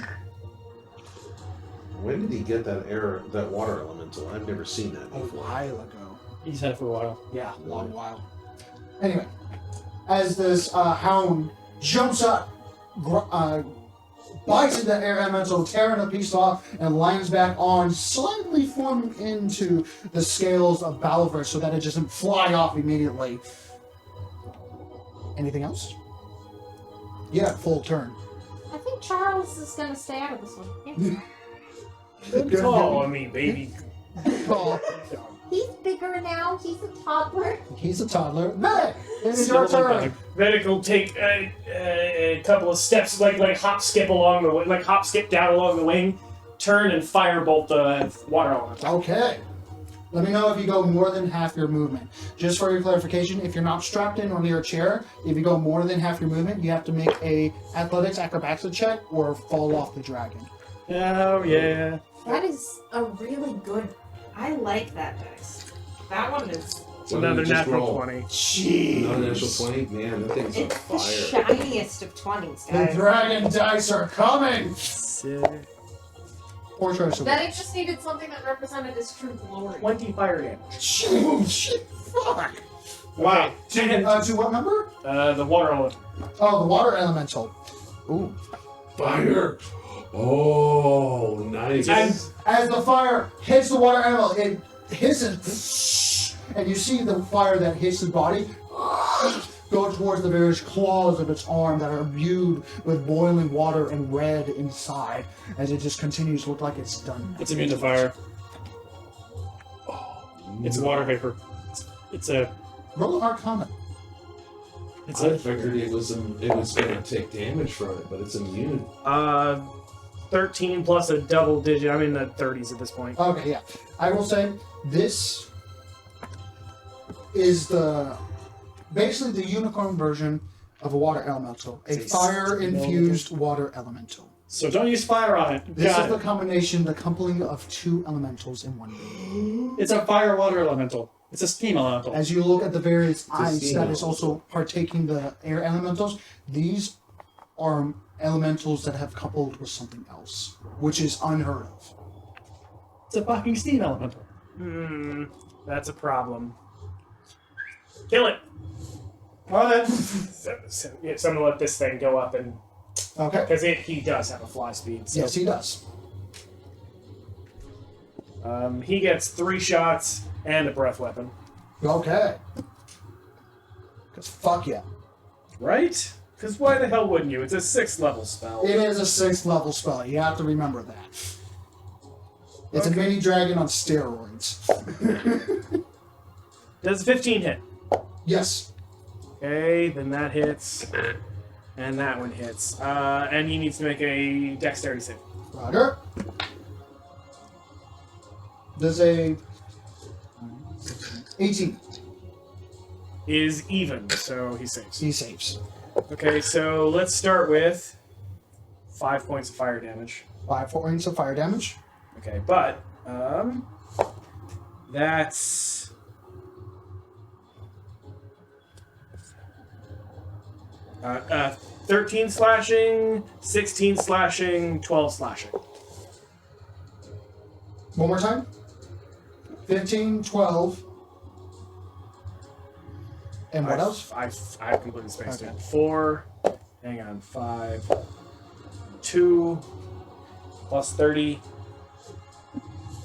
G: When did he get that water elemental? I've never seen that
B: A
G: before.
B: while ago.
E: He's had it for a while.
B: Yeah, long while. Anyway, as this hound jumps up, bites into air elemental, tearing a piece off, and lands back on, slightly forming into the scales of Bolivar so that it doesn't fly off immediately. Anything else? Yeah, full turn.
C: I think Charles is gonna stay out of this one. Yeah.
B: Good
A: call on me, baby.
B: call.
C: He's bigger now. He's a toddler.
B: He's a toddler. Medic! It is
E: Still
B: your
E: a
B: turn.
E: bug.
A: Medic will take a couple of steps, like hop skip along the like hop skip down along the wing, turn and fire bolt the water element.
B: Okay. Let me know if you go more than half your movement. Just for your clarification, if you're not strapped in or near a chair, if you go more than half your movement, you have to make a athletics acrobatics check or fall off the dragon.
E: Oh, yeah.
C: That is a really good. I like that dice. That one is.
A: It's
D: What did
A: another
D: you just
A: natural
D: roll?
A: 20.
B: Jeez.
D: Another natural 20? Man, that thing's on
C: It's the
D: fire.
C: shiniest of 20s,
B: The
C: guys.
B: dragon dice are coming! Or choice of
H: Medic just needed something that represented his true glory.
A: 20 fire damage.
B: Jeez, fuck!
A: Wow.
B: To what number?
A: The water element.
B: Oh, the water elemental. Ooh.
D: Fire! Oh, nice.
B: As the fire hits the water animal, it hisses, and you see the fire that hits the body go towards the various claws of its arm that are imbued with boiling water and red inside, as it just continues to look like it's done.
E: It's immune to fire. It's water vapor. It's a.
B: Roll Arcana.
E: It's
D: I
E: a.
D: figured it was going to take damage from it, but it's immune.
A: 13 plus a double digit. I'm in the 30s at this point.
B: Okay, yeah. I will say this is basically the unicorn version of a water elemental, a
A: It's a
B: fire-infused water elemental.
E: So don't use fire on it.
B: This
E: Got
B: is the
E: it.
B: combination, the coupling of two elementals in one being.
E: It's a fire water elemental. It's a steam elemental.
B: As you look at the various ice
D: steam
B: that is
D: elemental.
B: also partaking the air elementals, these are elementals that have coupled with something else, which is unheard of.
E: It's a fucking steam elemental.
A: That's a problem. Kill it. Well then, so I'm gonna let this thing go up and
B: Okay.
A: because he does have a fly speed. So,
B: Yes, he does.
A: he gets 3 shots and a breath weapon.
B: Okay. Because fuck yeah.
A: Right? Because why the hell wouldn't you? It's a 6th level spell.
B: It is a 6th level spell. You have to remember that. It's a mini dragon on steroids.
A: Does 15 hit?
B: Yes.
A: Okay, then that hits. And that one hits. And he needs to make a dexterity save.
B: Roger. Does a 18.
A: Is even, so he saves.
B: He saves.
A: Okay, so let's start with 5 points of fire damage.
B: 5 points of fire damage.
A: Okay, but that's 13 slashing, 16 slashing, 12 slashing.
B: One more time. 15, 12. And what else?
A: I've completely spaced
B: Okay.
A: it. 4. Hang on. 5. 2 plus 30.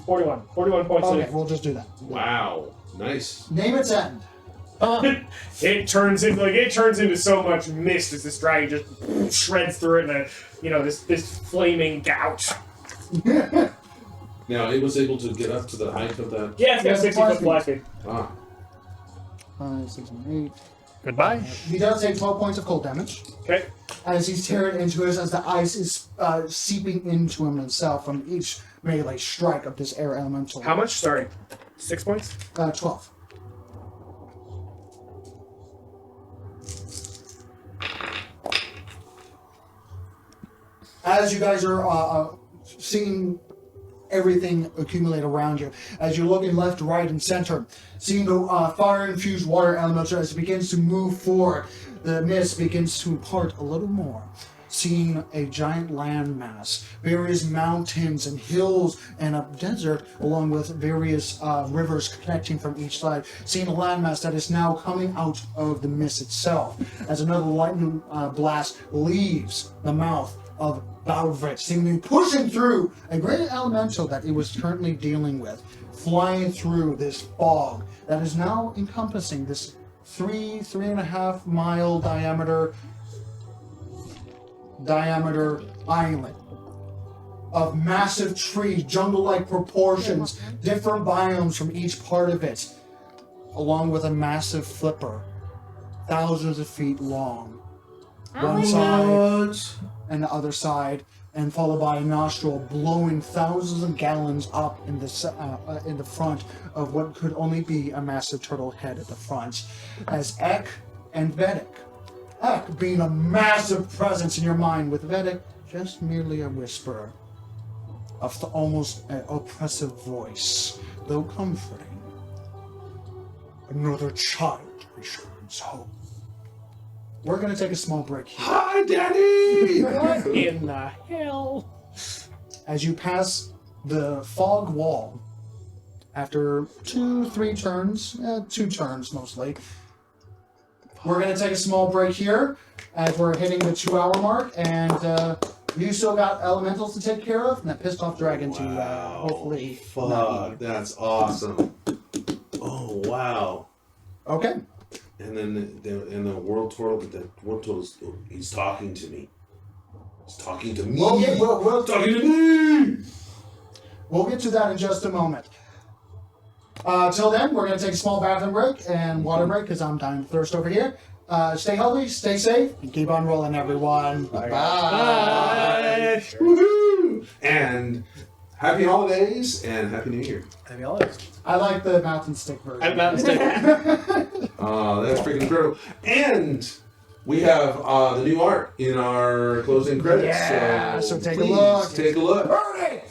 A: 41. 41 points.
B: Okay, we'll just do that.
D: Wow. Nice.
B: Name its end.
A: It turns into so much mist as this dragon just shreds through it, and this flaming gout.
D: Now, it was able to get up to the height of that.
A: Yeah, it's got
B: Yeah,
A: 60
B: fly
A: foot
B: speed.
A: fly speed.
B: 5, 6, 7, 8.
E: Goodbye.
B: He does take 12 points of cold damage.
A: Okay.
B: As he's tearing into us, as the ice is seeping into him himself from each melee strike of this air elemental.
A: How much? Sorry. 6 points?
B: 12. as you guys are seeing everything accumulate around you, as you're looking left, right, and center, seeing the fire-infused water elemental as it begins to move forward, the mist begins to part a little more. Seeing a giant landmass, various mountains and hills and a desert, along with various rivers connecting from each side. Seeing a landmass that is now coming out of the mist itself, as another lightning blast leaves the mouth of Balvrit, seemingly pushing through a great elemental that it was currently dealing with, flying through this fog that is now encompassing this 3.5 mile diameter island of massive trees, jungle-like proportions, different biomes from each part of it, along with a massive flipper, thousands of feet long. One side and the other side, and followed by a nostril blowing thousands of gallons up in the front of what could only be a massive turtle head at the front, as Ek and Vedic. Ek being a massive presence in your mind, with Vedic just merely a whisper of the almost oppressive voice, though comforting. Another child returns home. We're going to take a small break here.
G: Hi, Daddy!
E: What in the hell?
B: As you pass the fog wall, after 2-3 turns, 2 turns mostly, we're going to take a small break here as we're hitting the 2-hour mark, and you still got elementals to take care of, and that pissed off dragon to hopefully.
G: Fuck, that's awesome. Oh, wow.
B: Okay.
G: And then the world turtle, he's talking to me. He's talking to me.
B: We'll
G: talking to me.
B: We'll get to that in just a moment. Till then, we're going to take a small bathroom break and water break because I'm dying of thirst over here. Stay healthy, stay safe, and keep on rolling, everyone. Bye.
G: Bye. Woohoo! And happy holidays and happy New Year.
E: Happy holidays.
B: I like the mountain stick version.
E: I'm mountain stick.
G: Oh, that's freaking incredible. And we have the new art in our closing credits.
B: Yeah, so take a
G: please
B: look.
G: Take a look.
B: Bernie!